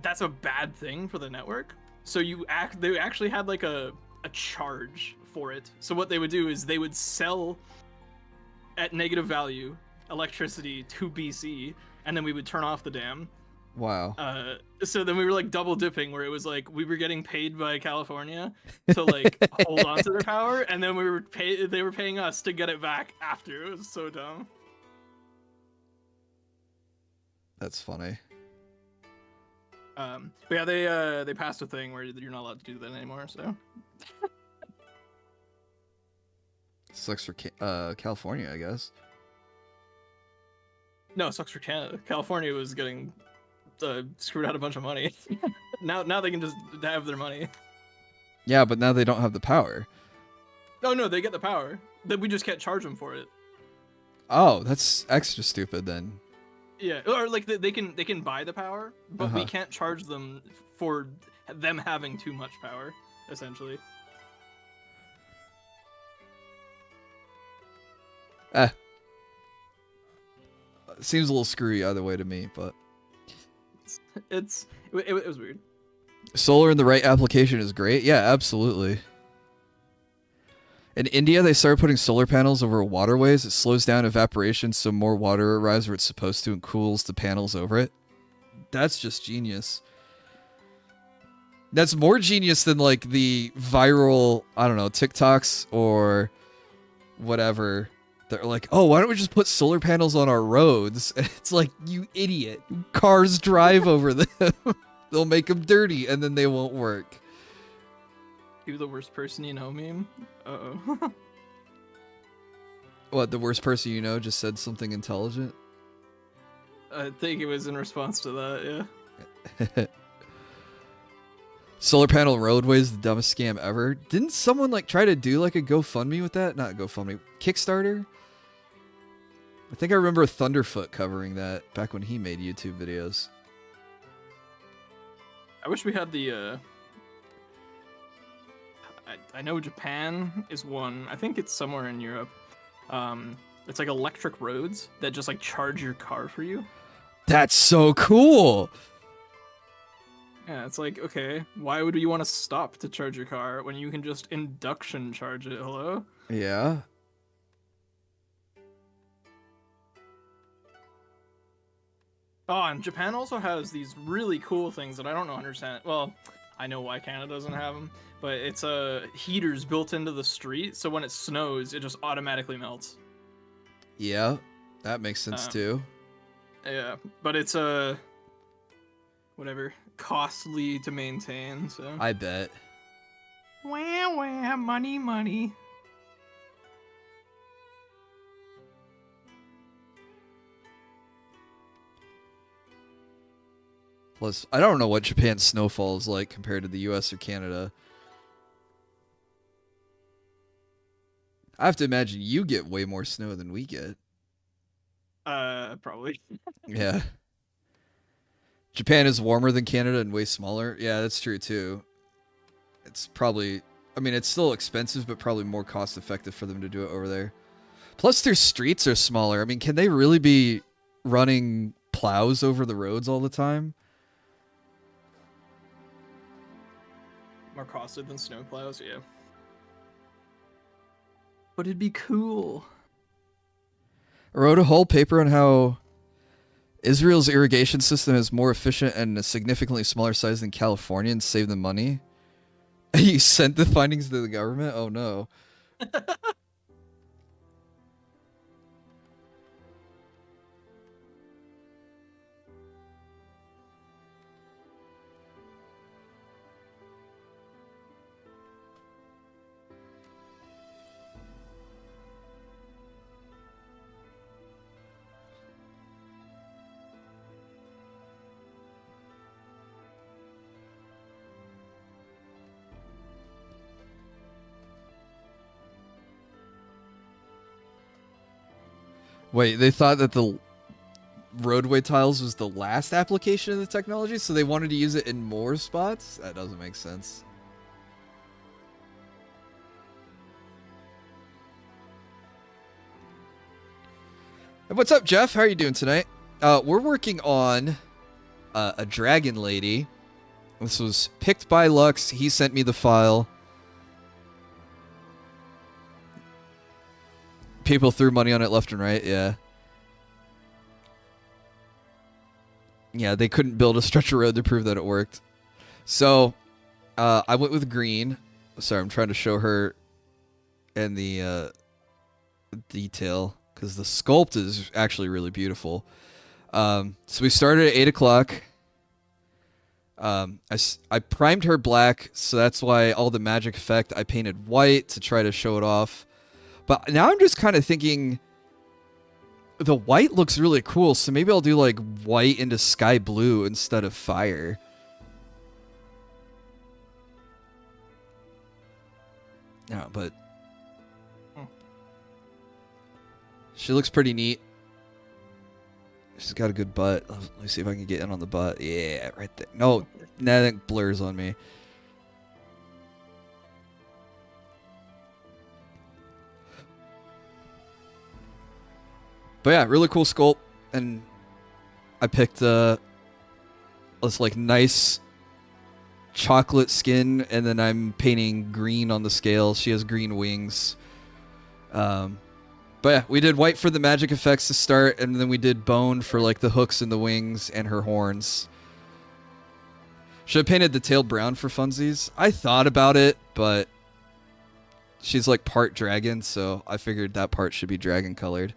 that's a bad thing for the network. So they actually had like a charge for it. So what they would do is they would sell at negative value electricity to BC, and then we would turn off the dam. Wow. So then we were like double dipping, where it was like we were getting paid by California to like hold on to their power, and then they were paying us to get it back after. It was so dumb. That's funny. But yeah, they passed a thing where you're not allowed to do that anymore. So Sucks for California, I guess. no, it sucks for Canada. California was getting screwed out a bunch of money. now they can just have their money. Yeah, but now they don't have the power. Oh no, they get the power. That we just can't charge them for it. Oh, that's extra stupid then. Yeah, or like they can buy the power, but we can't charge them for them having too much power, essentially. Seems a little screwy either way to me, but it was weird. solar in the right application is great. Yeah, absolutely. In India, they started putting solar panels over waterways. It slows down evaporation so more water arrives where it's supposed to and cools the panels over it. That's just genius. That's more genius than like the viral, I don't know, TikToks or whatever They're like, oh, why don't we just put solar panels on our roads? And it's like, you idiot. Cars drive over them. They'll make them dirty, and then they won't work. You the worst person you know meme? Uh-oh. What, the worst person you know just said something intelligent? I think it was in response to that, yeah. Solar panel roadways, the dumbest scam ever. Didn't someone like try to do like a GoFundMe with that? Not GoFundMe, Kickstarter? I think I remember Thunderfoot covering that back when he made YouTube videos. I wish we had the, I know Japan is one. I think it's somewhere in Europe. It's like electric roads that just like charge your car for you. That's so cool! Yeah, it's like, okay, why would you want to stop to charge your car when you can just induction charge it? Hello? Yeah. Oh, and Japan also has these really cool things that I don't know understand. Well, I know why Canada doesn't have them, but it's heaters built into the street, so when it snows, it just automatically melts. Yeah, that makes sense too. Yeah, but it's whatever, costly to maintain, so. I bet. Wah, wah, money, money. Plus, I don't know what Japan's snowfall is like compared to the US or Canada. I have to imagine you get way more snow than we get. Probably. Yeah. Japan is warmer than Canada and way smaller. Yeah, that's true too. It's probably, I mean, it's still expensive, but probably more cost effective for them to do it over there. Plus, their streets are smaller. I mean, can they really be running plows over the roads all the time? More costly than snowplows, yeah. But it'd be cool. I wrote a whole paper on how Israel's irrigation system is more efficient and a significantly smaller size than California and save them money. You sent the findings to the government? Oh no. Wait, they thought that the roadway tiles was the last application of the technology, so they wanted to use it in more spots? That doesn't make sense. And what's up, Jeff? How are you doing tonight? We're working on a dragon lady. This was picked by Lux. He sent me the file. People threw money on it left and right, yeah. Yeah, they couldn't build a stretch of road to prove that it worked. So, I went with green. Sorry, I'm trying to show her and the detail, because the sculpt is actually really beautiful. So we started at 8 o'clock. I primed her black, so that's why all the magic effect I painted white to try to show it off. But now I'm just kind of thinking the white looks really cool, so maybe I'll do like white into sky blue instead of fire. No, but she looks pretty neat. She's got a good butt. Let me see if I can get in on the butt. Yeah, right there. No, that blurs on me. But yeah, really cool sculpt, and I picked this like nice chocolate skin, and then I'm painting green on the scale. She has green wings. But yeah, we did white for the magic effects to start, and then we did bone for like the hooks and the wings and her horns. Should have painted the tail brown for funsies. I thought about it, but She's like part dragon, so I figured that part should be dragon colored.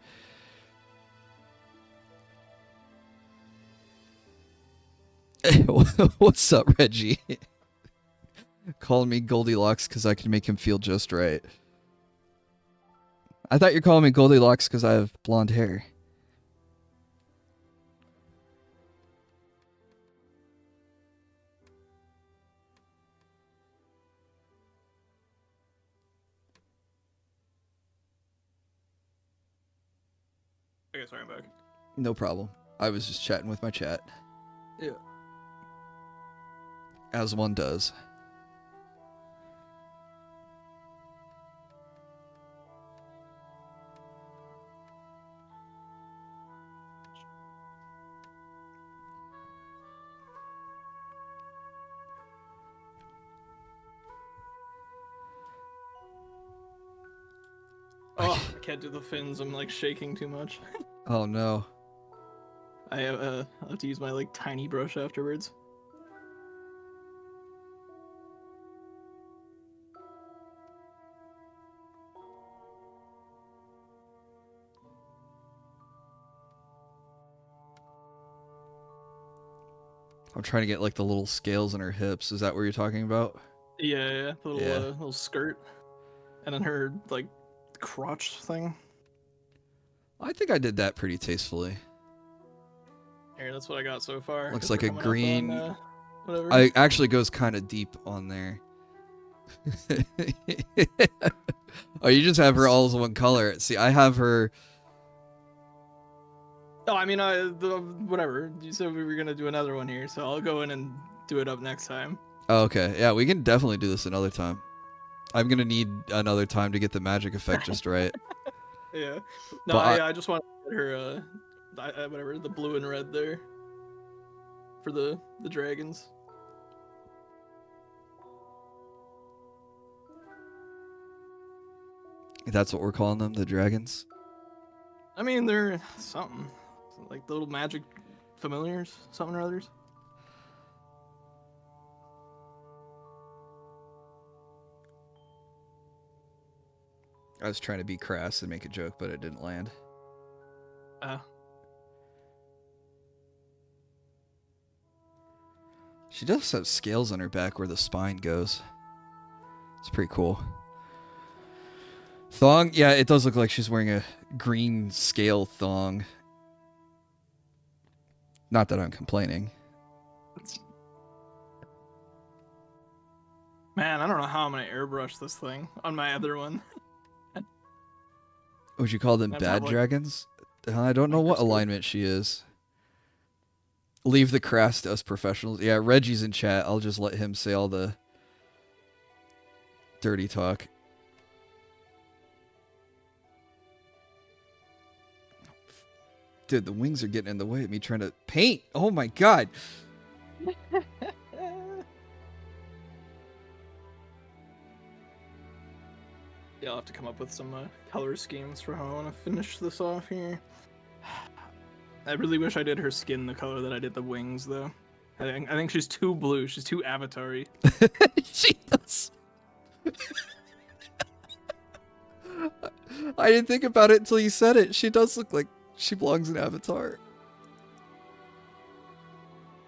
What's up, Reggie? Calling me Goldilocks because I can make him feel just right. I thought you're calling me Goldilocks because I have blonde hair. Okay, sorry, I'm back. No problem. I was just chatting with my chat. Yeah. As one does. Oh, I can't do the fins. I'm like shaking too much. Oh no. I have to use my like tiny brush afterwards. I'm trying to get like the little scales in her hips. Is that what you're talking about? Yeah, the little Yeah. Little skirt, and then her like crotch thing. I think I did that pretty tastefully. Here, that's what I got so far. Looks 'cause like we're a coming up green. on, whatever. I actually goes kind of deep on there. Oh, you just have her all as one color. See, I have her. Oh, I mean, whatever. You said we were gonna do another one here, so I'll go in and do it up next time. Oh, okay, yeah, we can definitely do this another time. I'm gonna need another time to get the magic effect just right. Yeah. No, But I just want to get her whatever, the blue and red there for the dragons. That's what we're calling them, the dragons. I mean, they're something like the little magic familiars, something or others. I was trying to be crass and make a joke, but it didn't land. She does have scales on her back where the spine goes. It's pretty cool. Thong? Yeah, it does look like she's wearing a green scale thong. Not that I'm complaining. Man, I don't know how I'm gonna airbrush this thing on my other one. Would you call them That's bad not like- dragons? I don't know what Microscope. alignment she is. Leave the crass to us professionals. Yeah, Reggie's in chat. I'll just let him say all the dirty talk. Dude, the wings are getting in the way of me trying to paint. Oh my god. Yeah, I'll have to come up with some color schemes for how I want to finish this off here. I really wish I did her skin the color that I did the wings, though. I think she's too blue. She's too Avatar-y. She does. I didn't think about it until you said it. She does look like she belongs in Avatar.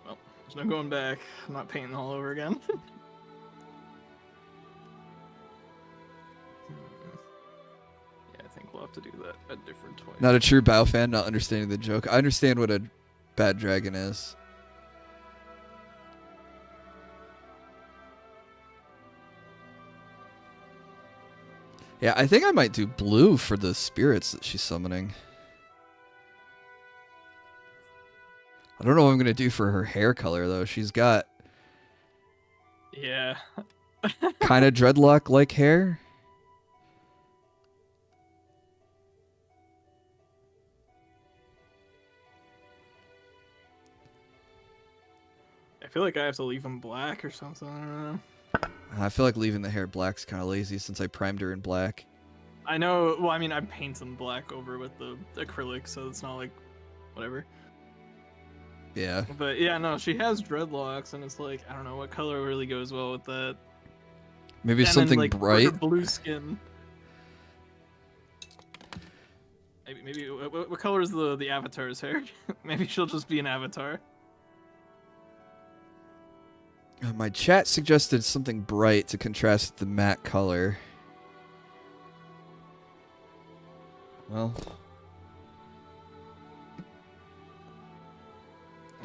Well, there's no going back. I'm not painting all over again. Yeah, I think we'll have to do that a different point. Not a true Bao fan, not understanding the joke. I understand what a bad dragon is. Yeah, I think I might do blue for the spirits that she's summoning. I don't know what I'm going to do for her hair color, though. She's got Yeah. kind of dreadlock-like hair. I feel like I have to leave them black or something. I don't know. I feel like leaving the hair black's kind of lazy since I primed her in black. I know. Well, I mean, I paint them black over with the acrylic, so it's not like whatever. Yeah. But yeah, no, she has dreadlocks, and it's like I don't know what color really goes well with that. Maybe And then something like for bright. her blue skin. Maybe what color is the avatar's hair? Maybe she'll just be an avatar. My chat suggested something bright to contrast with the matte color. Well,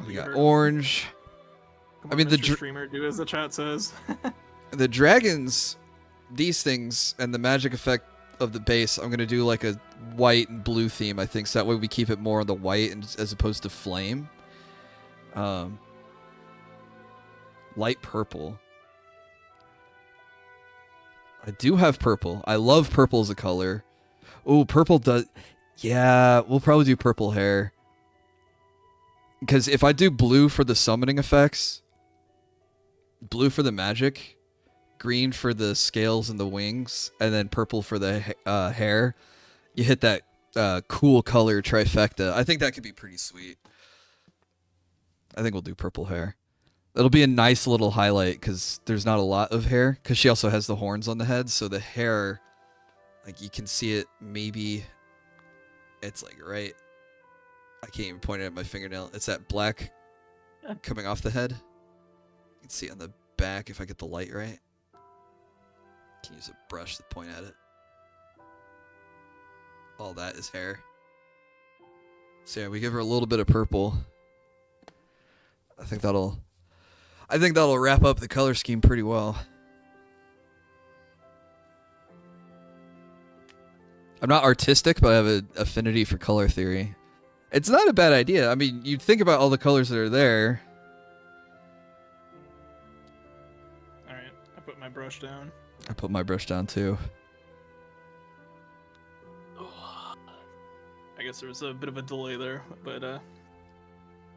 we got orange. Come I on, mean, Mr. Streamer, do as the chat says. the dragons, these things, and the magic effect of the base, I'm going to do like a white and blue theme, I think, so that way we keep it more on the white and, as opposed to flame. Light purple. I do have purple. I love purple as a color. Oh, purple does... Yeah, we'll probably do purple hair. Because if I do blue for the summoning effects, blue for the magic, green for the scales and the wings, and then purple for the hair, you hit that cool color trifecta. I think that could be pretty sweet. I think we'll do purple hair. It'll be a nice little highlight because there's not a lot of hair. Because she also has the horns on the head, so the hair, like you can see it. Maybe it's like right. I can't even point it at my fingernail. It's that black coming off the head. You can see it on the back if I get the light right. Can use a brush to point at it. All that is hair. So yeah, we give her a little bit of purple. I think that'll wrap up the color scheme pretty well. I'm not artistic, but I have an affinity for color theory. It's not a bad idea. I mean, you think about all the colors that are there. Alright, I put my brush down. I put my brush down too. I guess there was a bit of a delay there, but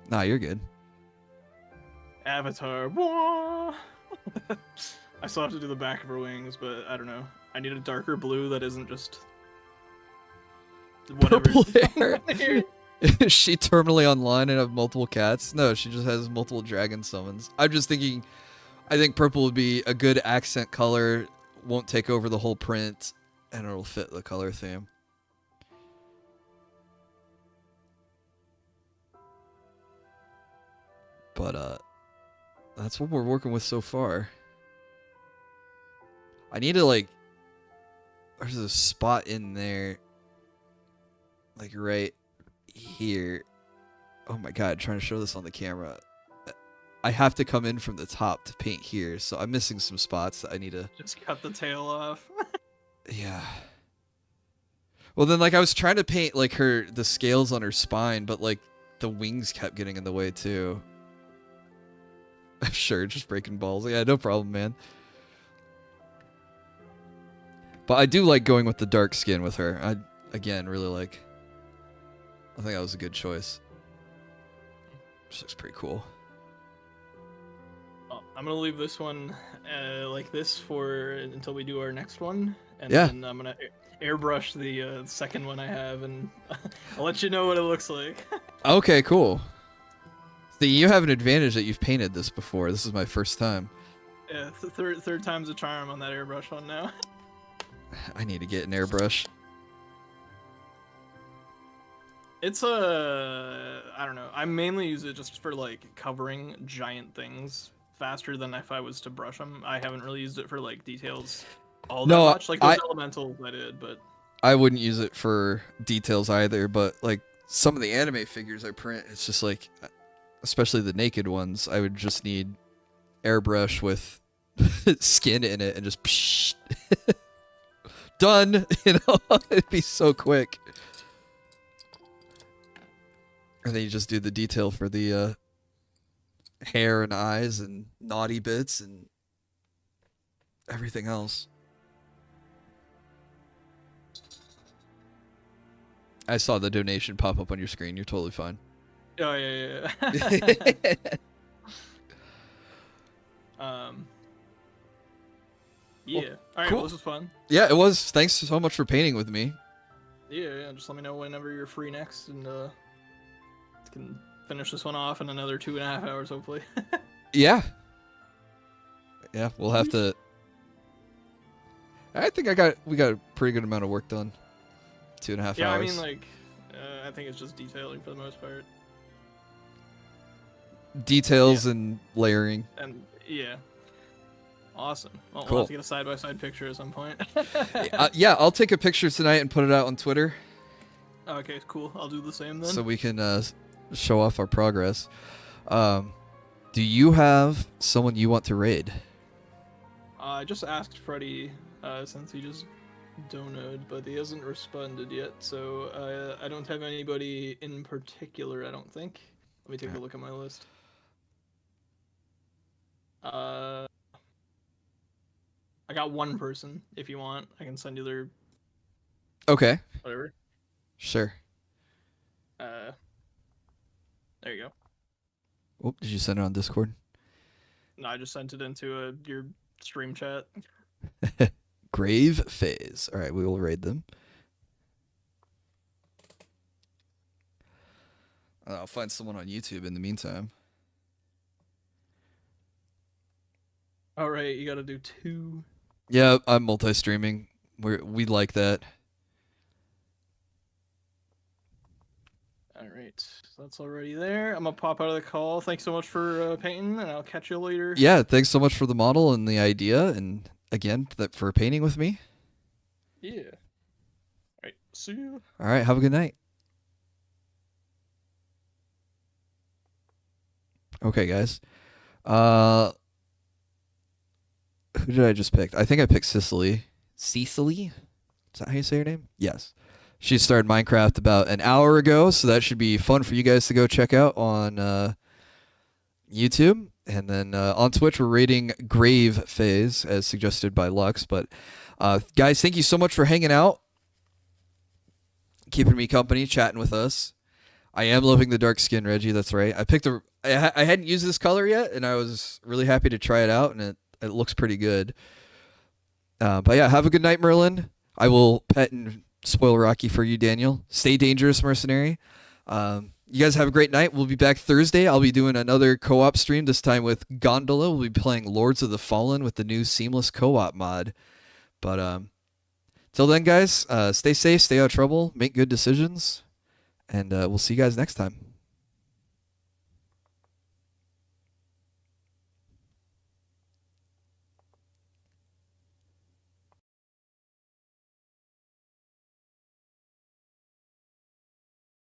Nah, you're good. Avatar. Wah! I still have to do the back of her wings, but I don't know. I need a darker blue that isn't just whatever. Purple hair. Is she terminally online and have multiple cats? No, she just has multiple dragon summons. I'm just thinking, I think purple would be a good accent color, won't take over the whole print, and it'll fit the color theme. But, that's what we're working with so far. I need to, like, there's a spot in there, like, right here. Oh my god, trying to show this on the camera. I have to come in from the top to paint here, so I'm missing some spots that I need to... Just cut the tail off. Yeah. Well, then, like, I was trying to paint, like, the scales on her spine, but, like, the wings kept getting in the way, too. I'm sure, just breaking balls. Yeah, no problem, man. But I do like going with the dark skin with her. I, again, really like... I think that was a good choice. This looks pretty cool. Well, I'm gonna leave this one like this for until we do our next one, and Yeah. then I'm gonna airbrush the second one I have, and I'll let you know what it looks like. Okay, cool. See, you have an advantage that you've painted this before. This is my first time. Yeah, third time's a charm on that airbrush one now. I need to get an airbrush. It's I don't know. I mainly use it just for like covering giant things faster than if I was to brush them. I haven't really used it for like details all that much. Like those elementals I did, but I wouldn't use it for details either. But like some of the anime figures I print, it's just like, especially the naked ones, I would just need airbrush with skin in it and just psh, done. You know, it'd be so quick. And then you just do the detail for the hair and eyes and naughty bits and everything else. I saw the donation pop up on your screen. You're totally fine. oh yeah. Yeah. All right. Cool. Well, this was fun. Yeah, it was. Thanks so much for painting with me. Yeah. Just let me know whenever you're free next, and can finish this one off in another 2.5 hours, hopefully. Yeah. Yeah, we'll have to I think we got a pretty good amount of work done. 2.5 Yeah, I hours. mean, like, I think it's just detailing for the most part. Details and layering. And yeah, awesome. Well, we'll Cool. have to get a side-by-side picture at some point. Yeah, I'll take a picture tonight and put it out on Twitter Okay, cool. I'll do the same then. so we can show off our progress. Do you have someone you want to raid? I just asked Freddy since he just donated, but he hasn't responded yet. So I don't have anybody in particular. I don't think. Let me take a look at my list. I got one person. If you want, I can send you their Okay. whatever. Sure. There you go. Oh, did you send it on Discord? No, I just sent it into your stream chat. Grave phase. All right, we will raid them. I'll find someone on YouTube in the meantime. All right, you got to do 2. Yeah, I'm multi-streaming. We like that. All right, so that's already there. I'm gonna pop out of the call. Thanks so much for painting, and I'll catch you later. Yeah, thanks so much for the model and the idea, and again for painting with me. Yeah. All right, see you. All right, have a good night. Okay, guys. Who did I just pick? I think I picked Cicely. Cecily? Is that how you say her name? Yes. She started Minecraft about an hour ago, so that should be fun for you guys to go check out on YouTube. And then on Twitch, we're rating Grave Phase, as suggested by Lux. But guys, thank you so much for hanging out, keeping me company, chatting with us. I am loving the dark skin, Reggie. That's right. I hadn't used this color yet, and I was really happy to try it out, and it looks pretty good. But yeah, have a good night, Merlin. I will pet and spoil Rocky for you, Daniel. Stay dangerous, mercenary. You guys have a great night. We'll be back Thursday. I'll be doing another co-op stream, this time with Gondola. We'll be playing Lords of the Fallen with the new Seamless co-op mod. But till then, guys, stay safe, stay out of trouble, make good decisions, and we'll see you guys next time.